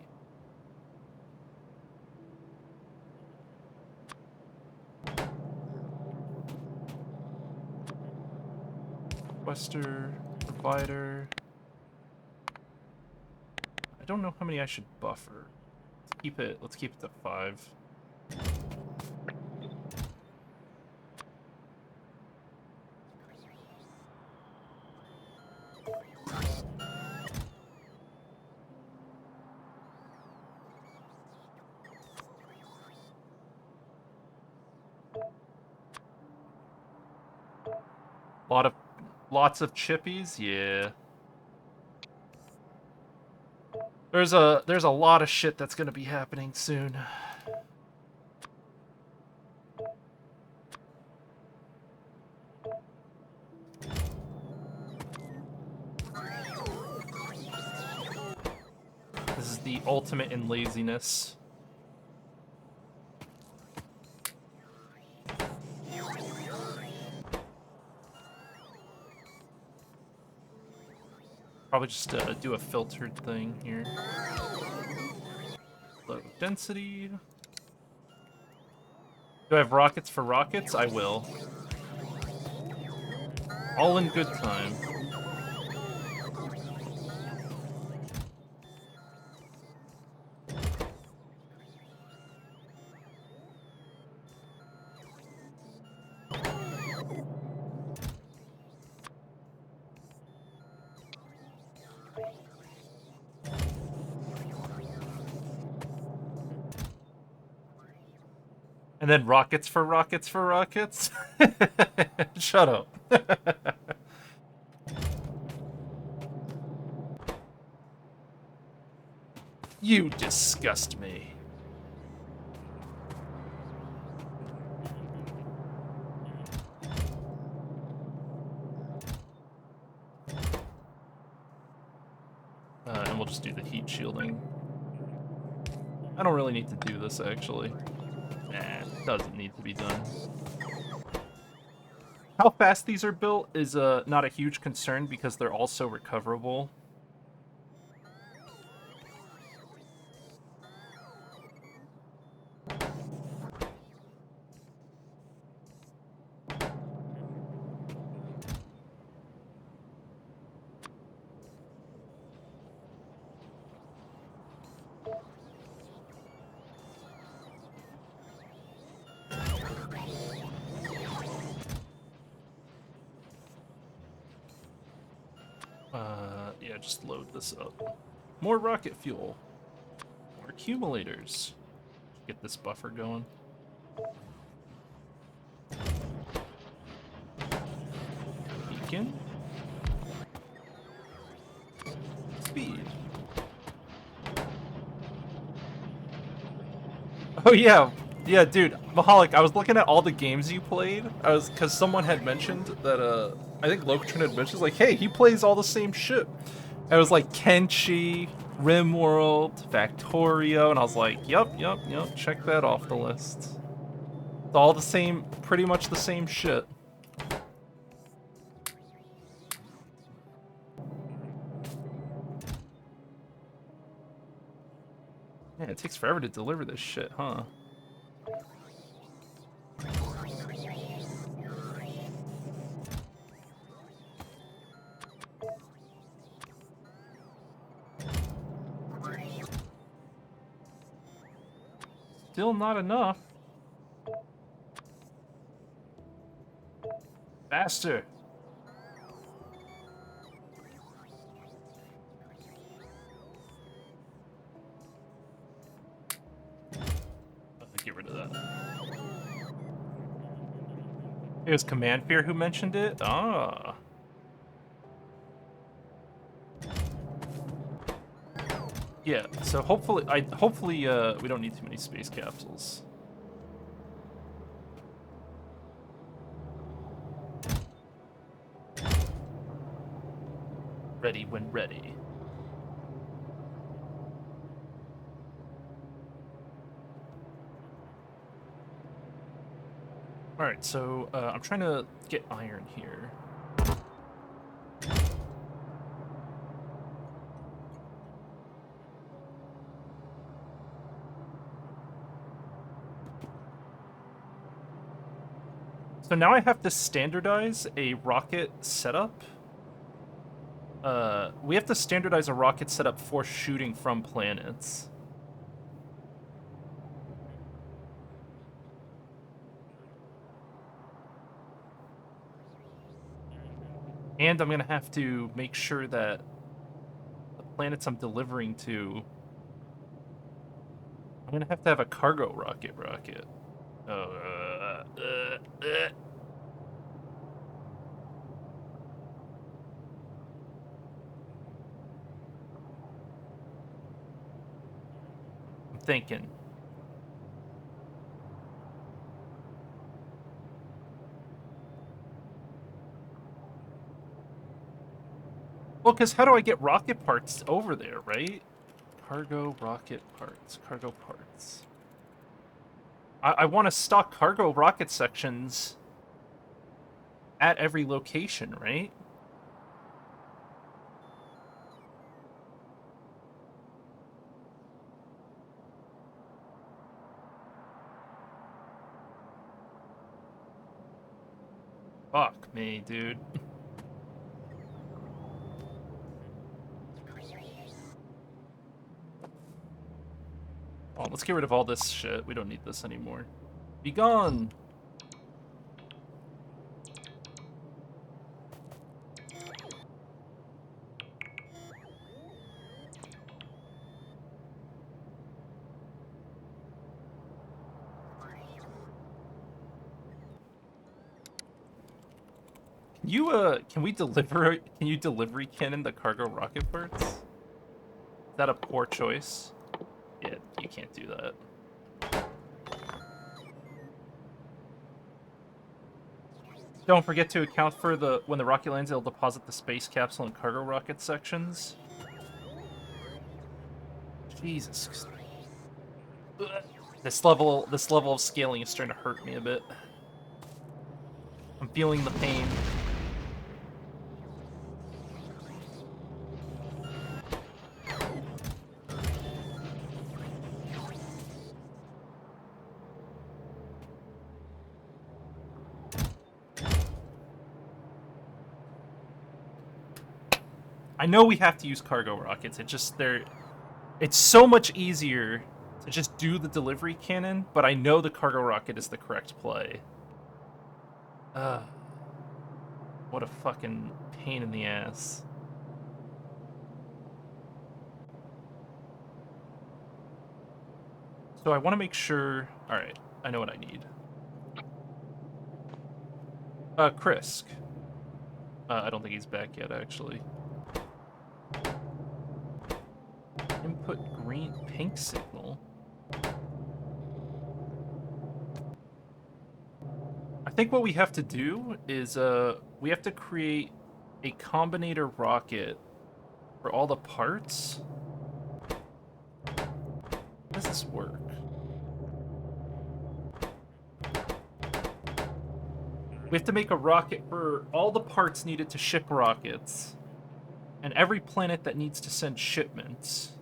Requester, provider. I don't know how many I should buffer. Let's keep it to 5. Lots of chippies, yeah. There's a lot of shit that's gonna be happening soon. This is the ultimate in laziness. Probably just do a filtered thing here. Low density. Do I have rockets for rockets? I will. All in good time. And then rockets for rockets for rockets? Shut up. You disgust me. And we'll just do the heat shielding. I don't really need to do this, actually. Nah, it doesn't need to be done. How fast these are built is not a huge concern because they're also recoverable. Yeah, just load this up. More rocket fuel. More accumulators. Get this buffer going. Beacon. Speed. Oh yeah, yeah, dude, Mahalik, I was looking at all the games you played. Cause someone had mentioned that I think Lokatron had mentioned like, hey, he plays all the same shit. And it was like Kenshi, Rimworld, Factorio, and I was like, yep, check that off the list. It's all the same, pretty much the same shit. Man, it takes forever to deliver this shit, huh? Still not enough. Faster. Get rid of that. It was Command Fear who mentioned it? Ah. Yeah, so hopefully we don't need too many space capsules. Ready when ready. Alright, so I'm trying to get iron here. So now I have to standardize a rocket setup. We have to standardize a rocket setup for shooting from planets. And I'm gonna have to make sure that the planets I'm delivering to... I'm gonna have to have a cargo rocket. Oh, I'm thinking. Well, because how do I get rocket parts over there, right? Cargo rocket parts. Cargo parts. I want to stock cargo rocket sections at every location, right? Fuck me, dude. Oh, let's get rid of all this shit. We don't need this anymore. Be gone! Can you delivery cannon the cargo rocket parts? Is that a poor choice? Yeah, you can't do that. Don't forget to account for when the rocket lands, it'll deposit the space capsule and cargo rocket sections. Jesus. Ugh. This level of scaling is starting to hurt me a bit. I'm feeling the pain. I know we have to use cargo rockets. It's so much easier to just do the delivery cannon, but I know the cargo rocket is the correct play. What a fucking pain in the ass. So I want to make sure... Alright, I know what I need. Krisk. I don't think he's back yet, actually. Input pink signal. I think what we have to do is, we have to create a combinator rocket for all the parts. How does this work? We have to make a rocket for all the parts needed to ship rockets, and every planet that needs to send shipments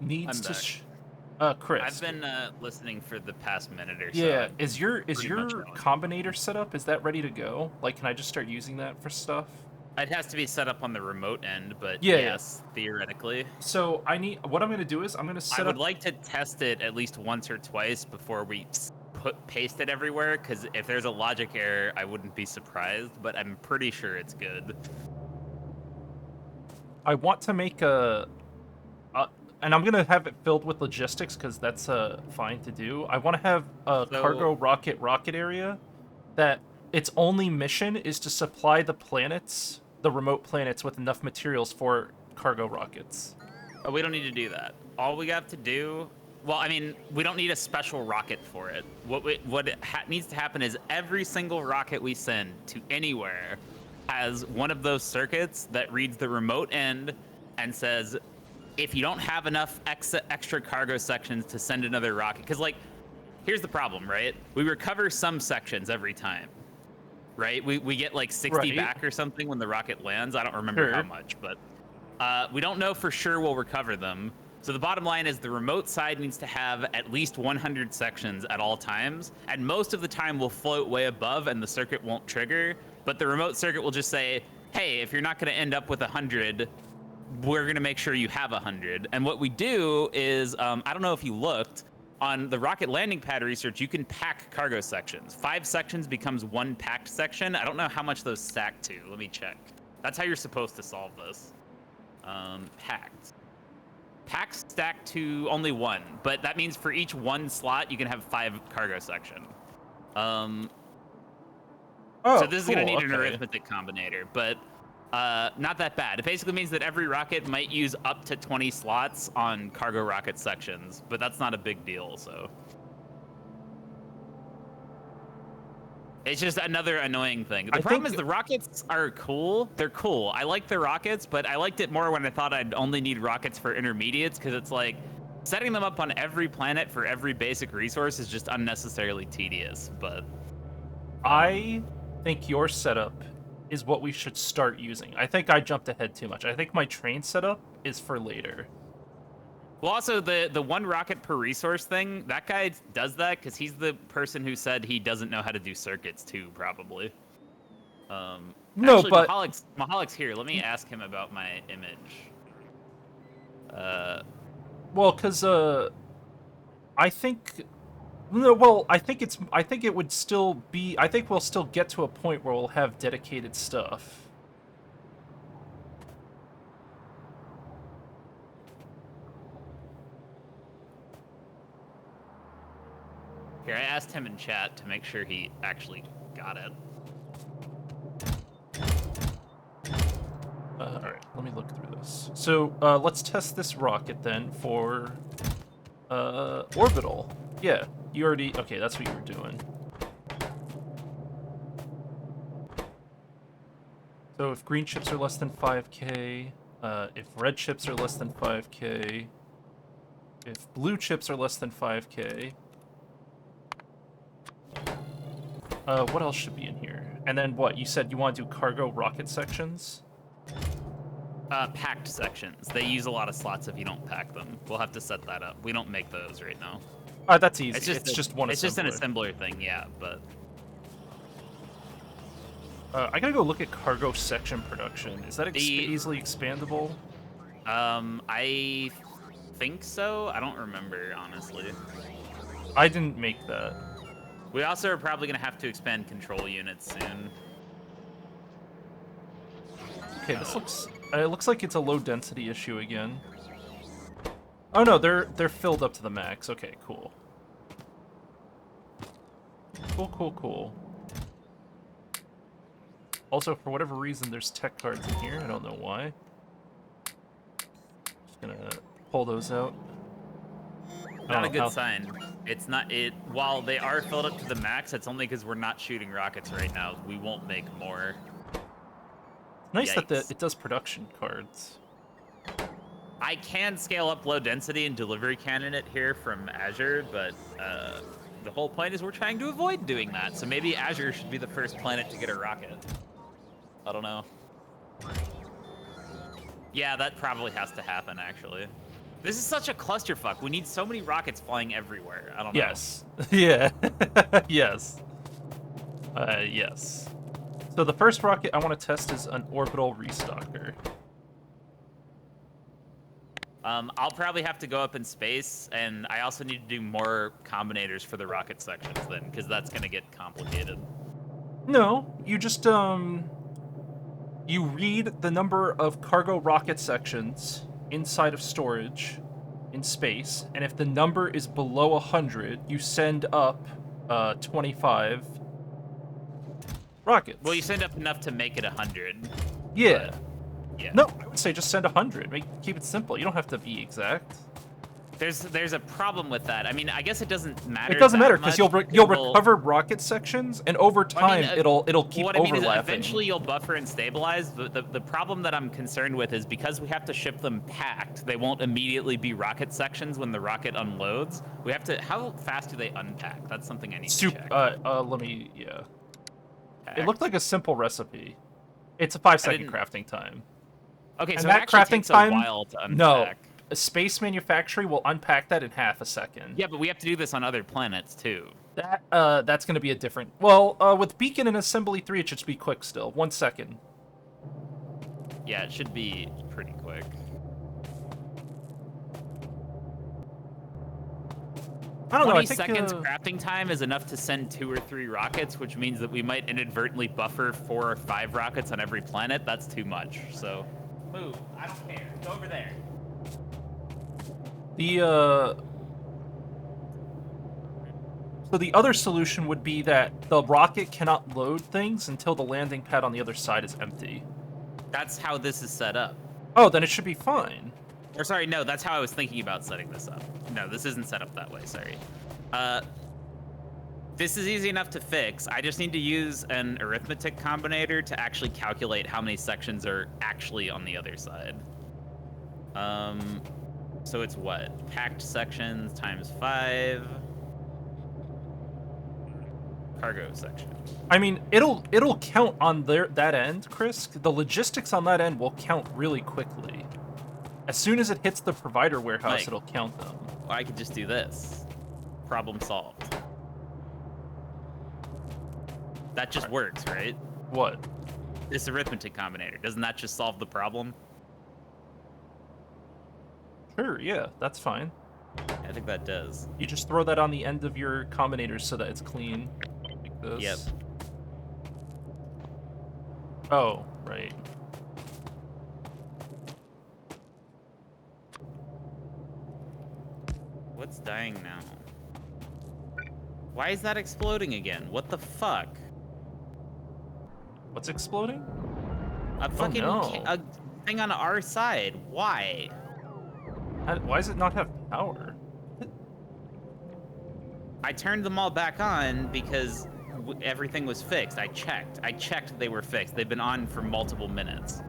needs to. Chris. I've been listening for the past minute or so. Yeah, is your combinator set up? Is that ready to go? Like, can I just start using that for stuff? It has to be set up on the remote end, but yeah, yes, theoretically. So what I'm gonna do is I'm gonna set up. I would like to test it at least once or twice before we paste it everywhere, because if there's a logic error, I wouldn't be surprised, but I'm pretty sure it's good. I want to make and I'm gonna have it filled with logistics because that's fine to do. I want to have a cargo rocket area that its only mission is to supply the remote planets, with enough materials for cargo rockets. Oh, we don't need to do that. All we have to do, well, I mean, we don't need a special rocket for it. What needs to happen is every single rocket we send to anywhere has one of those circuits that reads the remote end and says, if you don't have enough extra cargo sections to send another rocket, because, like, here's the problem, right? We recover some sections every time, right? We get like 60 back or something when the rocket lands. I don't remember how much, but we don't know for sure we'll recover them. So the bottom line is the remote side needs to have at least 100 sections at all times, and most of the time will float way above and the circuit won't trigger, but the remote circuit will just say, hey, if you're not going to end up with 100, we're going to make sure you have 100. And what we do is, I don't know if you looked, on the rocket landing pad research, you can pack cargo sections. 5 sections becomes 1 packed section. I don't know how much those stack to. Let me check. That's how you're supposed to solve this. Packed. Packed stack to only 1, but that means for each 1 slot, you can have 5 cargo section. So this is going to need an arithmetic combinator, but not that bad. It basically means that every rocket might use up to 20 slots on cargo rocket sections, but that's not a big deal, so. It's just another annoying thing. The problem is the rockets are cool. They're cool. I like the rockets, but I liked it more when I thought I'd only need rockets for intermediates, because it's like, setting them up on every planet for every basic resource is just unnecessarily tedious, but. I think your setup is what we should start using. I think I jumped ahead too much. I think my train setup is for later. Well, also, the 1 rocket per resource thing, that guy does that because he's the person who said he doesn't know how to do circuits too, probably. No, actually, but... Mahalik's here. Let me ask him about my image. Well, because, I think... No, well, I think it would still be... I think we'll still get to a point where we'll have dedicated stuff. Here, I asked him in chat to make sure he actually got it. Alright, let me look through this. So, let's test this rocket then for, orbital. Yeah, you already... Okay, that's what you were doing. So if green chips are less than 5k, if red chips are less than 5k, if blue chips are less than 5k, What else should be in here? And then what? You said you want to do cargo rocket sections? Packed sections. They use a lot of slots if you don't pack them. We'll have to set that up. We don't make those right now. That's easy. It's just one assembler. It's just an assembler thing, yeah, but... I gotta go look at cargo section production. Is that easily expandable? I think so. I don't remember, honestly. I didn't make that. We also are probably gonna have to expand control units soon. Okay, this looks... it looks like it's a low density issue again. Oh no, they're filled up to the max. Okay, cool. Cool. Also, for whatever reason, there's tech cards in here. I don't know why. Just gonna pull those out. Not a good sign. It's not it. While they are filled up to the max, it's only because we're not shooting rockets right now. We won't make more. Nice that it does production cards. I can scale up low density and delivery cannon it here from Azure, but the whole point is we're trying to avoid doing that. So maybe Azure should be the first planet to get a rocket. I don't know. Yeah, that probably has to happen, actually. This is such a clusterfuck. We need so many rockets flying everywhere. I don't know. Yes. Yeah. Yes. Yes. So the first rocket I want to test is an orbital restocker. I'll probably have to go up in space, and I also need to do more combinators for the rocket sections then, because that's going to get complicated. No, you just, you read the number of cargo rocket sections inside of storage in space, and if the number is below 100, you send up 25 rockets. Well, you send up enough to make it 100. Yeah. Yeah. No, I would say just send 100. Keep it simple. You don't have to be exact. There's a problem with that. I mean, I guess it doesn't matter. It doesn't matter because you'll recover rocket sections, and over time it'll keep what I mean overlapping. Is eventually you'll buffer and stabilize. The problem that I'm concerned with is because we have to ship them packed, they won't immediately be rocket sections when the rocket unloads. We have to. How fast do they unpack? That's something I need to check. Let me. Yeah. Packed. It looked like a simple recipe. It's a 5-second crafting time. Okay, and so that it actually crafting takes time, a while to unpack. No, a space manufacturing will unpack that in half a second. Yeah, but we have to do this on other planets too. That's going to be a different. Well, with Beacon and Assembly 3, it should be quick still. 1 second. Yeah, it should be pretty quick. I don't know. 20 seconds crafting time is enough to send 2 or 3 rockets, which means that we might inadvertently buffer 4 or 5 rockets on every planet. That's too much. So, move. I don't care. Go over there. So the other solution would be that the rocket cannot load things until the landing pad on the other side is empty. That's how this is set up. Oh, then it should be fine. Or sorry, no, that's how I was thinking about setting this up. No, this isn't set up that way, sorry. This is easy enough to fix. I just need to use an arithmetic combinator to actually calculate how many sections are actually on the other side. So it's what? Packed sections times 5. Cargo section. I mean, it'll count on that end, Chris. The logistics on that end will count really quickly. As soon as it hits the provider warehouse, it'll count them. Well, I could just do this. Problem solved. That just works, right? What? This arithmetic combinator. Doesn't that just solve the problem? Sure, yeah, that's fine. I think that does. You just throw that on the end of your combinators so that it's clean. Like this. Yep. Oh, right. What's dying now? Why is that exploding again? What the fuck? What's exploding? A fucking no. a thing on our side. Why? Why does it not have power? I turned them all back on because everything was fixed. I checked they were fixed. They've been on for multiple minutes.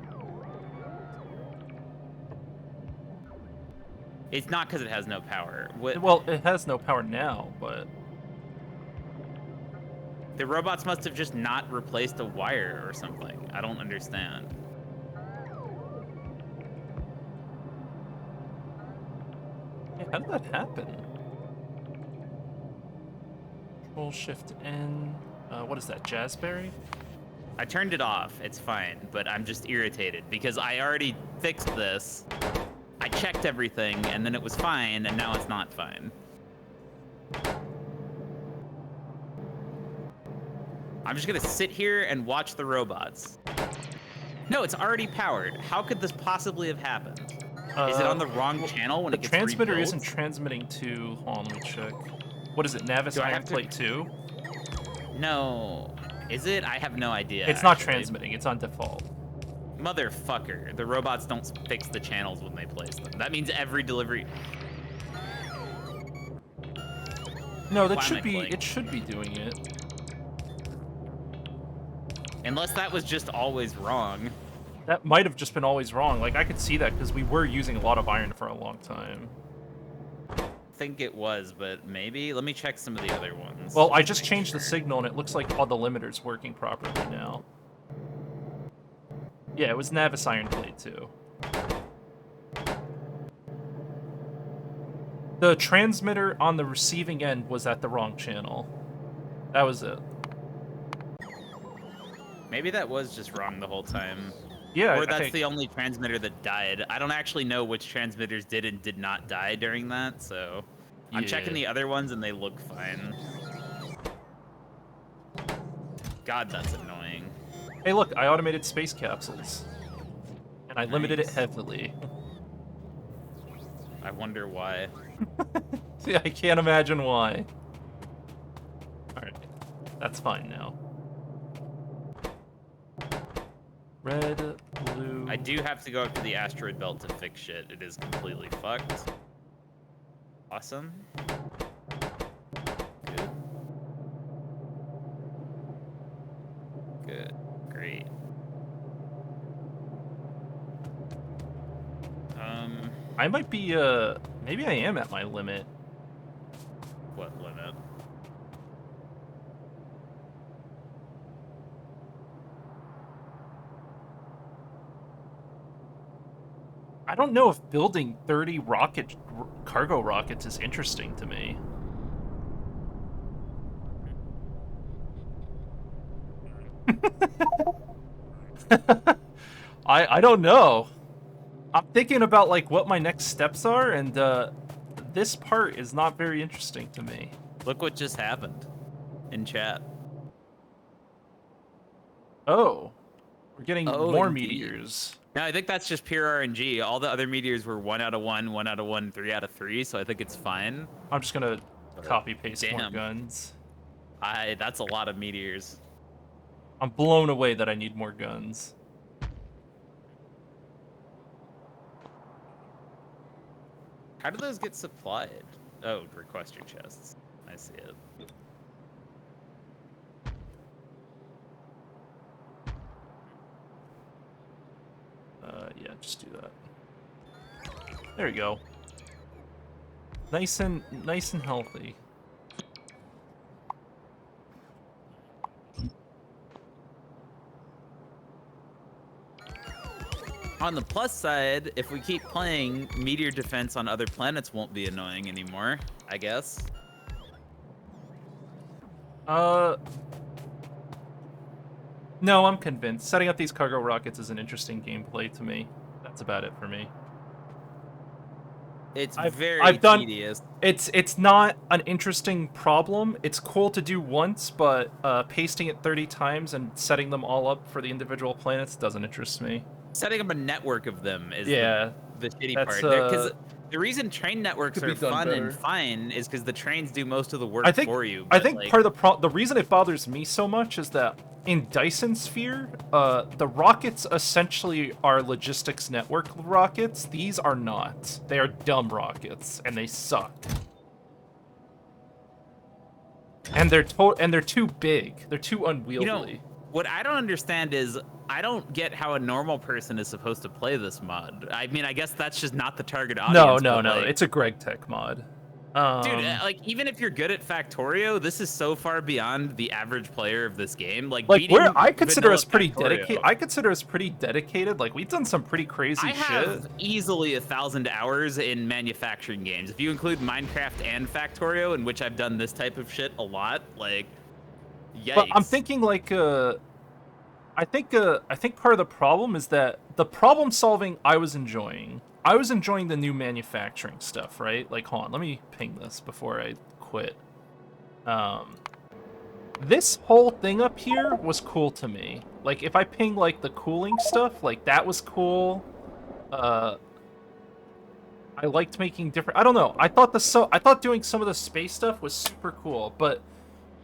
It's not because it has no power. Well, it has no power now, but... The robots must have just not replaced a wire or something. I don't understand. Yeah, how did that happen? Control Shift N. What is that? Jazzberry? I turned it off. It's fine, but I'm just irritated because I already fixed this. I checked everything, and then it was fine, and now it's not fine. I'm just gonna sit here and watch the robots. No, it's already powered. How could this possibly have happened? Is it on the wrong channel when it gets The transmitter rebuilt? isn't transmitting to... Hold on, let me check. What is it, Navis Do I Iron have to- Plate 2? No. Is it? I have no idea. It's not actually. transmitting, it's on default. Motherfucker. The robots don't fix the channels when they place them. That means every delivery... No, that Why am should I be... playing? It should be doing it. Unless that was just always wrong. That might have just been always wrong. Like, I could see that because we were using a lot of iron for a long time. I think it was, but maybe. Let me check some of the other ones. Well, I just Make changed the sure. signal, and it looks like all the limiters working properly now. Yeah, it was Navis Iron Plate 2. The transmitter on the receiving end was at the wrong channel. That was it. Maybe that was just wrong the whole time. Yeah, Or I that's think- the only transmitter that died. I don't actually know which transmitters did and did not die during that, so... I'm checking Yeah. the other ones and they look fine. God, that's annoying. Hey, look, I automated space capsules. And I limited it Nice. heavily. I wonder why. Yeah, I can't imagine why. Alright, that's fine now. Red, blue... I do have to go up to the asteroid belt to fix shit. It is completely fucked. Awesome. Good. Good. Great. I might be, maybe I am at my limit. What limit? I don't know if building 30 cargo rockets is interesting to me. I don't know. I'm thinking about like what my next steps are, and this part is not very interesting to me. Look what just happened in chat. Oh, we're getting Oh, more indeed. meteors. No, I think that's just pure RNG. All the other meteors were 1 out of 1, 1 out of 1, 3 out of 3, so I think it's fine. I'm just gonna copy paste more Damn. guns. That's a lot of meteors. I'm blown away that I need more guns. How do those get supplied? Oh, request your chests. I see it. Yeah, just do that. There you go. Nice and healthy. On the plus side, if we keep playing, meteor defense on other planets won't be annoying anymore, I guess. No, I'm convinced. Setting up these cargo rockets is an interesting gameplay to me. That's about it for me. It's I've very done- tedious. It's not an interesting problem. It's cool to do once, but pasting it 30 times and setting them all up for the individual planets doesn't interest me. Setting up a network of them is Yeah, the shitty that's, part. Because the reason train networks could be are done fun better. and fine is because the trains do most of the work I think for you. I but, think like, part of the reason it bothers me so much is that in Dyson Sphere, the rockets essentially are logistics network rockets. These are not. They are dumb rockets, and they suck. And they're too big. They're too unwieldy. You know, what I don't understand is I don't get how a normal person is supposed to play this mod. I mean, I guess that's just not the target audience. no. but, like, It's a Greg Tech mod. Dude, Um, like even if you're good at Factorio, this is so far beyond the average player of this game. Like like beating I consider vanilla us pretty dedicated. Factorio. I consider us pretty dedicated. Like we've done some pretty crazy I shit. have easily 1,000 hours in manufacturing games. If you include Minecraft and Factorio, in which I've done this type of shit a lot, like, But I'm yikes. thinking like I think part of the problem is that the problem solving I was enjoying. I was enjoying the new manufacturing stuff, right? Like, hold on, let me ping this before I quit. Um, this whole thing up here was cool to me. Like, if I ping like the cooling stuff, like that was cool. Uh, I liked making different. I don't know. I thought doing some of the space stuff was super cool, but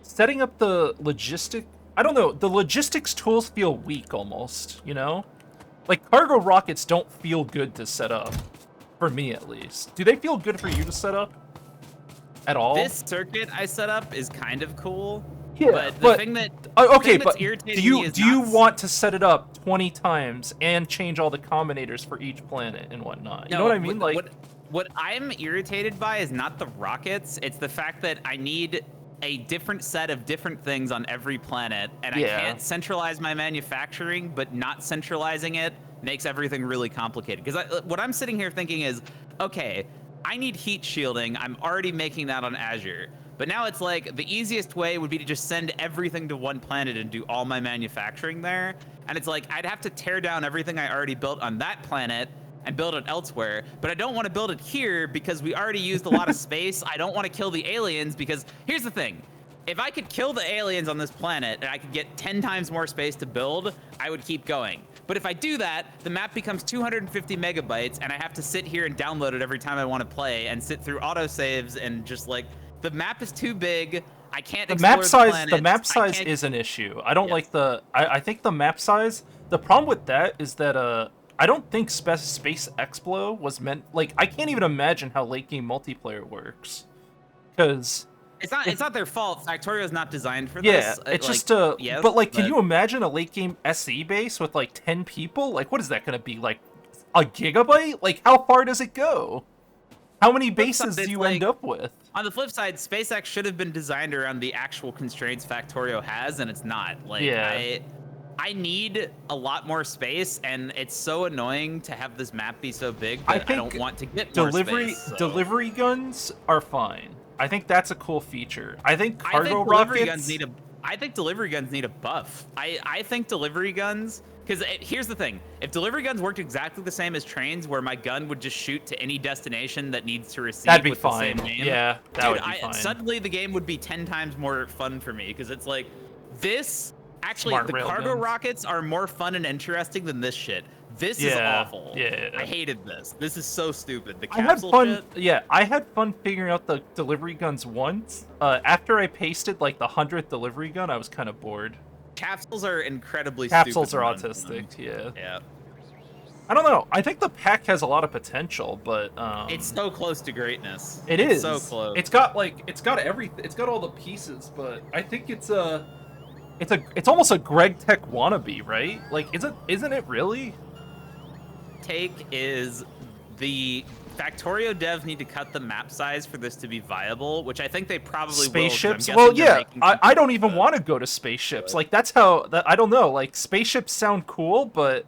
setting up the logistic. I don't know. The logistics tools feel weak almost. You know, like cargo rockets don't feel good to set up, for me at least. Do they feel good for you to set up at all? This circuit I set up is kind of cool, Yeah, but but okay, thing that's but irritating me is do you not want to set it up 20 times and change all the combinators for each planet and whatnot? You know no, what I mean? Like, what I'm irritated by is not the rockets. It's the fact that I need a different set of different things on every planet, and yeah. I can't centralize my manufacturing, but not centralizing it makes everything really complicated. Because what I'm sitting here thinking is, okay, I need heat shielding. I'm already making that on Azure. But now it's like the easiest way would be to just send everything to one planet and do all my manufacturing there. And it's like I'd have to tear down everything I already built on that planet and build it elsewhere. But I don't want to build it here because we already used a lot of space. I don't want to kill the aliens because here's the thing. If I could kill the aliens on this planet and I could get 10 times more space to build, I would keep going. But if I do that, the map becomes 250 megabytes and I have to sit here and download it every time I want to play and sit through autosaves and just like, the map is too big. I can't explore the planets. The map size is an issue. I don't like the I think the map size, the problem with that is that I don't think Space Explo was meant, like, I can't even imagine how late game multiplayer works. Cuz it's not their fault. Factorio is not designed for yeah, this. it's like, just yes, but like, can you imagine a late game SE base with like 10 people? Like, what is that going to be, like a gigabyte? Like, how far does it go? How many bases do you end up with? On the flip side, SpaceX should have been designed around the actual constraints Factorio has, and it's not. Like, Yeah. I need a lot more space, and it's so annoying to have this map be so big that I don't want to get more space. So. Delivery guns are fine. I think that's a cool feature. I think cargo rockets. I think delivery guns need a buff. I think delivery guns, because here's the thing: if delivery guns worked exactly the same as trains, where my gun would just shoot to any destination that needs to receive, that'd be with fine. The same name, yeah, that would be fine. Suddenly the game would be 10 times more fun for me because it's like this. Actually, Smart the cargo guns. rockets are more fun and interesting than this shit. This is awful. Yeah. I hated this. This is so stupid. The I had capsule fun. shit. Yeah, I had fun figuring out the delivery guns once. After I pasted like the 100th delivery gun, I was kind of bored. Capsules are incredibly Capsules stupid. are autistic. Yeah. Yeah. I don't know. I think the pack has a lot of potential, but it's so close to greatness. It's so close. It's got everything. It's got all the pieces, but I think it's almost a Greg Tech wannabe, right? Like, isn't it really? Take is the Factorio devs need to cut the map size for this to be viable, which I think they probably spaceships. will. Well, yeah, I don't even want to go to spaceships. Like, that's how I don't know. Like, spaceships sound cool, but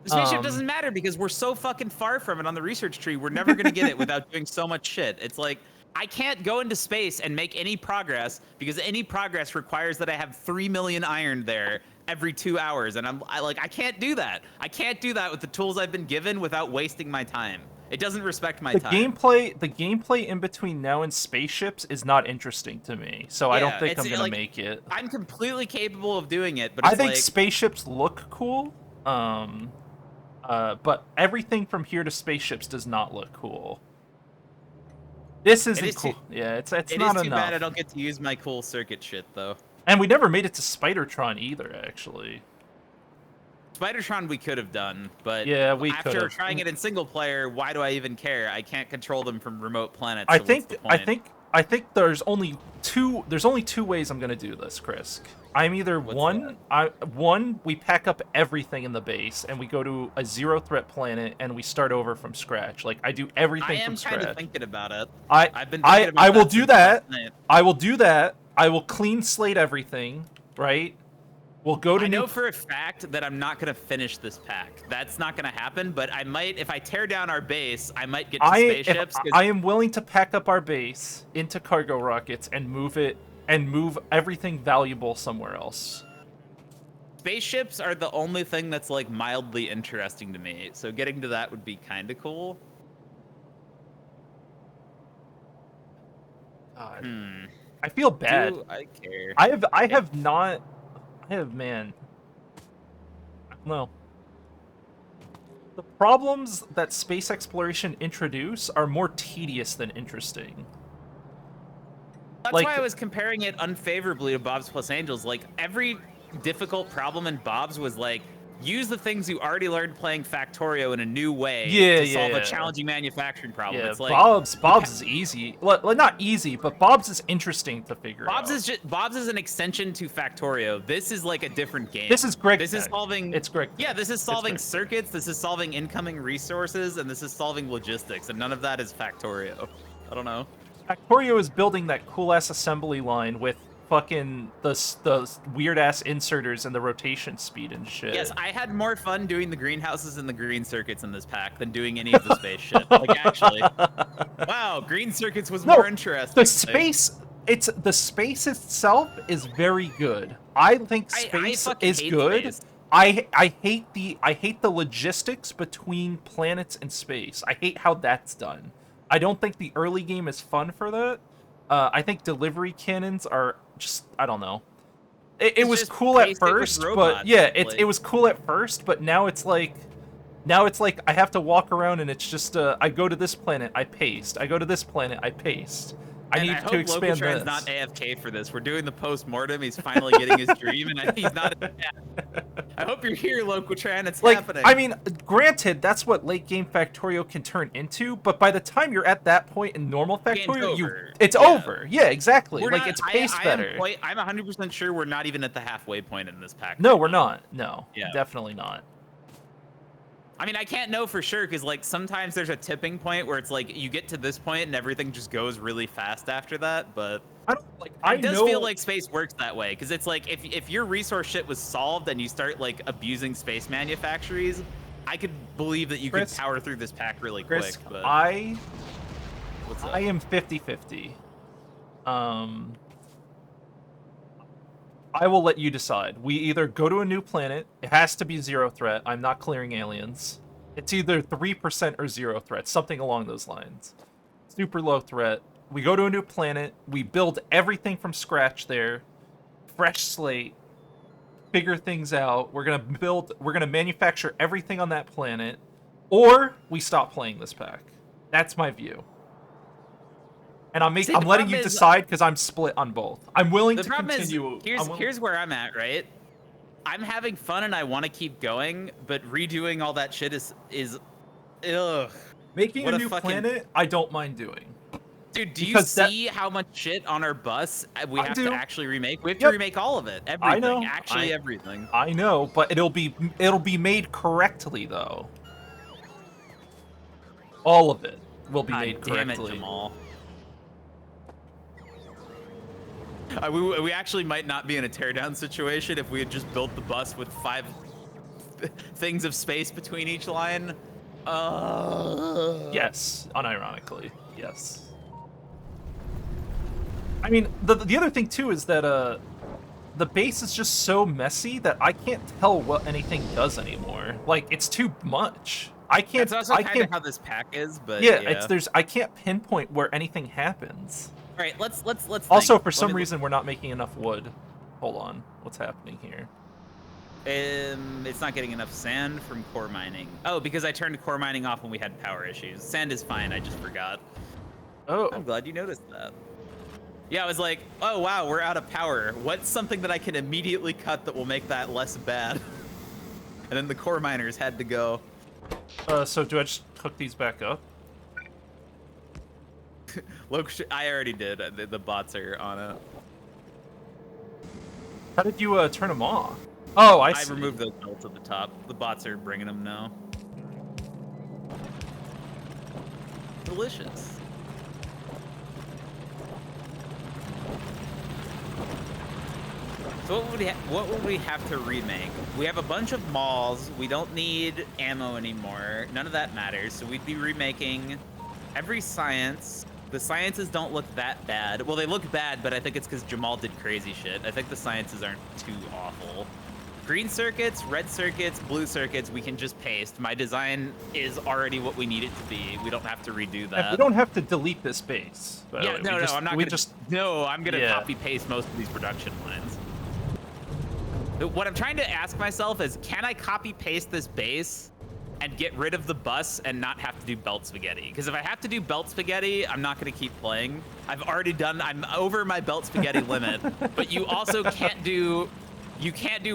the spaceship doesn't matter because we're so fucking far from it on the research tree. We're never gonna get it without doing so much shit. It's like I can't go into space and make any progress because any progress requires that I have 3 million iron there every 2 hours, and I can't do that. I can't do that with the tools I've been given without wasting my time. It doesn't respect my time. The gameplay in between now and spaceships is not interesting to me, so I don't think I'm gonna make it. I'm completely capable of doing it, but I think spaceships look cool. But everything from here to spaceships does not look cool. This isn't cool. Yeah, it's not enough. It is too bad I don't get to use my cool circuit shit though. And we never made it to Spidertron either, actually. Spidertron we could have done, but yeah, after trying it in single player, why do I even care? I can't control them from remote planets. I so think I think there's only two ways I'm gonna do this, Chris. I'm either one, we pack up everything in the base and we go to a zero threat planet and we start over from scratch. Like I do everything from scratch. I am kind of thinking about it. I've been thinking about I will that do since that. last night. I will do that. I will clean slate everything, right? We'll go to I new. know for a fact that I'm not gonna finish this pack. That's not gonna happen. But I might, if I tear down our base, I might get to spaceships. I am willing to pack up our base into cargo rockets and move everything valuable somewhere else. Spaceships are the only thing that's like mildly interesting to me. So getting to that would be kind of cool. God. I feel bad. Do I care? I have man. I don't know. The problems that space exploration introduce are more tedious than interesting. That's like, why I was comparing it unfavorably to Bob's Plus Angels. Like every difficult problem in Bob's was like, use the things you already learned playing Factorio in a new way to solve a challenging manufacturing problem. Yeah, it's like Bob's is easy. Well, not easy, but Bob's is interesting to figure out. Bob's is an extension to Factorio. This is like a different game. This is Greg. This is solving. It's Greg. Yeah, this is solving circuits. This is solving incoming resources, and this is solving logistics. And none of that is Factorio. I don't know. Factorio is building that cool ass assembly line with fucking the weird ass inserters and the rotation speed and shit. Yes, I had more fun doing the greenhouses and the green circuits in this pack than doing any of the space shit. Like actually, wow, green circuits was more interesting. The space itself is very good. I think space is good. Space. I hate the logistics between planets and space. I hate how that's done. I don't think the early game is fun for that. I think delivery cannons are just, I don't know. It was cool at first, but yeah, it was cool at first, but now it's like I have to walk around and it's just I go to this planet, I paste. I go to this planet, I paste. I need to expand this. Not AFK for this. We're doing the post-mortem. He's finally getting his dream, and he's not. I hope you're here, Locotran. It's happening. I mean, granted, that's what late game Factorio can turn into, but by the time you're at that point in normal Factorio, it's over. Yeah, exactly. It's paced better. I'm 100% sure we're not even at the halfway point in this pack. No, we're not. No, definitely not. I mean, I can't know for sure because like sometimes there's a tipping point where it's like you get to this point and everything just goes really fast after that. But it does feel like space works that way because it's like if your resource shit was solved and you start like abusing space manufactories, I could believe that you could power through this pack really quick. But I am 50-50. I will let you decide. We either go to a new planet. It has to be zero threat. I'm not clearing aliens. It's either 3% or zero threat, something along those lines. Super low threat. We go to a new planet. We build everything from scratch there. Fresh slate. Figure things out. We're gonna manufacture everything on that planet. Or we stop playing this pack. That's my view. And I'm letting you decide because I'm split on both. I'm willing to continue. Here's where I'm at, right? I'm having fun and I want to keep going, but redoing all that shit is ugh. Making a new planet, I don't mind doing. Dude, do you see how much shit on our bus we have to actually remake? We have to remake all of it. Everything. I know. Everything. I know, but it'll be made correctly though. All of it will be made correctly. Damn it, Jamal. We actually might not be in a teardown situation if we had just built the bus with 5 things of space between each line. Yes, unironically, yes. I mean, the other thing too is that the base is just so messy that I can't tell what anything does anymore. Like, it's too much. I can't. That's also kind of how this pack is, but yeah. I can't pinpoint where anything happens. All right, let's Also, think. for some reason, we're not making enough wood. Hold on, what's happening here? It's not getting enough sand from core mining. Oh, because I turned core mining off when we had power issues. Sand is fine. I just forgot. Oh, I'm glad you noticed that. Yeah, I was like, oh wow, we're out of power. What's something that I can immediately cut that will make that less bad? And then the core miners had to go. So do I just hook these back up? Look, I already did. The bots are on it. How did you turn them off? Oh, I I see. removed those belts at the top. The bots are bringing them now. Delicious. So what would we have to remake? We have a bunch of malls. We don't need ammo anymore. None of that matters. So we'd be remaking every science. The sciences don't look that bad. Well, they look bad, but I think it's because Jamal did crazy shit. I think the sciences aren't too awful. Green circuits, red circuits, blue circuits, we can just paste. My design is already what we need it to be. We don't have to redo that. And we don't have to delete this base. Yeah, no, I'm not gonna. No, I'm gonna copy paste most of these production lines. What I'm trying to ask myself is, can I copy paste this base and get rid of the bus and not have to do belt spaghetti? Because if I have to do belt spaghetti, I'm not going to keep playing. I'm over my belt spaghetti limit. But you also can't do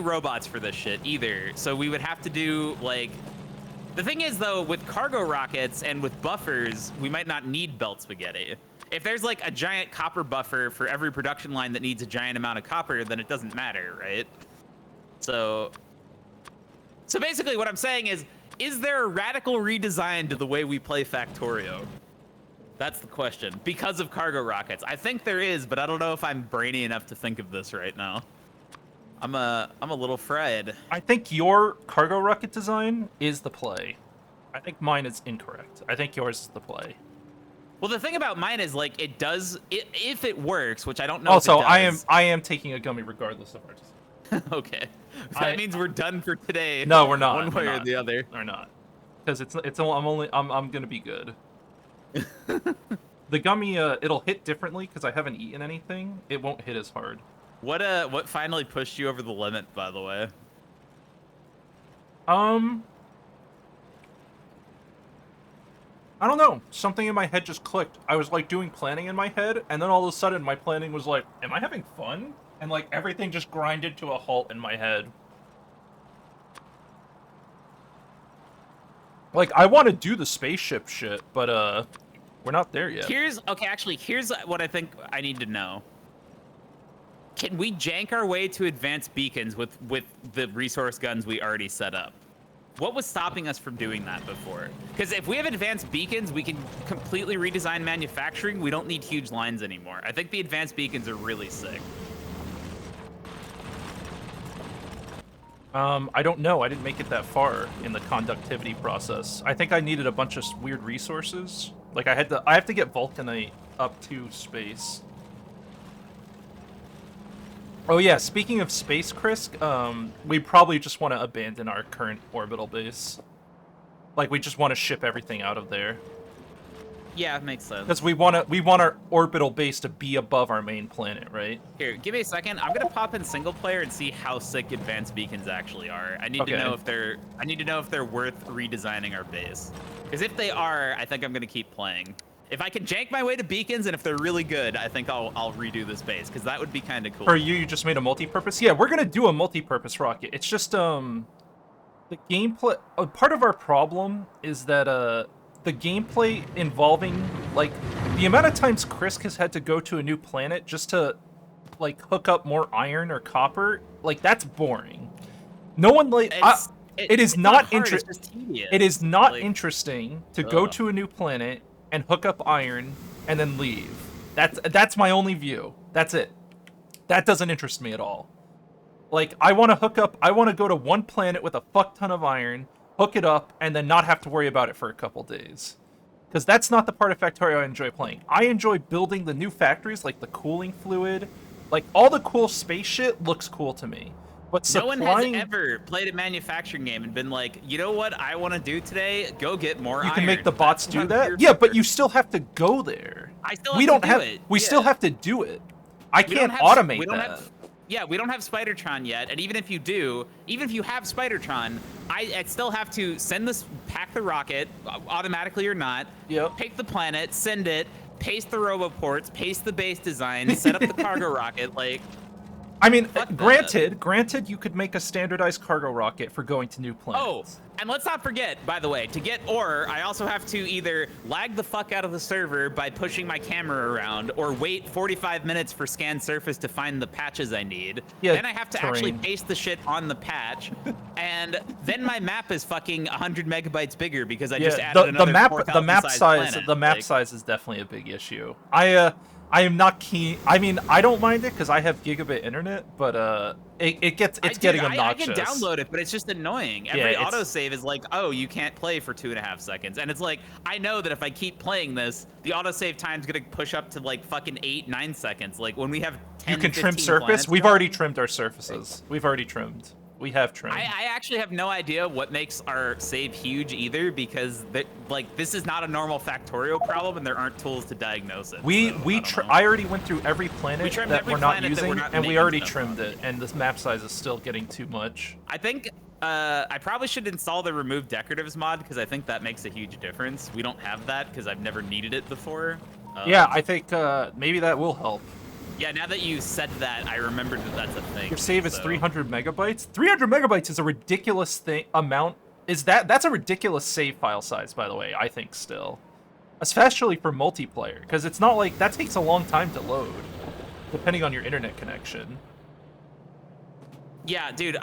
robots for this shit either. So we would have to do like, the thing is though, with cargo rockets and with buffers, we might not need belt spaghetti. If there's like a giant copper buffer for every production line that needs a giant amount of copper, then it doesn't matter, right? So basically what I'm saying is there a radical redesign to the way we play Factorio? That's the question. Because of cargo rockets. I think there is, but I don't know if I'm brainy enough to think of this right now. I'm a little fried. I think your cargo rocket design is the play. I think mine is incorrect. I think yours is the play. Well, the thing about mine is like if it works, which I don't know. Also, if it does. I am taking a gummy regardless of our design. Okay. That means we're done for today. No, we're not. One way or the other. We're not. Because I'm gonna be good. The gummy, it'll hit differently because I haven't eaten anything. It won't hit as hard. What finally pushed you over the limit, by the way? I don't know. Something in my head just clicked. I was like doing planning in my head, and then all of a sudden my planning was like, am I having fun? And like everything just grinded to a halt in my head. Like I want to do the spaceship shit, but we're not there yet. Here's what I think I need to know. Can we jank our way to advanced beacons with the resource guns we already set up? What was stopping us from doing that before? Because if we have advanced beacons, we can completely redesign manufacturing. We don't need huge lines anymore. I think the advanced beacons are really sick. I don't know. I didn't make it that far in the conductivity process. I think I needed a bunch of weird resources. Like I have to get Vulcanite up to space. Oh yeah, speaking of space, Chris, we probably just want to abandon our current orbital base. Like we just want to ship everything out of there. Yeah, it makes sense. Because we want our orbital base to be above our main planet, right? Here, give me a second. I'm gonna pop in single player and see how sick advanced beacons actually are. I need to know if they're worth redesigning our base. Because if they are, I think I'm gonna keep playing. If I can jank my way to beacons and if they're really good, I think I'll redo this base because that would be kind of cool. For you just made a multi-purpose? Yeah, we're gonna do a multi-purpose rocket. It's just the gameplay. Part of our problem is that the gameplay involving like the amount of times Chris has had to go to a new planet just to like hook up more iron or copper, like that's boring. No one like it is not interesting. It is not interesting to go to a new planet and hook up iron and then leave. That's my only view. That's it. That doesn't interest me at all. Like I want to go to one planet with a fuck ton of iron, hook it up, and then not have to worry about it for a couple days. Because that's not the part of Factorio I enjoy playing. I enjoy building the new factories, like the cooling fluid. Like, all the cool space shit looks cool to me. But supplying... No one has ever played a manufacturing game and been like, you know what I want to do today? Go get more iron. You can make the bots do that? Yeah, but you still have to go there. I still have to do it. We still have to do it. I can't automate that. Yeah, we don't have Spidertron yet, and even if you do, even if you have Spidertron, I still have to pack the rocket, automatically or not, pick the planet, send it, paste the roboports, paste the base design, set up the cargo rocket, like... I mean, Fuck that. granted, you could make a standardized cargo rocket for going to new Oh, planets. and let's not forget, by the way, to get ore, I also have to either lag the fuck out of the server by pushing my camera around, or wait 45 minutes for scan surface to find the patches I need. Yeah, Then I have to actually terrain. paste the shit on the patch, and then my map is fucking 100 megabytes bigger because I just added another 4,000 planet. The map size is definitely a big issue. I am not keen. I mean, I don't mind it because I have gigabit internet, but it's getting obnoxious. I can download it, but it's just annoying. Every autosave is like, oh, you can't play for 2.5 seconds, and it's like, I know that if I keep playing this, the autosave time's gonna push up to like fucking 8-9 seconds. Like when we have 10, you can trim 15 surface. planets We've going. already trimmed our surfaces. We've already trimmed. We have trimmed. I actually have no idea what makes our save huge either, because like this is not a normal Factorio problem, and there aren't tools to diagnose it. I already went through every planet that we're not using, and we already trimmed it, and this map size is still getting too much. I think I probably should install the remove decoratives mod, because I think that makes a huge difference. We don't have that because I've never needed it before. Yeah, I think maybe that will help. Yeah, now that you said that, I remembered that that's a thing. Your save is 300 megabytes. 300 megabytes is a ridiculous amount. That's a ridiculous save file size, by the way, I think still. Especially for multiplayer, because it's not like that takes a long time to load, depending on your internet connection. Yeah, dude,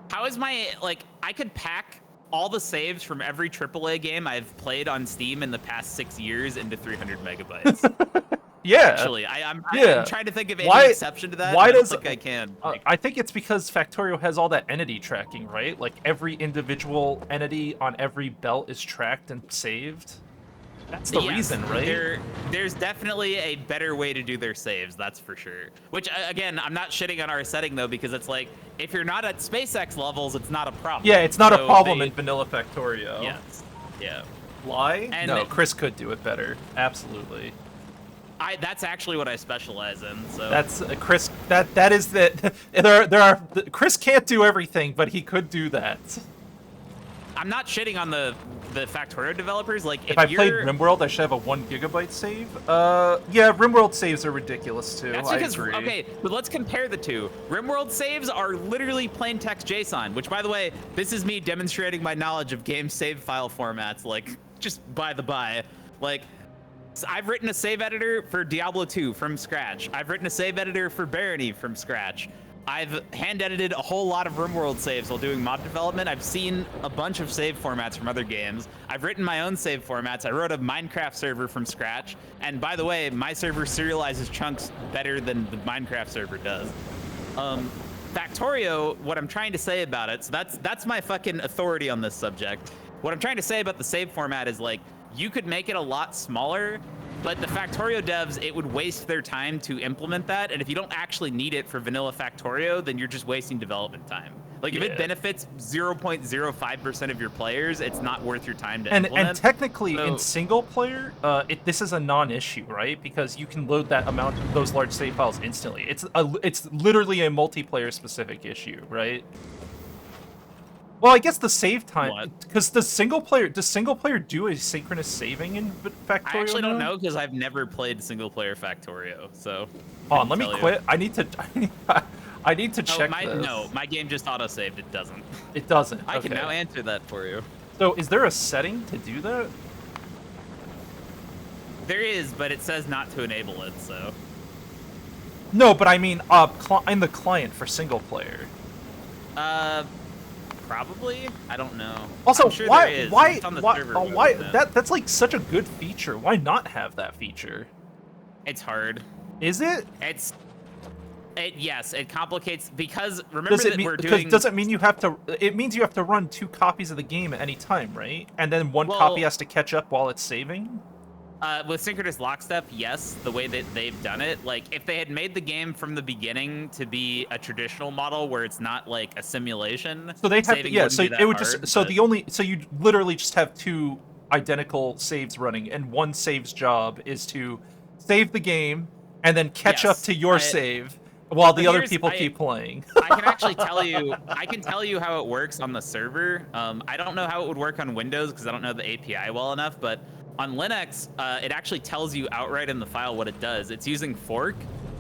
how is my, like, I could pack all the saves from every AAA game I've played on Steam in the past 6 years into 300 megabytes. Yeah. Actually, I'm trying to think of any exception to that. Why I don't does think I can? I think it's because Factorio has all that entity tracking, right? Like every individual entity on every belt is tracked and saved. That's the reason, right? There's definitely a better way to do their saves, that's for sure. Which, again, I'm not shitting on our setting, though, because it's like, if you're not at SpaceX levels, it's not a problem. Yeah, it's not a problem in vanilla Factorio. Yes. Yeah. Why? And no, Chris could do it better. Absolutely. That's actually what I specialize in. So that's Chris. That is that. There are. Chris can't do everything, but he could do that. I'm not shitting on the Factorio developers. Like if I played RimWorld, I should have a 1 gigabyte save. Yeah, RimWorld saves are ridiculous too. That's because, I agree. Okay, but let's compare the two. RimWorld saves are literally plain text JSON, which, by the way, this is me demonstrating my knowledge of game save file formats. Like, just by the by, like. I've written a save editor for Diablo 2 from scratch. I've written a save editor for Barony from scratch. I've hand-edited a whole lot of RimWorld saves while doing mod development. I've seen a bunch of save formats from other games. I've written my own save formats. I wrote a Minecraft server from scratch. And by the way, my server serializes chunks better than the Minecraft server does. Factorio, what I'm trying to say about it, so that's my fucking authority on this subject. What I'm trying to say about the save format is, like, you could make it a lot smaller, but the Factorio devs, it would waste their time to implement that, and if you don't actually need it for vanilla Factorio, then you're just wasting development time. Like, if it benefits 0.05% of your players, it's not worth your time to implement. And technically, in single player, this is a non-issue, right? Because you can load that amount, those large save files instantly. It's literally a multiplayer specific issue, right? Well, I guess the save time, because does single player do asynchronous saving in Factorio? I actually don't know, because I've never played single player Factorio. So hold on, let me quit. I need to check this. No, my game just auto-saved. It doesn't. It doesn't. I can now answer that for you. So is there a setting to do that? There is, but it says not to enable it. So. No, but I mean, in the client for single player. Probably. I don't know. Also, I'm sure why? there is. Why? It's on the Why? server Why? That's like such a good feature. Why not have that feature? It's hard. Is it? Yes, it complicates, because remember that we're doing. Does it mean you have to? It means you have to run 2 copies of the game at any time, right? And then one copy has to catch up while it's saving. With synchronous lockstep, yes, the way that they've done it, like, if they had made the game from the beginning to be a traditional model where it's not like a simulation, so they have to, yeah. So it would hard, so you literally just have 2 identical saves running, and one save's job is to save the game and then catch up to your save while the other people keep playing. I can actually tell you. I can tell you how it works on the server. I don't know how it would work on Windows because I don't know the API well enough, but on Linux, it actually tells you outright in the file what it does. It's using fork,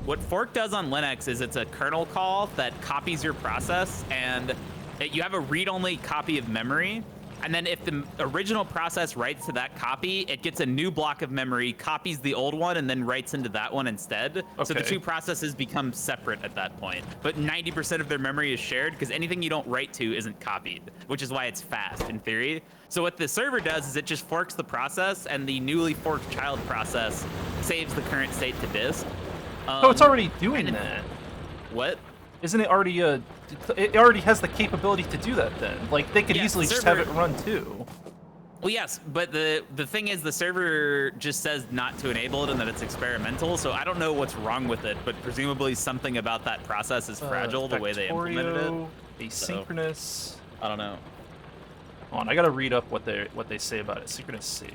What fork does on Linux is it's a kernel call that copies your process, and you have a read-only copy of memory. And then if the original process writes to that copy, it gets a new block of memory, copies the old one, and then writes into that one instead. Okay. So the two processes become separate at that point. But 90% of their memory is shared because anything you don't write to isn't copied, which is why it's fast in theory. So what the server does is it just forks the process, and the newly forked child process saves the current state to disk. Oh, it's already doing that. What? Isn't it already it already has the capability to do that then? Like, they could easily just have it run too. Well, yes, but the thing is the server just says not to enable it and that it's experimental, so I don't know what's wrong with it, but presumably something about that process is fragile the way they implemented it. Asynchronous. So, I don't know. Hold on, I gotta read up what they say about it. Synchronous save.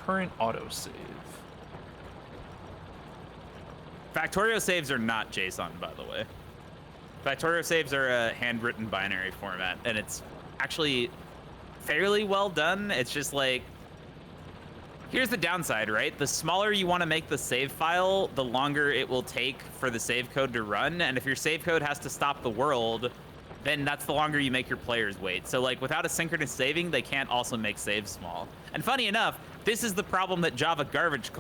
Current autosave. Factorio saves are not JSON, by the way. Factorio saves are a handwritten binary format, and it's actually fairly well done. It's just like, here's the downside, right? The smaller you want to make the save file, the longer it will take for the save code to run. And if your save code has to stop the world, then that's the longer you make your players wait. So like without asynchronous saving, they can't also make saves small. And funny enough, this is the problem that Java garbage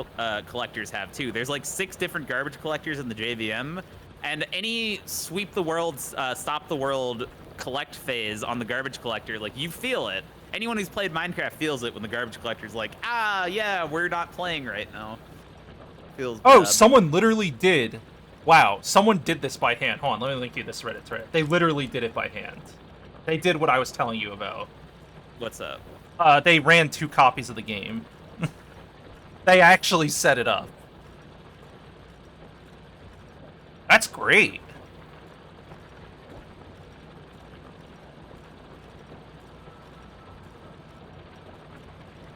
collectors have too. There's like 6 different garbage collectors in the JVM, and any sweep the world, stop the world collect phase on the garbage collector, like you feel it. Anyone who's played Minecraft feels it when the garbage collector's like, ah, yeah, we're not playing right now. Feels bad. Oh, someone literally did. Wow, someone did this by hand. Hold on, let me link you this Reddit thread. They literally did it by hand. They did what I was telling you about. What's up? They ran 2 copies of the game. They actually set it up. That's great.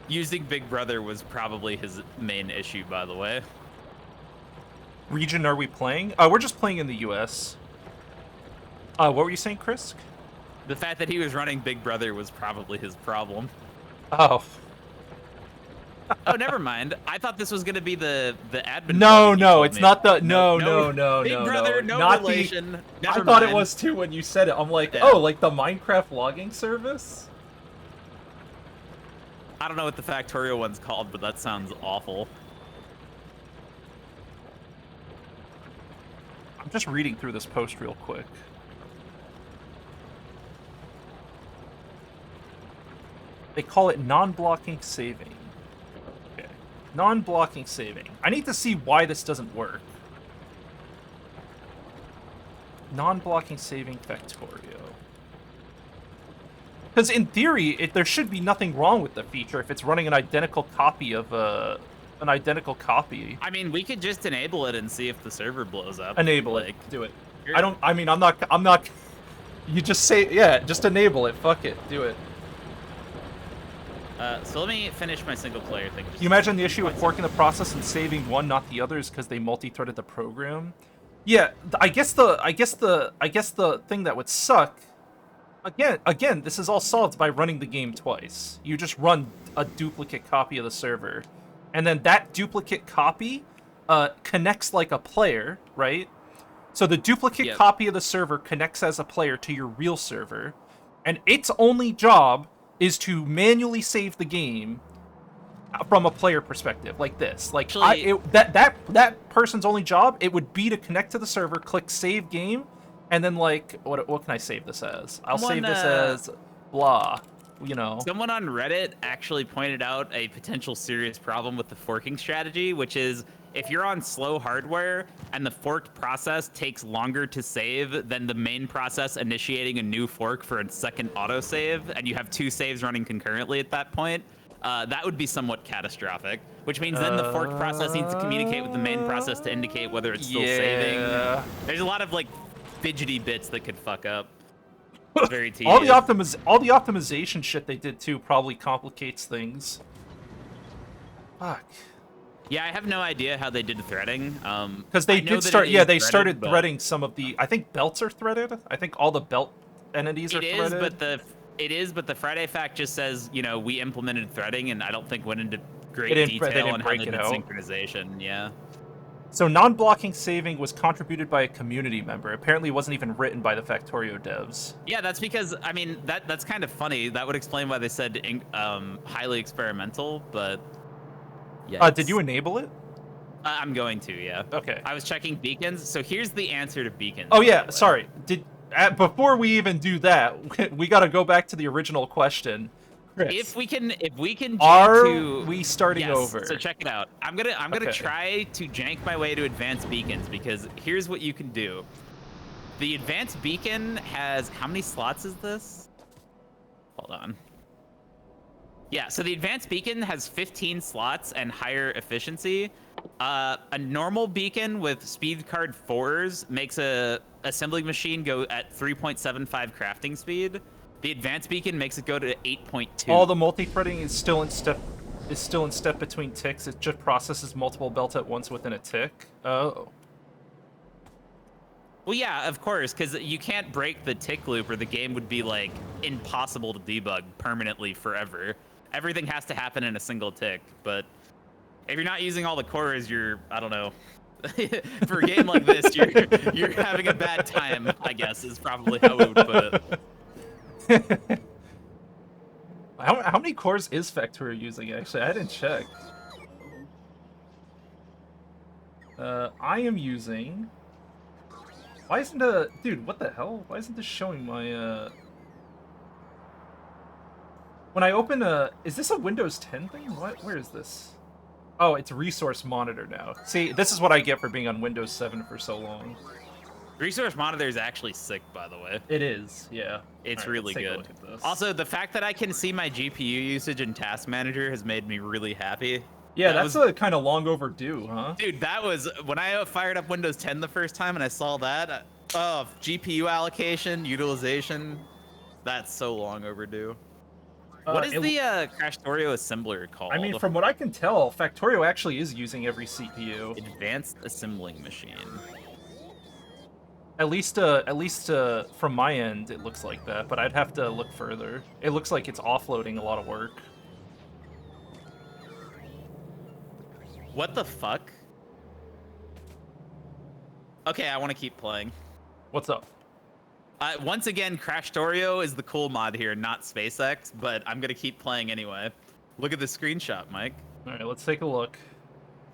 Using Big Brother was probably his main issue, by the way. Region are we playing? We're just playing in the US. What were you saying, Chris? The fact that he was running Big Brother was probably his problem. Oh. Oh, never mind. I thought this was going to be the admin. No, it's not the no. Big Brother, no not relation. I thought it was too when you said it. I'm like, oh, like the Minecraft logging service? I don't know what the Factorio one's called, but that sounds awful. I'm just reading through this post real quick. They call it non-blocking saving. Okay. Non-blocking saving. I need to see why this doesn't work. Non-blocking saving Factorio. Because in theory, there should be nothing wrong with the feature if it's running an identical copy of an identical copy. I mean, we could just enable it and see if the server blows up. Enable it. Do it. I'm not. You just say, yeah, just enable it. Fuck it. Do it. So let me finish my single player thing. You imagine the issue with forking the process and saving one, not the other, is because they multi-threaded the program. Yeah, I guess the thing that would suck. Again, this is all solved by running the game twice. You just run a duplicate copy of the server, and then that duplicate copy connects like a player, right? So the duplicate copy of the server connects as a player to your real server, and its only job is to manually save the game from a player perspective, like this. Like, that person's only job, it would be to connect to the server, click save game, and then like, what can I save this as? I'll save this as blah, you know. Someone on Reddit actually pointed out a potential serious problem with the forking strategy, which is if you're on slow hardware and the forked process takes longer to save than the main process initiating a new fork for a second autosave, and you have 2 saves running concurrently at that point, that would be somewhat catastrophic, which means then the forked process needs to communicate with the main process to indicate whether it's still saving. There's a lot of like fidgety bits that could fuck up. Very tedious. all the optimization shit they did too probably complicates things. Fuck. Yeah, I have no idea how they did threading. Because they did start. Yeah, they started threading some of the. I think belts are threaded. I think all the belt entities are threaded. It is, but the Friday fact just says, you know, we implemented threading, and I don't think went into great they detail didn't on how break they it did out. synchronization. Yeah. So non-blocking saving was contributed by a community member. Apparently, it wasn't even written by the Factorio devs. Yeah, that's because I mean that's kind of funny. That would explain why they said highly experimental, but yeah. Did you enable it? I'm going to, yeah. Okay. I was checking beacons. So here's the answer to beacons. Oh by yeah, the way. sorry. Before we even do that, we got to go back to the original question. Chris, If we can are to we starting yes, over? So check it out. I'm gonna Okay. try to jank my way to advanced beacons because here's what you can do. The advanced beacon has how many slots is this? Hold on. Yeah, so the advanced beacon has 15 slots and higher efficiency. A normal beacon with speed card 4s makes a assembly machine go at 3.75 crafting speed. The advanced beacon makes it go to 8.2. All the multi-threading is still in step between ticks. It just processes multiple belts at once within a tick. Oh. Well, yeah, of course, because you can't break the tick loop or the game would be, like, impossible to debug permanently forever. Everything has to happen in a single tick, but if you're not using all the cores, you're, I don't know. For a game like this, you're having a bad time, I guess, is probably how we would put it. How many cores is Factorio using, actually? I didn't check. I am using... Why isn't Dude, what the hell? Why isn't this showing my, When I open Is this a Windows 10 thing? What? Where is this? Oh, it's Resource Monitor now. See, this is what I get for being on Windows 7 for so long. Resource Monitor is actually sick, by the way. It is, yeah. It's All right, really let's take a good. look at this. Also, the fact that I can see my GPU usage in Task Manager has made me really happy. Yeah, that's a kind of long overdue, huh? Dude, that was when I fired up Windows 10 the first time and I saw that. Oh, GPU allocation, utilization. That's so long overdue. What is the Crashtorio assembler called? I mean, from what I can tell, Factorio actually is using every CPU. Advanced assembling machine. At least from my end, it looks like that, but I'd have to look further. It looks like it's offloading a lot of work. What the fuck? Okay, I want to keep playing. What's up? Once again, Crashtorio is the cool mod here, not SpaceX, but I'm gonna keep playing anyway. Look at the screenshot, Mike. All right, let's take a look.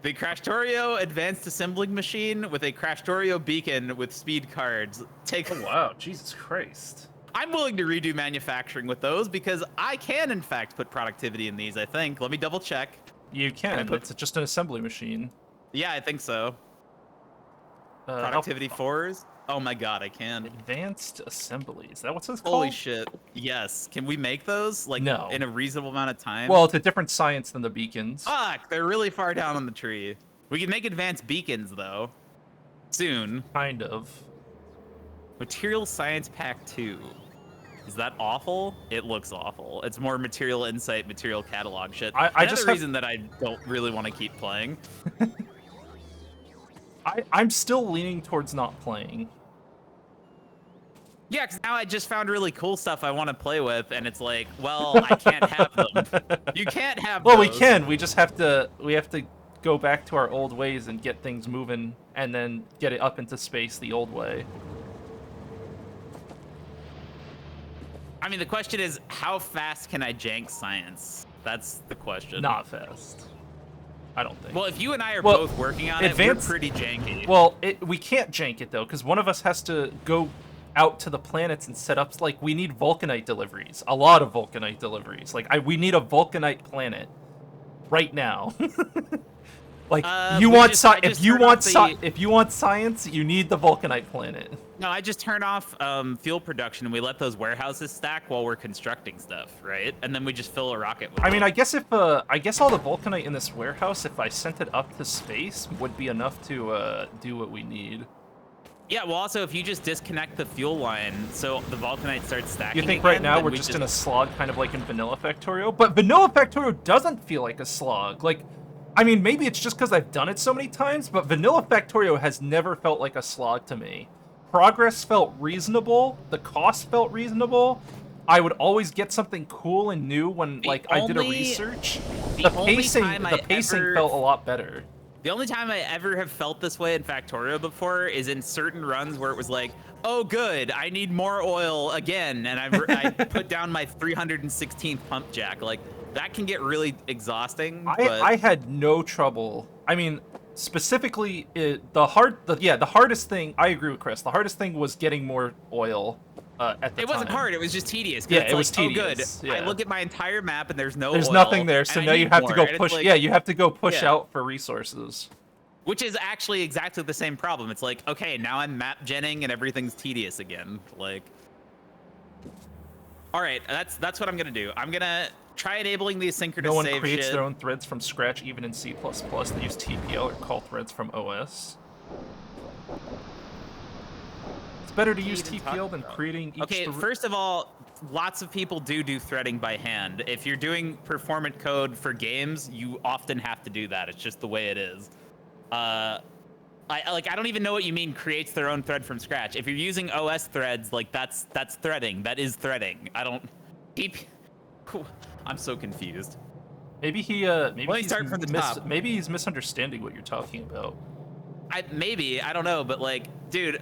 The Crashtorio advanced assembling machine with a Crashtorio beacon with speed cards. Oh, wow, Jesus Christ. I'm willing to redo manufacturing with those because I can, in fact, put productivity in these, I think. Let me double check. You can, but it's just an assembly machine. Yeah, I think so. Productivity 4s? Oh my god, I can. Advanced assembly. Is that what it's called? Holy shit. Yes. Can we make those? Like, no. In a reasonable amount of time? Well, it's a different science than the beacons. Fuck, they're really far down on the tree. We can make advanced beacons, though. Soon. Kind of. Material Science Pack 2. Is that awful? It looks awful. It's more material insight, material catalog shit. Another reason that I don't really want to keep playing. I'm still leaning towards not playing. Yeah, because now I just found really cool stuff I want to play with, and it's like, well, I can't have them. You can't have Well, those. we can. We just have to. We have to go back to our old ways and get things moving, and then get it up into space the old way. I mean, the question is, how fast can I jank science? That's the question. Not fast. I don't think. Well, if you and I are both working on it, we're pretty janky. Well, we can't jank it, though, because one of us has to go out to the planets and set up, like, we need Vulcanite deliveries. A lot of Vulcanite deliveries. Like, we need a Vulcanite planet right now. Like, if you want science, you need the Vulcanite planet. No, I just turn off fuel production and we let those warehouses stack while we're constructing stuff, right? And then we just fill a rocket with it. I mean, I guess all the Vulcanite in this warehouse, if I sent it up to space, would be enough to do what we need. Yeah, well, also, if you just disconnect the fuel line so the Vulcanite starts stacking You think again, right now we're just in a slog, kind of like in Vanilla Factorio? But Vanilla Factorio doesn't feel like a slog. Like, I mean, maybe it's just because I've done it so many times, but Vanilla Factorio has never felt like a slog to me. Progress felt reasonable, the cost felt reasonable, I would always get something cool and new when The like I did a only- research. the The only pacing, time the I pacing ever- felt a lot better. The only time I ever have felt this way in Factorio before is in certain runs where it was like, oh good, I need more oil again, and I put down my 316th pump jack. Like, that can get really exhausting. I had no trouble. I mean, specifically, the hardest thing, I agree with Chris, the hardest thing was getting more oil at the time. It wasn't hard, it was just tedious. Yeah, it's it was like, tedious. Oh good, Yeah. I look at my entire map and there's no There's oil, nothing there, so and now I you need have to more. go And it's push, like- yeah, you have to go push Yeah. out for resources. Which is actually exactly the same problem. It's like, okay, now I'm map genning and everything's tedious again. Like, all right, that's what I'm gonna do. I'm gonna try enabling the asynchronous No one save creates shit. their own threads from scratch, even in C++. They use TPL or call threads from OS. It's better to use even TPL talk than about? creating each. Okay, first of all, lots of people do threading by hand. If you're doing performant code for games, you often have to do that. It's just the way it is. I don't even know what you mean creates their own thread from scratch. If you're using OS threads, like that's threading. That is threading. I don't deep. I'm so confused. Maybe Let me start from the top. Maybe he's misunderstanding what you're talking about. I don't know, but like, dude,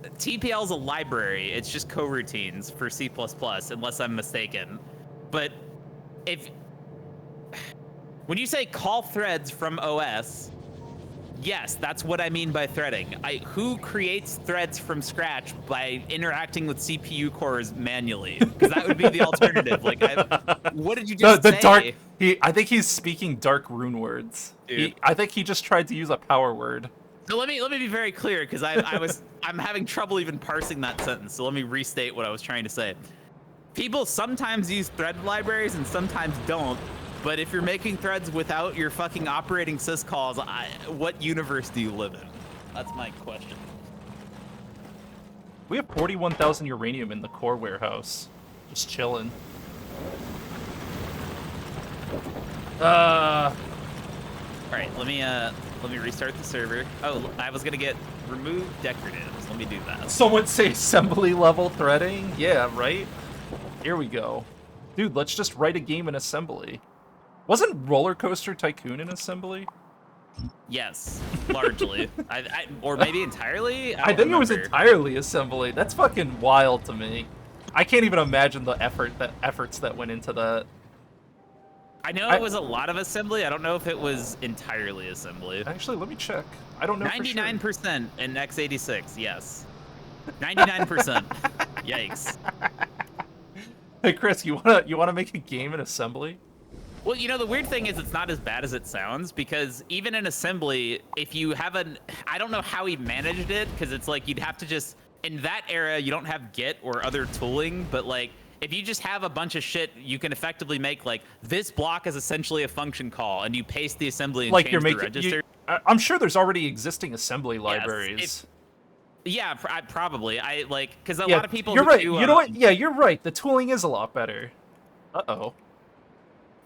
TPL is a library. It's just coroutines for C++, unless I'm mistaken. But when you say call threads from OS, yes, that's what I mean by threading. Who creates threads from scratch by interacting with CPU cores manually? Because that would be the alternative. Like, what did you just say? Dark. I think he's speaking dark rune words. Dude. I think he just tried to use a power word. So let me be very clear, because I'm having trouble even parsing that sentence. So let me restate what I was trying to say. People sometimes use thread libraries and sometimes don't. But if you're making threads without your fucking operating syscalls, what universe do you live in? That's my question. We have 41,000 uranium in the core warehouse. Just chilling. All right, let me restart the server. Oh, I was gonna get remove decoratives. Let me do that. Someone say assembly level threading? Yeah, right? Here we go. Dude, let's just write a game in assembly. Wasn't Roller Coaster Tycoon in assembly? Yes, largely. Or maybe entirely? I think it was remember. entirely assembly. That's fucking wild to me. I can't even imagine the efforts that went into that. I know it was a lot of assembly. I don't know if it was entirely assembly. Actually, let me check. I don't know. 99% in x86, yes. 99%. Yikes. Hey Chris, you wanna make a game in assembly? Well, you know, the weird thing is it's not as bad as it sounds, because even in assembly, if you have I don't know how he managed it, because it's like you'd have to just, in that era, you don't have Git or other tooling, but like, if you just have a bunch of shit, you can effectively make like, this block is essentially a function call, and you paste the assembly and Like change you're the making. register. I'm sure there's already existing assembly libraries. Yeah, probably. Because a lot of people. You're right. Do, you know what? Yeah, you're right. The tooling is a lot better. Uh-oh.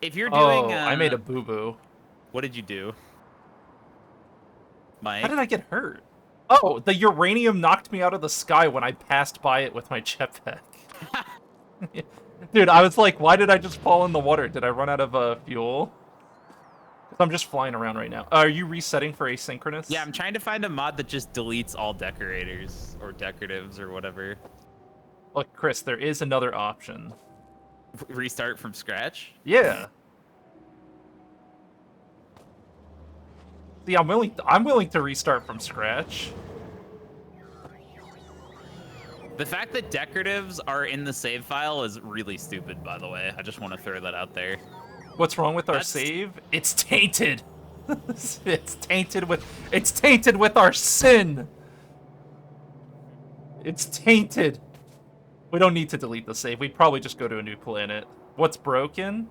If you're doing, Oh, I made a boo-boo. What did you do, Mike? How did I get hurt? Oh, the uranium knocked me out of the sky when I passed by it with my jetpack. Dude, I was like, why did I just fall in the water? Did I run out of fuel? I'm just flying around right now. Are you resetting for asynchronous? Yeah, I'm trying to find a mod that just deletes all decorators or decoratives or whatever. Look, Chris, there is another option. Restart from scratch? Yeah. See, I'm willing to restart from scratch. The fact that decoratives are in the save file is really stupid, by the way. I just want to throw that out there. What's wrong with our save? It's tainted. It's tainted with our sin. It's tainted. We don't need to delete the save. We'd probably just go to a new planet. What's broken?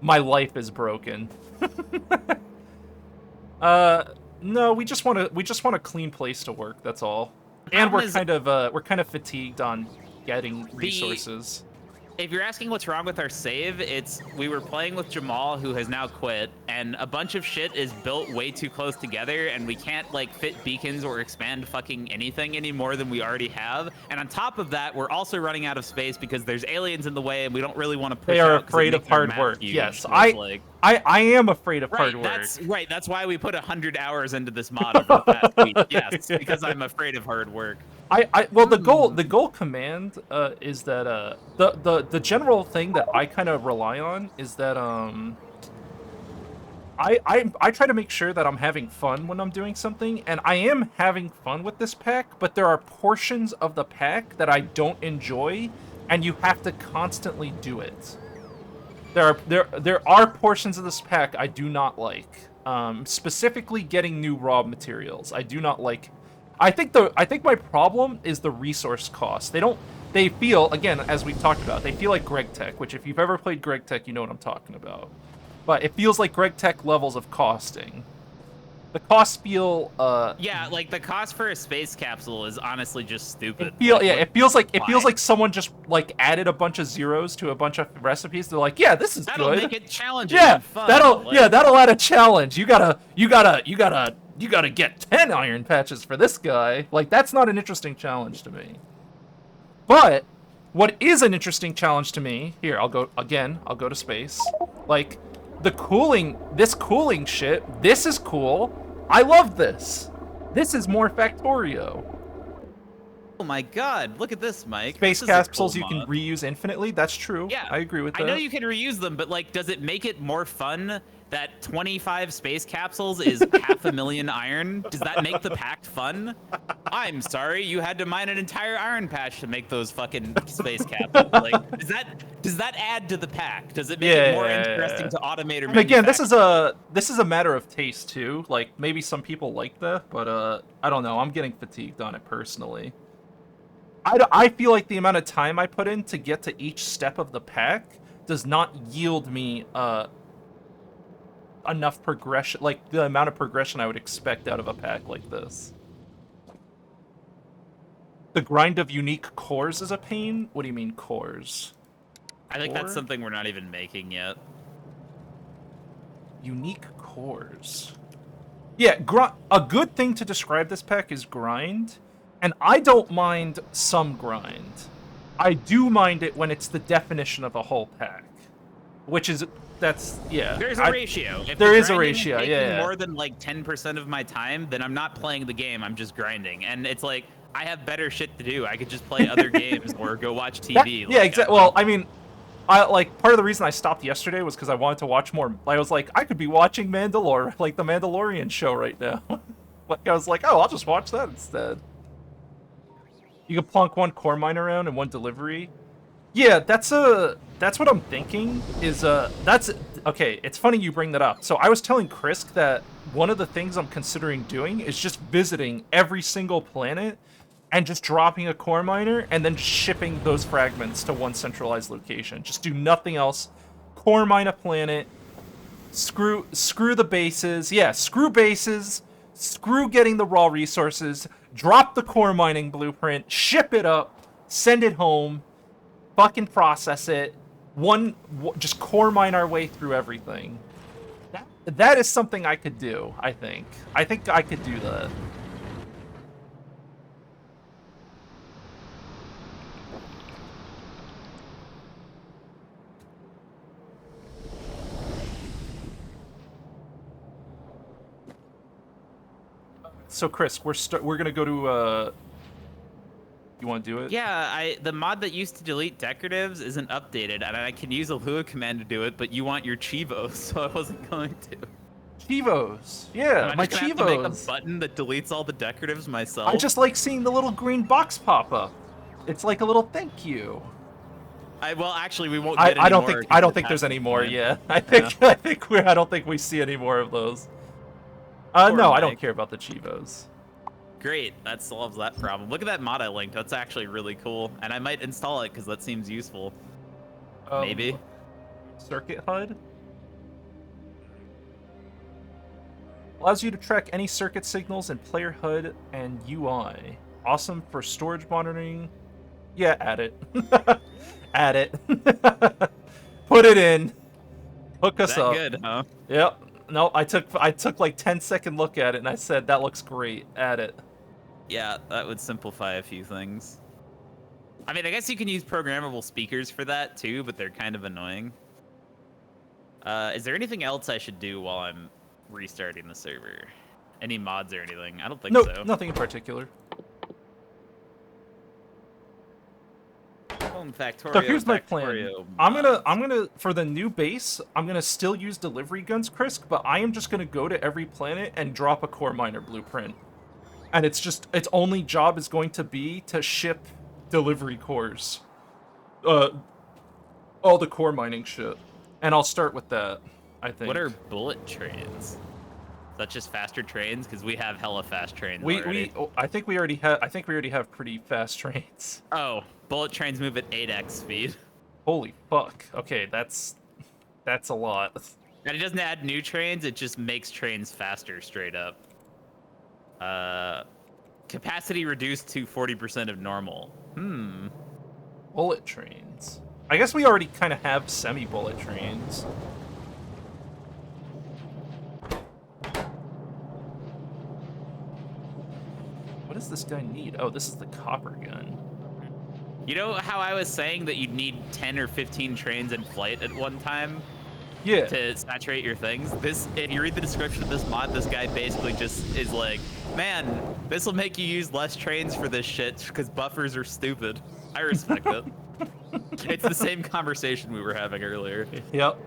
My life is broken. No, we just want a clean place to work, that's all. And we're kind of fatigued on getting resources. If you're asking what's wrong with our save, it's we were playing with Jamal, who has now quit, and a bunch of shit is built way too close together, and we can't like fit beacons or expand fucking anything any more than we already have. And on top of that, we're also running out of space because there's aliens in the way, and we don't really want to push. They are out 'cause it afraid of makes our hard map work. huge. Yes, So it's like, I am afraid of hard work. That's right. That's why we put 100 hours into this mod over the past week. Yes, because I'm afraid of hard work. Well, the goal command is that the general thing that I kind of rely on is that I try to make sure that I'm having fun when I'm doing something, and I am having fun with this pack, but there are portions of the pack that I don't enjoy, and you have to constantly do it. There are portions of this pack I do not like. Specifically getting new raw materials. I do not like. I think my problem is the resource cost. They feel, again, as we've talked about, they feel like Greg Tech, which if you've ever played Greg Tech, you know what I'm talking about. But it feels like Greg Tech levels of costing. The costs feel yeah, like the cost for a space capsule is honestly just stupid. It feels like someone just like added a bunch of zeros to a bunch of recipes. They're like, yeah, this is that'll good. Make it challenging. Yeah, and fun. that'll add a challenge. You gotta get 10 iron patches for this guy. Like, that's not an interesting challenge to me. But what is an interesting challenge to me, here, I'll go to space. Like, this cooling shit, this is cool. I love this. This is more Factorio. Oh my god, look at this, Mike. Space this capsules cool you can mod. reuse infinitely. That's true. Yeah, I agree with that. I know you can reuse them, but like, does it make it more fun that 25 space capsules is 500,000 iron? Does that make the pack fun? I'm sorry, you had to mine an entire iron patch to make those fucking space capsules. Like, does that add to the pack? Does it make it more interesting to automate or? And again, this is a matter of taste too. Like, maybe some people like that, but I don't know. I'm getting fatigued on it personally. I feel like the amount of time I put in to get to each step of the pack does not yield me enough progression, like the amount of progression I would expect out of a pack like this. The grind of unique cores is a pain? What do you mean, cores? I think that's something we're not even making yet. Unique cores. Yeah, a good thing to describe this pack is grind. And I don't mind some grind. I do mind it when it's the definition of a whole pack. Yeah. There's a ratio. If there the is a grinding ratio, is yeah. taking more than like 10% of my time, then I'm not playing the game, I'm just grinding. And it's like, I have better shit to do. I could just play other games or go watch TV. Yeah, exactly. Well, I mean, part of the reason I stopped yesterday was because I wanted to watch more. I was like, I could be watching like the Mandalorian show right now. Like, I was like, oh, I'll just watch that instead. You can plonk one core mine around and one delivery. Yeah, that's what I'm thinking. That's okay. It's funny you bring that up. So I was telling Chris that one of the things I'm considering doing is just visiting every single planet and just dropping a core miner and then shipping those fragments to one centralized location. Just do nothing else. Core mine a planet. Screw the bases. Yeah, screw bases. Screw getting the raw resources. Drop the core mining blueprint. Ship it up. Send it home. Fucking process it. Just core mine our way through everything. That is something I could do, I think. I think I could do that. So Chris, we're gonna go to you want to do it? Yeah, the mod that used to delete decoratives isn't updated, and I can use a Lua command to do it, but you want your Chivos, so I wasn't going to. Chivos, yeah, my Chivos. Have to make a button that deletes all the decoratives myself. I just like seeing the little green box pop up. It's like a little thank you. Well, actually, we won't get any more. I don't think there's any more. Yeah, I don't think we see any more of those. No, I don't care about the Chivos. Great, that solves that problem. Look at that mod I linked. That's actually really cool, and I might install it because that seems useful. Maybe. Circuit HUD allows you to track any circuit signals in player HUD and UI. Awesome for storage monitoring. Yeah, add it. Add it. Put it in. Hook us That up. good, huh? Yep. No, I took like 10-second look at it and I said that looks great. Add it. Yeah, that would simplify a few things. I mean, I guess you can use programmable speakers for that too, but they're kind of annoying. Is there anything else I should do while I'm restarting the server? Any mods or anything? I don't think Nope, so. nothing in particular. Home Factorio. So here's my plan. Factorio I'm mods. gonna for the new base, I'm gonna still use delivery guns, Chris, but I am just gonna go to every planet and drop a core miner blueprint. And it's only job is going to be to ship delivery cores. All the core mining shit. And I'll start with that, I think. What are bullet trains? Is that just faster trains? Because we have hella fast trains already. I think we already have pretty fast trains. Oh, bullet trains move at 8x speed. Holy fuck. Okay, that's a lot. And it doesn't add new trains, it just makes trains faster straight up. Capacity reduced to 40% of normal. Bullet trains. I guess we already kind of have semi-bullet trains. What does this guy need? Oh, this is the copper gun. You know how I was saying that you'd need 10 or 15 trains in flight at one time? Yeah. To saturate your things. This, if you read the description of this mod, this guy basically just is like, man, this will make you use less trains for this shit because buffers are stupid. I respect it. It's the same conversation we were having earlier. Yep.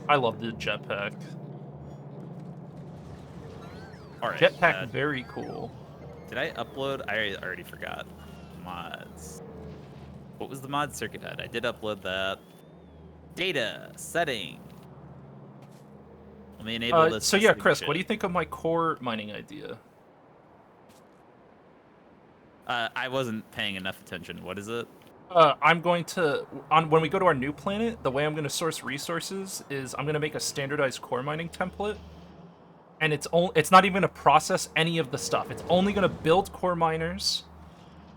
I love the jetpack. All right. Jetpack, very cool. Did I upload? I already forgot. Mods. What was the mod? Circuit HUD. I did upload that. Data setting. Let me enable this. So yeah, Chris, what do you think of my core mining idea? I wasn't paying enough attention. What is it? I'm going to when we go to our new planet, the way I'm going to source resources is I'm going to make a standardized core mining template, and it's not even going to process any of the stuff. It's only going to build core miners.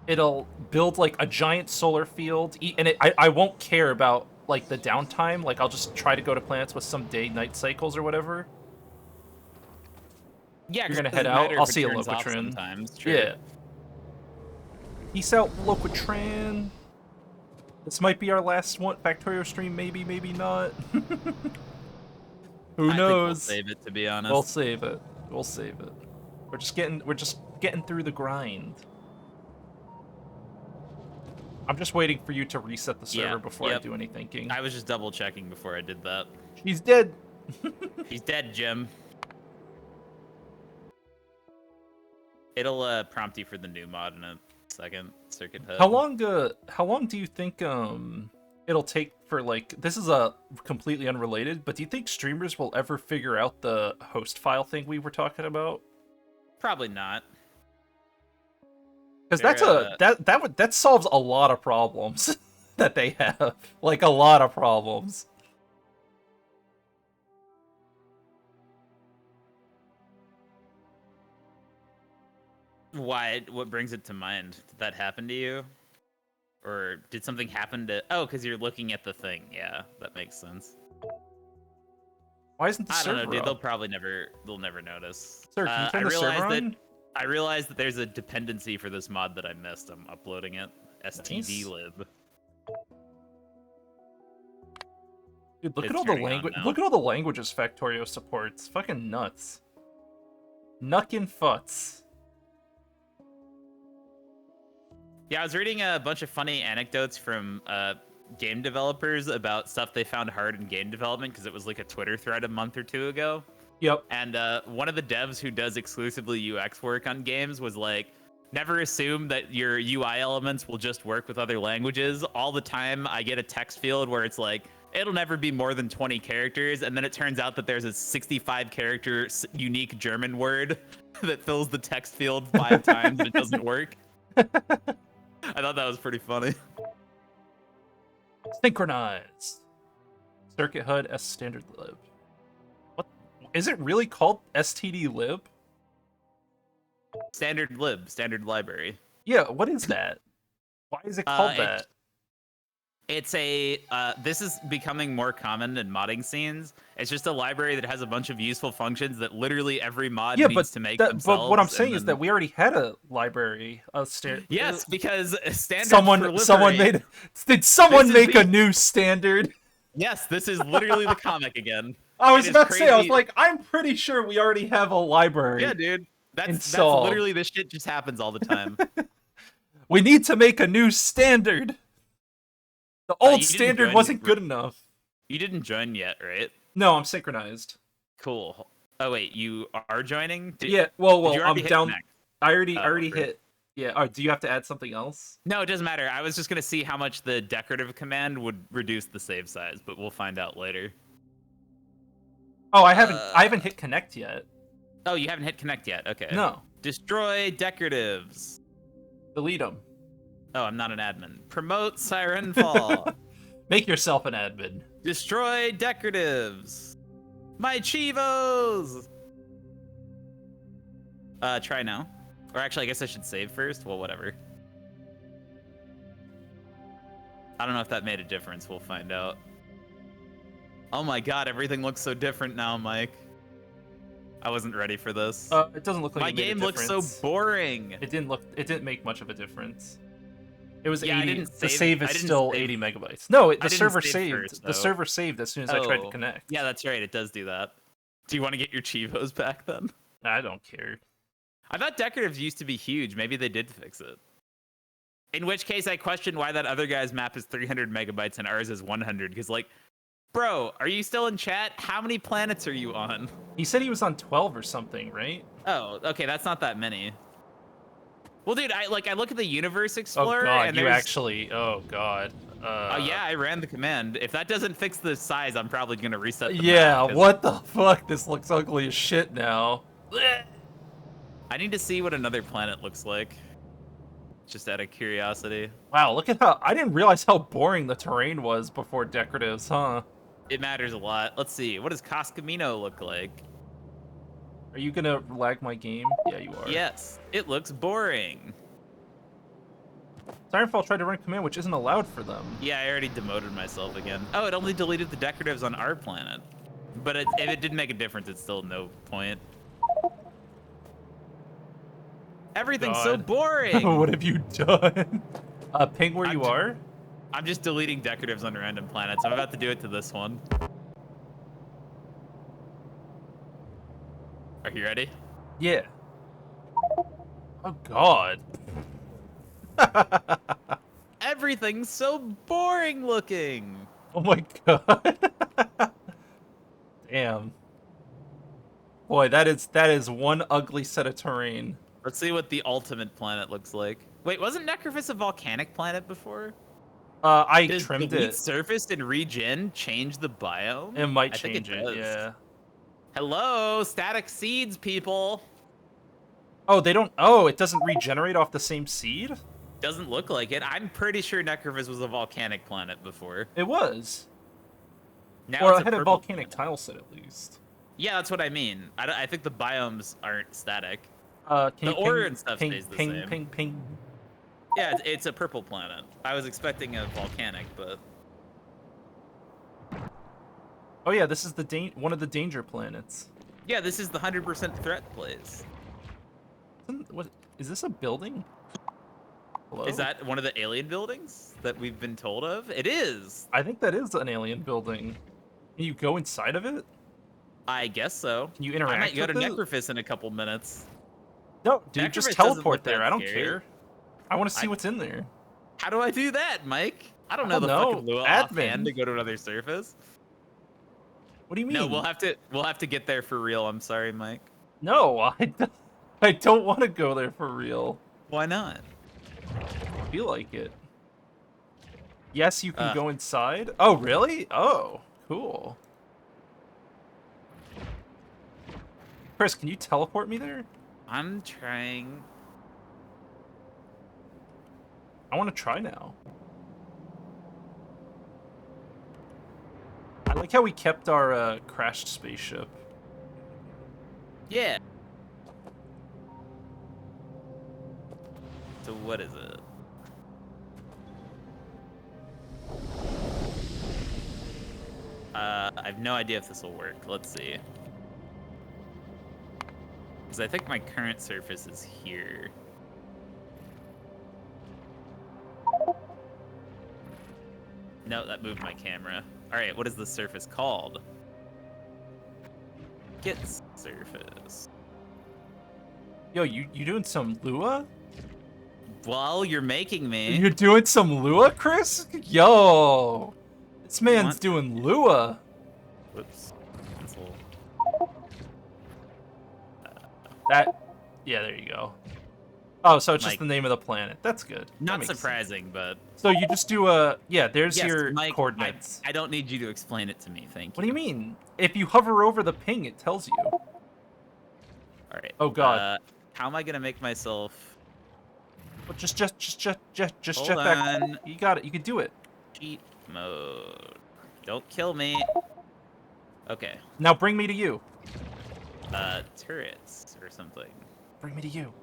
It'll build like a giant solar field, and I won't care about like the downtime. Like I'll just try to go to planets with some day-night cycles or whatever. Yeah, you're gonna head out. I'll see you, Locatran. Yeah. Peace out, Locatran. This might be our last one Factorio stream, maybe, maybe not. Who knows? I think we'll save it, to be honest. We'll save it. We'll save it. We're just getting through the grind. I'm just waiting for you to reset the server before I do any thinking. I was just double checking before I did that. He's dead. He's dead, Jim. It'll prompt you for the new mod in a second. Circuit HUD. How long do you think it'll take for, like, this is a completely unrelated, but do you think streamers will ever figure out the host file thing we were talking about? Probably not. Because that solves a lot of problems that they have. Like, a lot of problems. Why? What brings it to mind? Did that happen to you? Or did something happen to... Oh, because you're looking at the thing. Yeah, that makes sense. Why isn't the server I don't know, dude. up? They'll never notice. Sir, can you turn the server on? I realized that there's a dependency for this mod that I missed. I'm uploading it. stdlib. Dude, look at all the language. Look at all the languages Factorio supports. Fucking nuts. Nuckin' futs. Yeah, I was reading a bunch of funny anecdotes from game developers about stuff they found hard in game development because it was like a Twitter thread a month or two ago. Yep. And one of the devs who does exclusively UX work on games was like, never assume that your UI elements will just work with other languages. All the time I get a text field where it's like, it'll never be more than 20 characters. And then it turns out that there's a 65 character unique German word that fills the text field 5 times and it doesn't work. I thought that was pretty funny. Synchronize. Circuit HUD S standard lib. What is it really called? STD lib? Standard lib, standard library. Yeah, what is that? Why is it called It, that? it's a this is becoming more common in modding scenes. It's just a library that has a bunch of useful functions that literally every mod Yeah, but needs to make what I'm themselves, and saying is that then we already had a library. yes, because standards Someone proliferate. made. Did This someone is make a the new standard? yes, this is literally the comic again. I It was is about to say, I was crazy. like, I'm pretty sure we already have a Yeah, library dude. That's installed. literally this shit just happens all the time. We need to make a new standard. The old You didn't standard join yet. wasn't good enough. You didn't join yet, right? No, I'm synchronized. Cool. Oh wait, you are joining? Yeah, Did you I'm already hit down. connect? I already Great. hit. Yeah. Oh, do you have to add something else? No, it doesn't matter. I was just gonna see how much the decorative command would reduce the save size, but we'll find out later. Oh, I haven't hit connect yet. Oh, you haven't hit connect yet. Okay. No. Destroy decoratives. Delete them. Oh, I'm not an admin. Promote Siren Fall. Make yourself an admin. Destroy decoratives. My Chivos. Try now. Or actually, I guess I should save first. Well, whatever. I don't know if that made a difference. We'll find out. Oh my god, everything looks so different now, Mike. I wasn't ready for this. It doesn't look like My it made a game looks so difference. boring. It didn't make much of a difference. It was Yeah, 80. The save is still 80 megabytes. No, the server saved. The server saved as soon as I tried to connect. Yeah, that's right. It does do that. Do you want to get your Chivos back then? I don't care. I thought decoratives used to be huge. Maybe they did fix it. In which case, I question why that other guy's map is 300 megabytes and ours is 100. Because, like, bro, are you still in chat? How many planets are you on? He said he was on 12 or something, right? Oh, okay, that's not that many. Well, dude, I look at the Universe Explorer. Oh god, and you there's... actually. Oh god. Oh yeah, I ran the command. If that doesn't fix the size, I'm probably gonna reset the yeah, map, what the fuck? This looks ugly as shit now. I need to see what another planet looks like. Just out of curiosity. Wow, look at how. I didn't realize how boring the terrain was before decoratives, huh? It matters a lot. Let's see. What does Coscamino look like? Are you gonna lag my game? Yeah, you are. Yes, it looks boring. Sirenfall tried to run command, which isn't allowed for them. Yeah, I already demoted myself again. Oh, it only deleted the decoratives on our planet. But if it didn't make a difference, it's still no point. Everything's so boring. What have you done? Ping where you are? I'm just deleting decoratives on random planets. I'm about to do it to this one. Are you ready? Yeah. Oh god. Everything's so boring looking. Oh my god. Damn. Boy, that is one ugly set of terrain. Let's see what the ultimate planet looks like. Wait, wasn't Necrophis a volcanic planet before? I Does trimmed delete it. surface and regen change the biome? It might I think change it, yeah. Hello, static seeds, people. Oh, they don't. Oh, it doesn't regenerate off the same seed? Doesn't look like it. I'm pretty sure Necrophis was a volcanic planet before. It was. Now Or it's I had a purple volcanic planet. tile set at least. Yeah, that's what I mean. I think the biomes aren't static. Can The you ore ping, and stuff ping, stays the ping, same. ping, ping. Yeah, it's a purple planet. I was expecting a volcanic, but Oh yeah, this is one of the danger planets. yeah, this is the 100% threat place. What is this, a building? Hello? Is that one of the alien buildings that we've been told of? It is. I think that is an alien building. Can you go inside of it? I guess so. Can you interact I might go to with it? Necrophis in a couple minutes. No, dude, just Necrophis doesn't teleport look there. that I don't scary. care. I want to see what's in there. How do I do that, Mike? I don't I know don't the know. fucking Lua Admin. offhand to go to another surface. What do you mean? No, we'll have to get there for real. I'm sorry, Mike. No, I don't want to go there for real. Why not? I feel like it. Yes, you can go inside. Oh, really? Oh, cool. Chris, can you teleport me there? I'm trying. I want to try now. I like how we kept our crashed spaceship. Yeah. So what is it? I have no idea if this will work. Let's see. Because I think my current surface is here. No, that moved my camera. All right, what is the surface called? Get surface. Yo, you doing some Lua? Well, you're making me. You're doing some Lua, Chris? Yo, this man's want- doing Lua. Whoops. Cancel. Yeah, there you go. Oh, so it's just Mike. the name of the planet. That's good. That Not makes sense. surprising, but So you just do there's yes, your Mike, coordinates. I don't need you to explain it to me. Thank you. What do you mean? If you hover over the ping, it tells you. All right. Oh, God. How am I gonna make myself? But just jet Hold back. on. You got it. You can do it. Cheat mode. Don't kill me. Okay. Now bring me to you. Turrets or something. Bring me to you.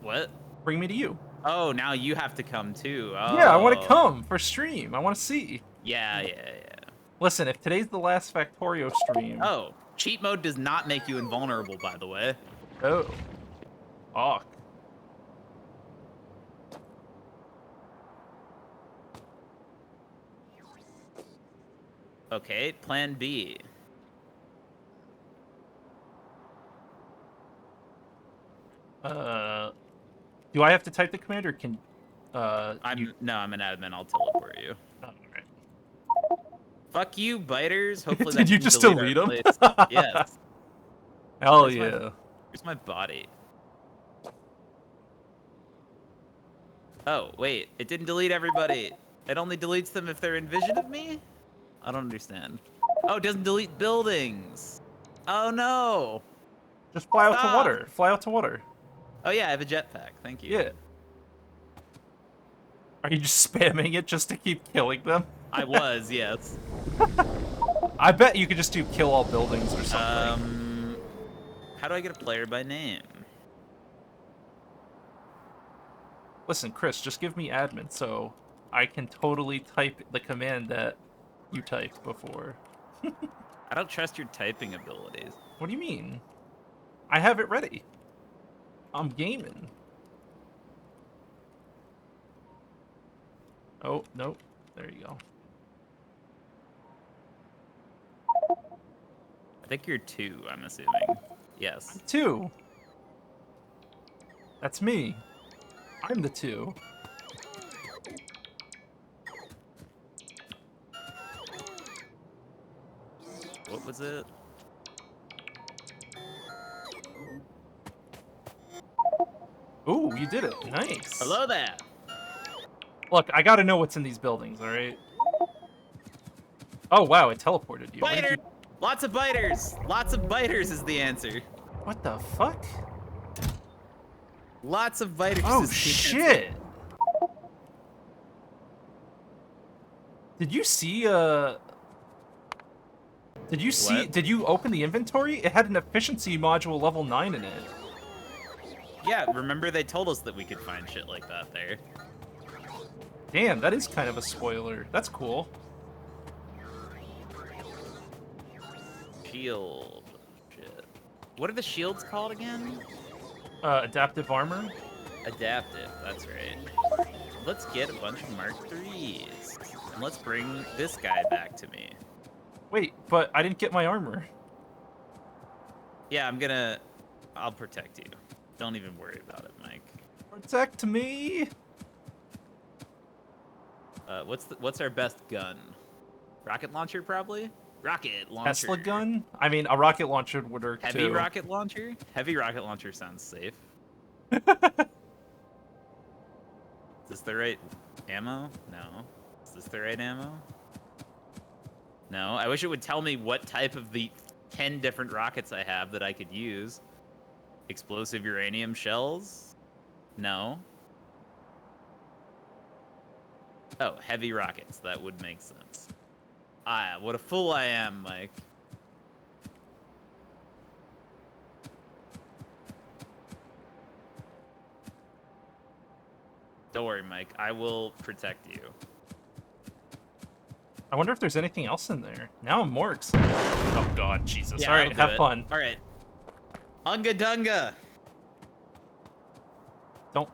What? Bring me to you. Oh, now you have to come too. Oh. Yeah, I want to come for stream. I want to see. Yeah. Listen, if today's the last Factorio stream. Oh, cheat mode does not make you invulnerable, by the way. Oh. Fuck. Okay, plan B. Do I have to type the command or can No, I'm an admin. I'll teleport you. Oh, alright. Fuck you, biters. Hopefully Did that you didn't just delete delete our 'em? place. Yes. Hell Where's yeah. Where's my body? Oh, wait. It didn't delete everybody. It only deletes them if they're in vision of me? I don't understand. Oh, it doesn't delete buildings. Oh, no. Just fly out to Stop. water. Fly out to water. Oh, yeah, I have a jetpack. Thank you. Yeah. Are you just spamming it just to keep killing them? I was, yes. I bet you could just do kill all buildings or something. How do I get a player by name? Listen, Chris, just give me admin so I can totally type the command that you typed before. I don't trust your typing abilities. What do you mean? I have it ready. I'm gaming. Oh, nope. There you go. I think you're 2, I'm assuming. Yes. 2. That's me. I'm the 2. What was it? Ooh, you did it. Nice. Hello there. Look, I gotta know what's in these buildings, alright? Oh, wow, it teleported you. Where did Biters! Lots of biters! Lots of biters is the answer. What the fuck? Lots of biters Oh, is the shit! Did you see, Did you open the inventory? It had an efficiency module level 9 in it. answer. Yeah, remember they told us that we could find shit like that there. Damn, that is kind of a spoiler. That's cool. Shield. Shit. What are the shields called again? Adaptive armor? Adaptive, that's right. Let's get a bunch of Mark IIIs. And let's bring this guy back to me. Wait, but I didn't get my armor. Yeah, I'll protect you. Don't even worry about it, Mike. Protect me! What's our best gun? Rocket launcher, probably? Rocket launcher. Tesla gun? I mean, a rocket launcher would work Heavy too. rocket launcher? Heavy rocket launcher sounds safe. Is this the right ammo? No. Is this the right ammo? No. I wish it would tell me what type of the 10 different rockets I have that I could use. Explosive uranium shells? No. Oh, heavy rockets. That would make sense. Ah, what a fool I am, Mike. Don't worry, Mike. I will protect you. I wonder if there's anything else in there. Now I'm more excited. Oh god, Jesus. Yeah, Alright, have fun. All right. Unga Dunga. Don't...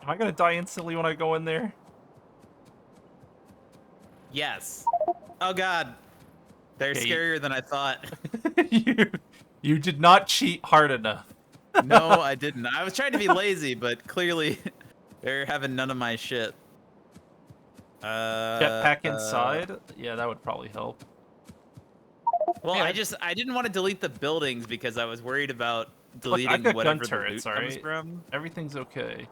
Am I gonna die instantly when I go in there? Yes. Oh god. They're Okay, scarier than I thought. you did not cheat hard enough. No, I didn't. I was trying to be lazy, but clearly they're having none of my shit. Jetpack inside? Yeah, that would probably help. Well, Yeah. I didn't want to delete the buildings because I was worried about Look, deleting I got whatever gun turrets, the loot comes alright? from. Everything's okay.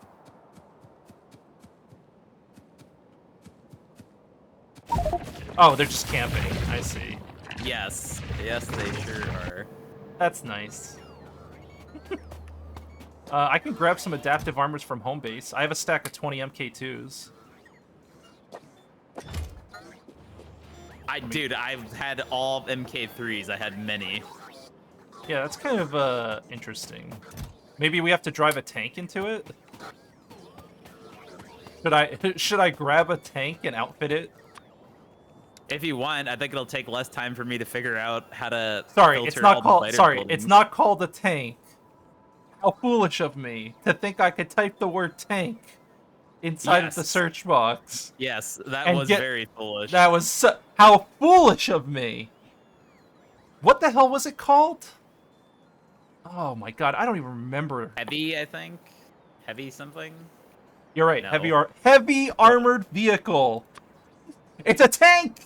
Oh, they're just camping. I see. Yes. Yes, they sure are. That's nice. I can grab some adaptive armors from home base. I have a stack of 20 MK2s. Dude, I've had all MK3s. I had many. Yeah, that's kind of interesting. Maybe we have to drive a tank into it? Should I grab a tank and outfit it? If you want, I think it'll take less time for me to figure out how to Sorry, filter it's not all the called. lighter Sorry, buildings. it's not called a tank. How foolish of me to think I could type the word tank inside of the Yes. search box. Yes, that And was very foolish. That was how foolish of me. What the hell was it called? Oh my god, I don't even remember. Heavy, I think. Heavy something. You're right. No. Heavy armored vehicle. It's a tank.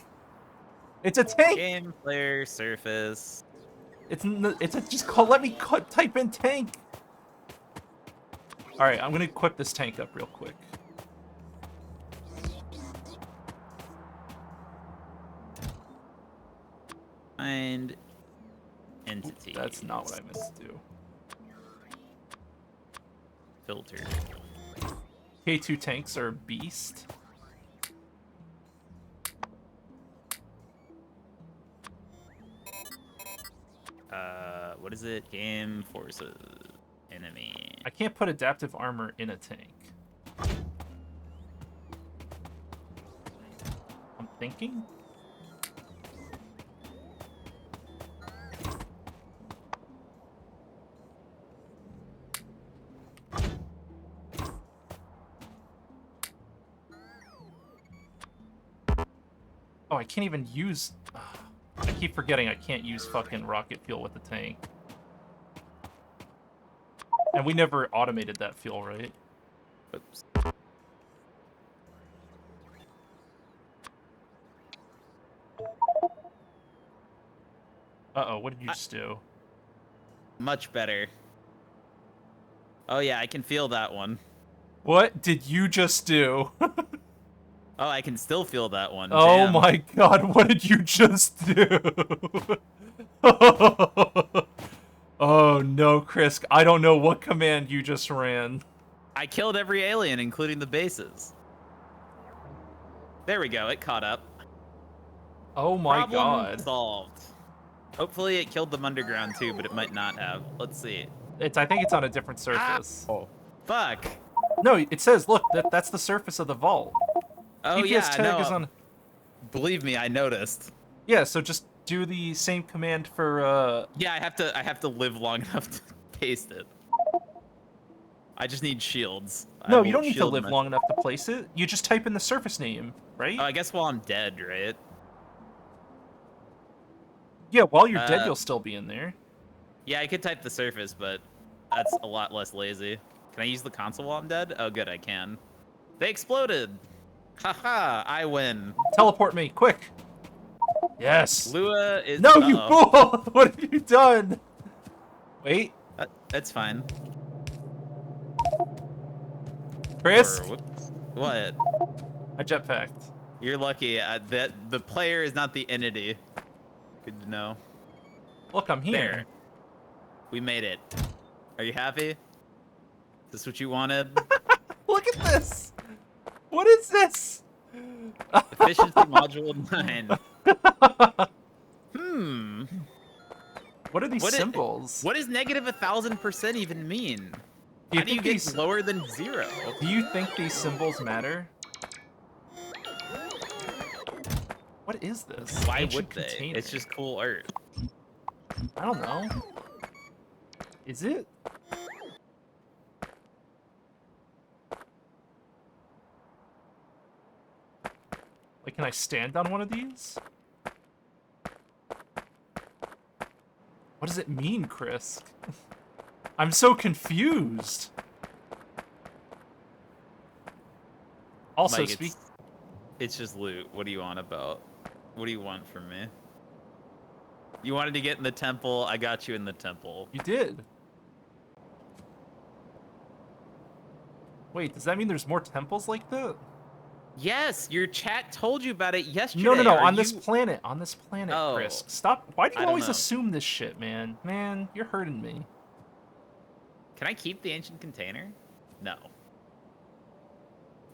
It's a tank. Game player surface. Just call. Let me type in tank. All right, I'm gonna equip this tank up real quick. Find entity. That's not what I meant to do. Filter. K2 tanks are beast. What is it? Game forces. Enemy. I can't put adaptive armor in a tank. I'm thinking? Oh, I can't even use... I keep forgetting I can't use fucking rocket fuel with the tank. And we never automated that fuel, right? Oops. Uh-oh, what did you just do? Much better. Oh yeah, I can feel that one. What did you just do? Oh, I can still feel that one. Oh Damn. my god, what did you just do? Oh no, Chris, I don't know what command you just ran. I killed every alien, including the bases. There we go, it caught up. Oh my Problem god. solved. Hopefully it killed them underground too, but it might not have. Let's see. I think it's on a different surface. Oh. Fuck. No, it says, look, that's the surface of the vault. Oh GPS yeah, tag no. is on... Believe me, I noticed. Yeah, so just do the same command for, Yeah, I have to live long enough to paste it. I just need shields. No, I you will don't need to shield live my- long enough to place it. You just type in the surface name, right? Oh, I guess while I'm dead, right? Yeah, while you're dead, you'll still be in there. Yeah, I could type the surface, but that's a lot less lazy. Can I use the console while I'm dead? Oh, good, I can. They exploded! Haha, I win. Teleport me, quick! Yes! Lua is... No, you Uh-oh. fool! What have you done? Wait, That's fine. Chris? Or, whoops. What? I jetpacked. You're lucky that the player is not the entity. Good to know. Look, I'm here. There. We made it. Are you happy? Is this what you wanted? Look at this! What is this? Efficiency module 9. What are these What symbols? What does negative 1000% even mean? Do you How do you think get these- lower than 0? Do you think these symbols matter? What is this? Why Ancient would they? container. It's just cool art. I don't know. Is it? Like, can I stand on one of these? What does it mean, Chris? I'm so confused. Also, Mike, it's just loot. What do you want about? What do you want from me? You wanted to get in the temple. I got you in the temple. You did. Wait, does that mean there's more temples like that? Yes, your chat told you about it yesterday. No. Are On this planet. On this planet, Oh, Chris. Stop. Why do I you don't always know. assume this shit, man? Man, you're hurting me. Can I keep the ancient container? No.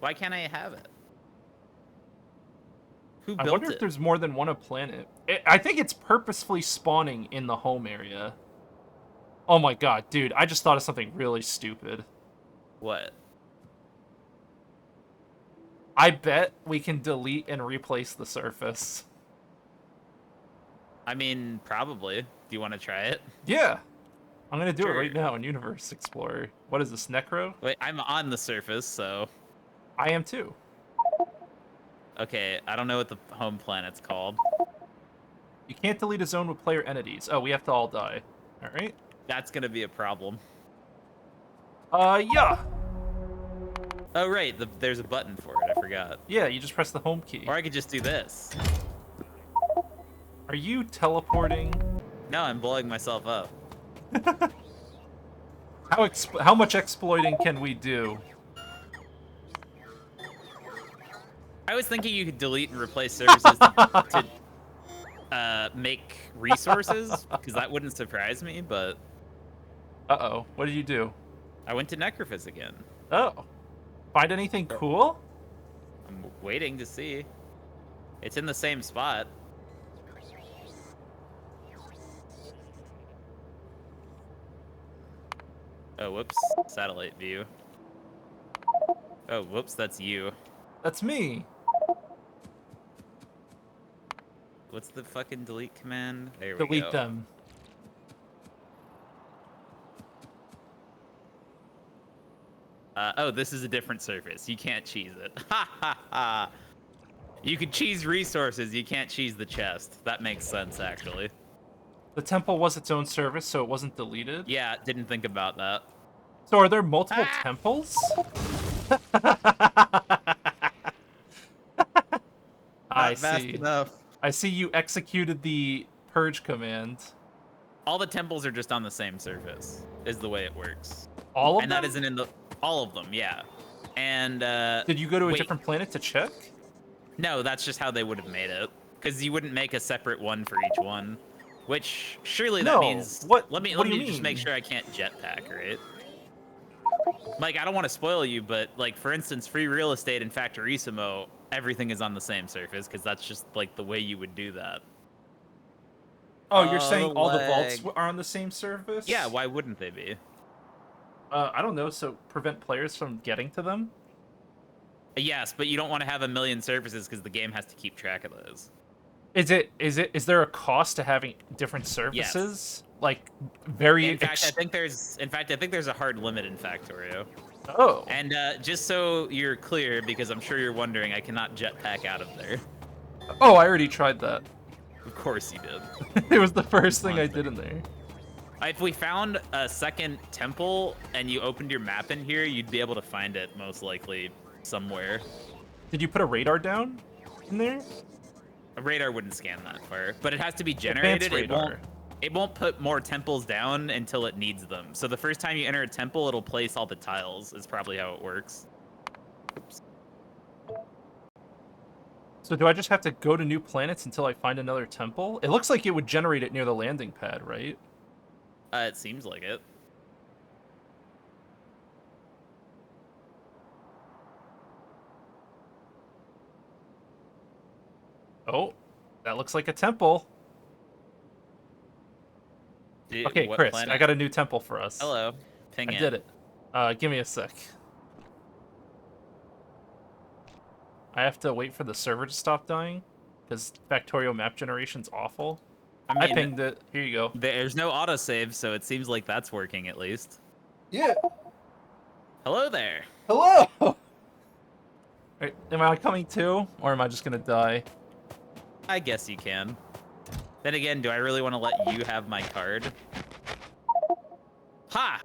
Why can't I have it? Who I built wonder it? if there's more than one a planet. I think it's purposefully spawning in the home area. Oh my god, dude. I just thought of something really stupid. What? I bet we can delete and replace the surface. I mean, probably. Do you want to try it? Yeah. I'm gonna do it Sure. right now in Universe Explorer. What is this, Necro? Wait, I'm on the surface, so... I am too. Okay, I don't know what the home planet's called. You can't delete a zone with player entities. Oh, we have to all die. Alright. That's gonna be a problem. Yeah. Oh, right, there's a button for it, I forgot. Yeah, you just press the home key. Or I could just do this. Are you teleporting? No, I'm blowing myself up. How much exploiting can we do? I was thinking you could delete and replace services to make resources, because that wouldn't surprise me, but... Uh-oh. What did you do? I went to Necrophis again. Oh. Find anything cool? I'm waiting to see. It's in the same spot. Oh, whoops. Satellite view. Oh, whoops, that's you. That's me. What's the fucking delete command? There we go. Delete them. Oh, this is a different surface. You can't cheese it. Ha ha ha. You can cheese resources, you can't cheese the chest. That makes sense, actually. The temple was its own service, so it wasn't deleted? Yeah, didn't think about that. So are there multiple temples? I Fast see. enough. I see you executed the purge command. All the temples are just on the same surface, is the way it works. All of and them? that isn't in the... All of them, yeah. And, Did you go to a wait. different planet to check? No, that's just how they would have made it. Because you wouldn't make a separate one for each one. Which, surely that No, means... what- Let me what do you just make mean? sure I can't jetpack, right? Like, I don't want to spoil you, but, like, for instance, free real estate in Factorissimo, everything is on the same surface, because that's just, like, the way you would do that. Oh, you're saying all the vaults leg. are on the same surface? Yeah, why wouldn't they be? I don't know, so prevent players from getting to them? Yes, but you don't want to have a million surfaces because the game has to keep track of those. Is there a cost to having different surfaces? Like very In fact, I think there's a hard limit in Factorio. Oh. And just so you're clear, because I'm sure you're wondering, I cannot jetpack out of there. Oh, I already tried that. Of course you did. It was the first thing I did in there. If we found a second temple and you opened your map in here, you'd be able to find it most likely somewhere. Did you put a radar down in there? A radar wouldn't scan that far, but it has to be generated. Advanced radar. It won't put more temples down until it needs them. So the first time you enter a temple, it'll place all the tiles, is probably how it works. Oops. So do I just have to go to new planets until I find another temple? It looks like it would generate it near the landing pad, right? It seems like it. Oh, that looks like a temple. Okay, What Chris, planet? I got a new temple for us. Hello. Ping I it. did it. Give me a sec. I have to wait for the server to stop dying. because Factorio map generation's awful. I I mean, pinged it. Here you go. there's no autosave, so it seems like that's working at least. Yeah. Hello there. Hello. Wait, am I coming too, or am I just gonna die? I guess you can. Then again, do I really want to let you have my card? Ha!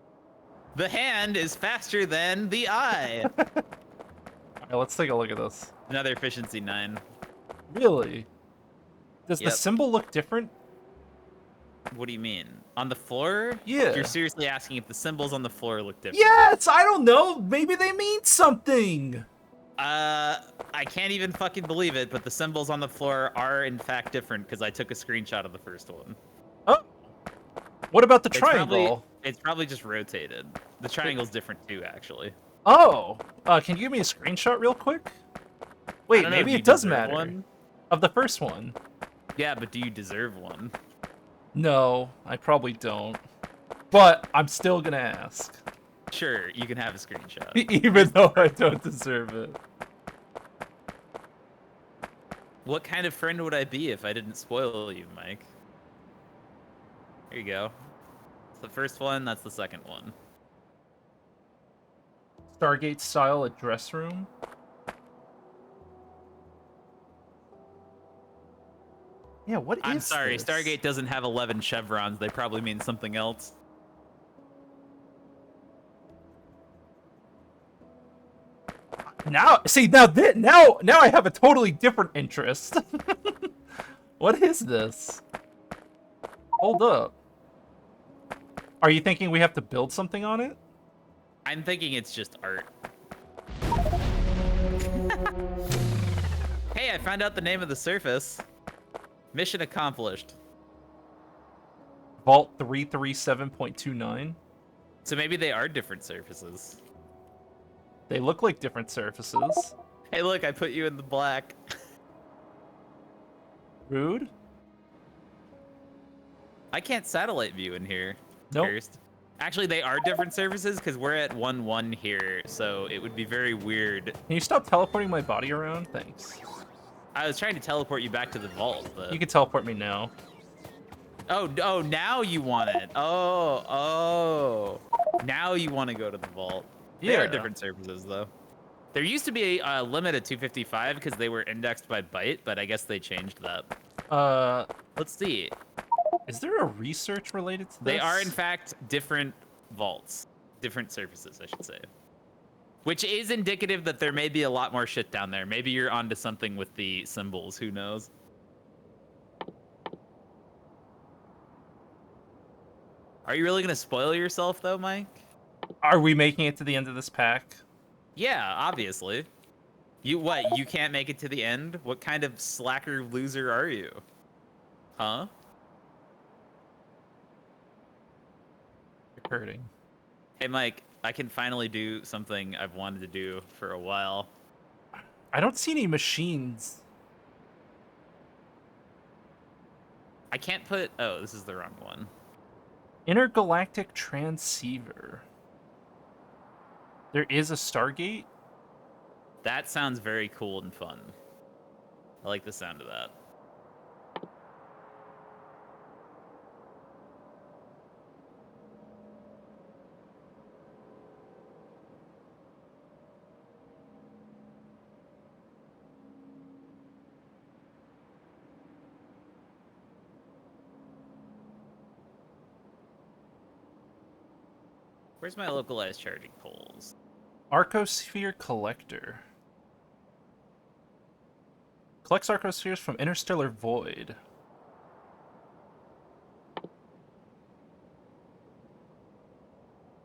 The hand is faster than the eye. Alright, let's take a look at this. Another efficiency 9. Really? Does the Yep. symbol look different? What do you mean? On the floor? Yeah. You're seriously asking if the symbols on the floor look different? Yes, I don't know. Maybe they mean something. I can't even fucking believe it, but the symbols on the floor are in fact different because I took a screenshot of the first one. Oh. What about the triangle? It's probably just rotated. The triangle's different too, actually. Oh. Can you give me a screenshot real quick? Wait, maybe it does matter. One? Of the first one. Yeah, but do you deserve one? No, I probably don't. But I'm still gonna ask. Sure, you can have a screenshot. Even though I don't deserve it. What kind of friend would I be if I didn't spoil you, Mike? Here you go. That's the first one, that's the second one. Stargate style address room. Yeah, what is I'm sorry, this? Stargate doesn't have 11 chevrons. They probably mean something else. Now, see, now I have a totally different interest. What is this? Hold up. Are you thinking we have to build something on it? I'm thinking it's just art. Hey, I found out the name of the surface. Mission accomplished. Vault 337.29. So maybe they are different surfaces. They look like different surfaces. Hey, look, I put you in the black. Rude. I can't satellite view in here. Nope. Cursed. Actually, they are different surfaces because we're at 1-1 here, so it would be very weird. Can you stop teleporting my body around? Thanks. I was trying to teleport you back to the vault, but... You can teleport me now. Oh, now you want it. Oh. Now you want to go to the vault. They are different surfaces, though. There used to be a limit at 255 because they were indexed by byte, but I guess they changed that. Let's see. Is there a research related to this? They are, in fact, different vaults. Different surfaces, I should say. Which is indicative that there may be a lot more shit down there. Maybe you're onto something with the symbols. Who knows? Are you really going to spoil yourself, though, Mike? Are we making it to the end of this pack? Yeah, obviously. What, you can't make it to the end? What kind of slacker loser are you? Huh? You're hurting. Hey, Mike, I can finally do something I've wanted to do for a while. I don't see any machines. I can't put... Oh, this is the wrong one. Intergalactic transceiver. There is a Stargate? That sounds very cool and fun. I like the sound of that. Where's my localized charging poles? Arcosphere collector. Collects arcospheres from interstellar void.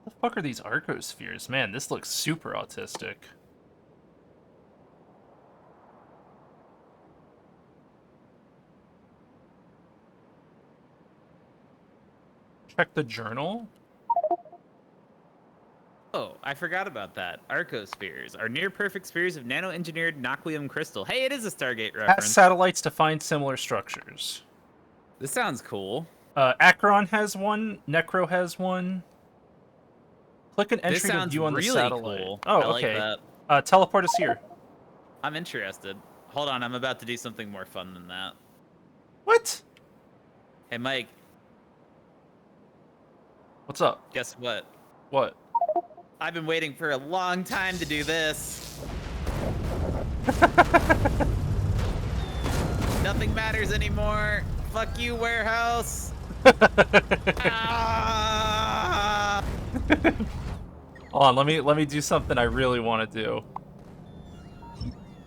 What the fuck are these arcospheres? Man, this looks super autistic. Check the journal. Oh, I forgot about that. Arcospheres are near-perfect spheres of nano-engineered naquium crystal. Hey, it is a Stargate Has reference. satellites to find similar structures. This sounds cool. Akron has one. Necro has one. Click an This entry to sounds view on the really satellite. cool. Oh, I like okay. that. Teleport us here. I'm interested. Hold on, I'm about to do something more fun than that. What? Hey, Mike, What's up? guess what? What? I've been waiting for a long time to do this. Nothing matters anymore. Fuck you, warehouse. Ah! Hold on, let me do something I really want to do.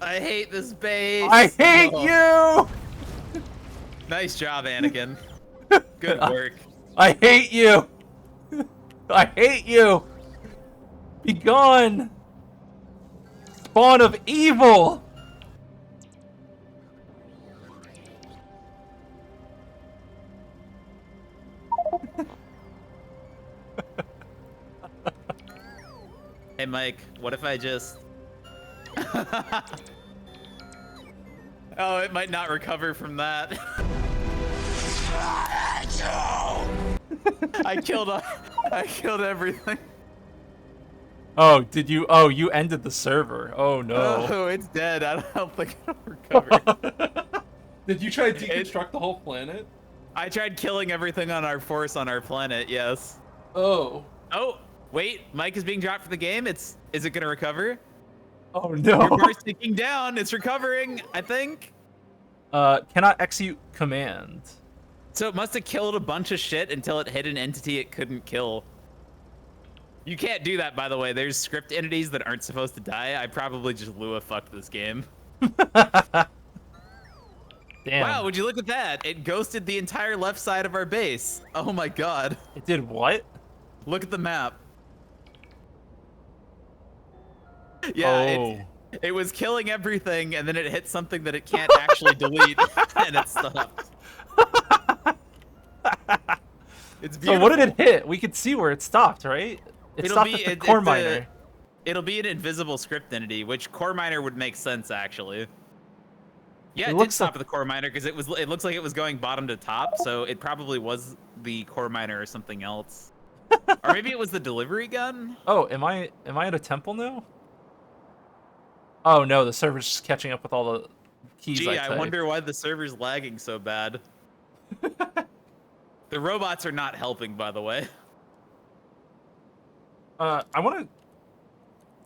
I hate this base. I hate Oh. you! Nice job, Anakin. Good work. I hate you! I hate you! Be gone! Spawn of evil! Hey, Mike, what if I just... Oh, it might not recover from that. I killed everything. Oh, did you? Oh, you ended the server. Oh no. Oh, it's dead. I don't think it'll recover. Did you try to deconstruct the whole planet? I tried killing everything on our force on our planet, yes. Oh. Oh, wait, Mike is being dropped from the game. Is it gonna recover? Oh no. Your bar's ticking down. It's recovering, I think. Cannot execute command. So it must have killed a bunch of shit until it hit an entity it couldn't kill. You can't do that, by the way. There's script entities that aren't supposed to die. I probably just Lua fucked this game. Damn. Wow, would you look at that? It ghosted the entire left side of our base. Oh my god. It did what? Look at the map. Yeah, Oh. it was killing everything, and then it hit something that it can't actually delete, and it stopped. It's beautiful. So what did it hit? We could see where it stopped, right? It stopped at the core miner. It'll be an invisible script entity, which core miner would make sense actually. Yeah, it did looks stop like... at the core miner because it looks like it was going bottom to top, so it probably was the core miner or something else. Or maybe it was the delivery gun? Oh, am I at a temple now? Oh no, the server's just catching up with all the keys. Gee, I I wonder why the server's lagging so bad. The robots are not helping, by the way. I want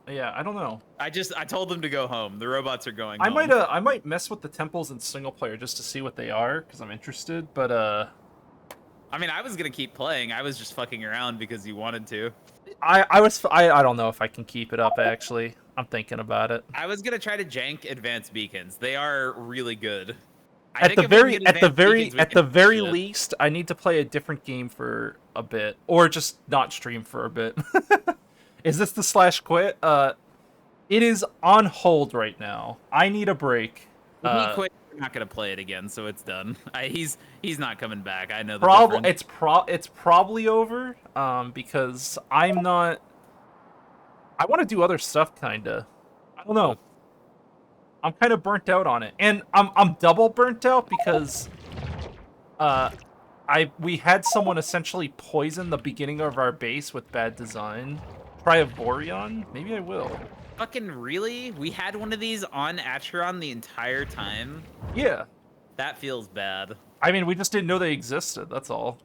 to. Yeah, I don't know. I told them to go home. The robots are going I home. I might mess with the temples in single player just to see what they are because I'm interested. But I mean, I was gonna keep playing. I was just fucking around because you wanted to. I don't know if I can keep it up actually. I'm thinking about it. I was gonna try to jank advanced beacons. They are really good. At the very least, I need to play a different game for a bit, or just not stream for a bit. Is this the /quit? It is on hold right now. I need a break. He quit. I'm not gonna play it again, so it's done. He's not coming back. I know the difference. It's probably over. Because I'm not. I want to do other stuff, kinda. I don't know. I'm kind of burnt out on it, and I'm double burnt out because we had someone essentially poison the beginning of our base with bad design. Try a Boreon? Maybe I will. Fucking really? We had one of these on Acheron the entire time? Yeah. That feels bad. I mean, we just didn't know they existed, that's all.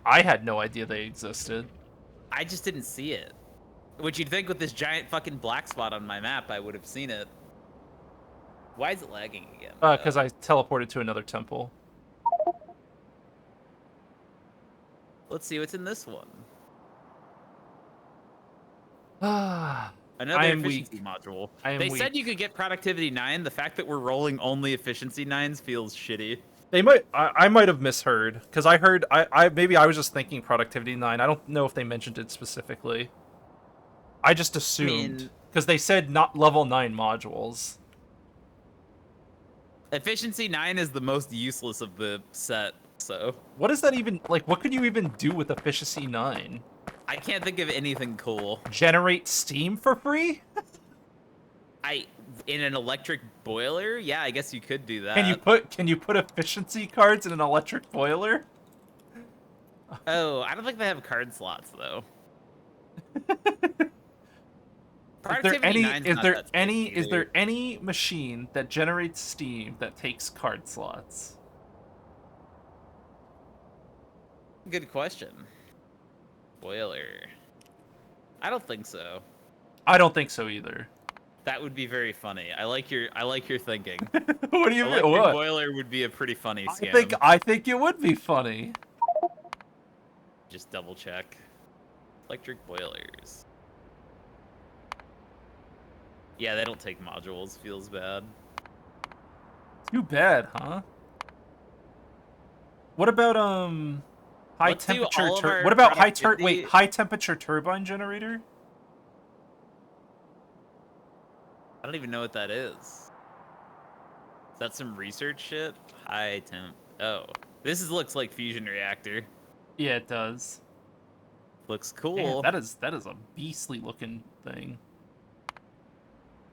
I had no idea they existed. I just didn't see it. Which you'd think with this giant fucking black spot on my map, I would have seen it. Why is it lagging again? Because I teleported to another temple. Let's see what's in this one. Another efficiency module. They said you could get productivity 9. The fact that we're rolling only efficiency 9s feels shitty. They might. I might have misheard because I heard. Maybe I was just thinking productivity 9. I don't know if they mentioned it specifically. I just assumed because they said not level 9 modules. Efficiency 9 is the most useless of the set. So what is that even like? What could you even do with efficiency 9? I can't think of anything cool. Generate steam for free? In an electric boiler? Yeah, I guess you could do that. Can you put efficiency cards in an electric boiler? Oh, I don't think they have card slots though. Productivity 9's not that spicy is either. there any machine that generates steam that takes card slots? Good question. Boiler. I don't think so. I don't think so either. That would be very funny. I like your thinking. What do you mean? Electric What? boiler would be a pretty funny scam. I think it would be funny. Just double check. Electric boilers. Yeah, they don't take modules. Feels bad. Too bad, huh? What about high Let's do temperature all of our what about productivity- high temperature turbine generator? I don't even know what that is. Is that some research shit? High temp. Oh, looks like fusion reactor. Yeah, it does. Looks cool. Man, that is a beastly looking thing.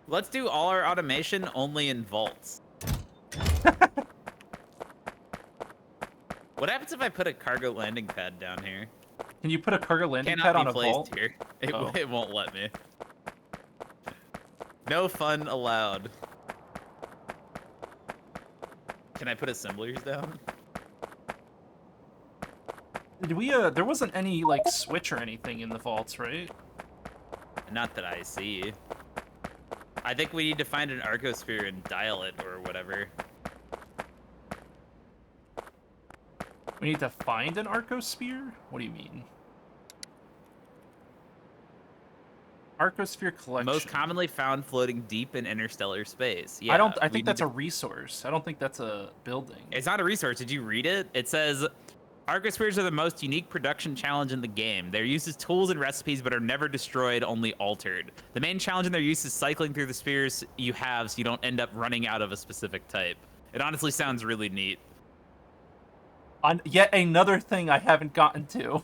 Let's do all our automation only in vaults. What happens if I put a cargo landing pad down here? Can you put a cargo landing Cannot pad be on a placed vault? here. Oh. It won't let me. No fun allowed. Can I put assemblers down? Did we there wasn't any like switch or anything in the vaults, right? Not that I see. I think we need to find an arcosphere and dial it or whatever. We need to find an arcosphere? What do you mean? Arcosphere collection. Most commonly found floating deep in interstellar space. Yeah, I think that's a resource. I don't think that's a building. It's not a resource. Did you read it? It says arcospheres are the most unique production challenge in the game. They're used as tools and recipes, but are never destroyed, only altered. The main challenge in their use is cycling through the spheres you have so you don't end up running out of a specific type. It honestly sounds really neat. On yet another thing I haven't gotten to.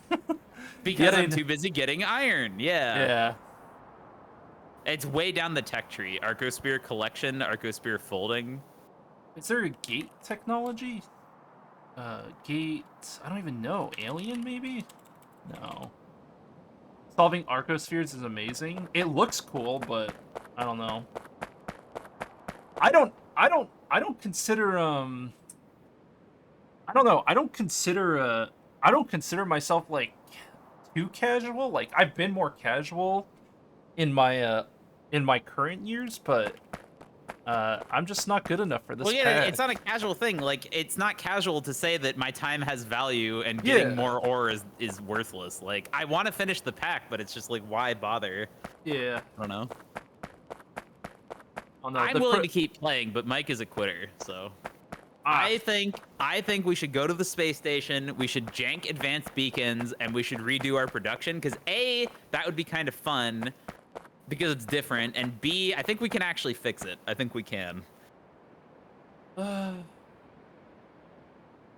Because I'm too busy getting iron. Yeah. Yeah. It's way down the tech tree. Arcosphere collection, arcosphere folding. Is there a gate technology? Gate... I don't even know. Alien, maybe? No. Solving arcospheres is amazing. It looks cool, but I don't know. I don't consider, I don't know. I don't consider myself, like, too casual. Like, I've been more casual in my current years, but I'm just not good enough for this. Well, yeah, pack. it's not a casual thing. Like, it's not casual to say that my time has value and getting more ore is worthless. Like, I want to finish the pack, but it's just like, why bother? Yeah. I don't know. Oh, no, I'm willing to keep playing, but Mike is a quitter, so. I think we should go to the space station. We should jank advanced beacons, and we should redo our production. Because A, that would be kind of fun, because it's different, and B, I think we can actually fix it. I think we can. All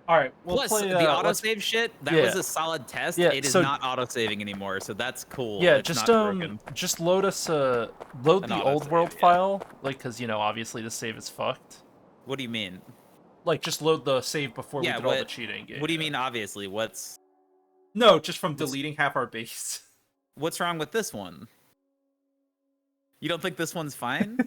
right. We'll Plus, play, the autosave shit, that was a solid test. Yeah, it is not autosaving anymore, so that's cool. Yeah, it's just not broken. just load us load the old world file, like, because you know obviously the save is fucked. What do you mean? Like, just load the save before we did all the cheating. What do you mean? Obviously, No, just from deleting half our base. What's wrong with this one? You don't think this one's fine?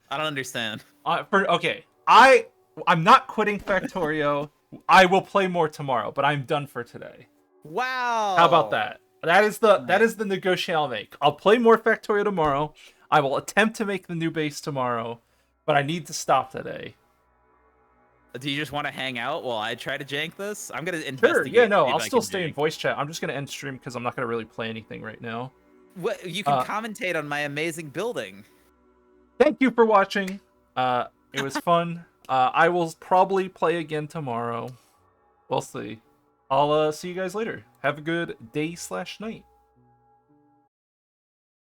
I don't understand. Okay, I'm not quitting Factorio. I will play more tomorrow, but I'm done for today. Wow. How about that? That is the negotiation I'll make. I'll play more Factorio tomorrow. I will attempt to make the new base tomorrow, but I need to stop today. Do you just want to hang out while I try to jank this? I'm gonna investigate. Sure, yeah, no, I'll still stay in voice chat. I'm just gonna end stream because I'm not gonna really play anything right now. What, you can commentate on my amazing building. Thank you for watching. It was fun. I will probably play again tomorrow. We'll see. I'll see you guys later. Have a good day/night.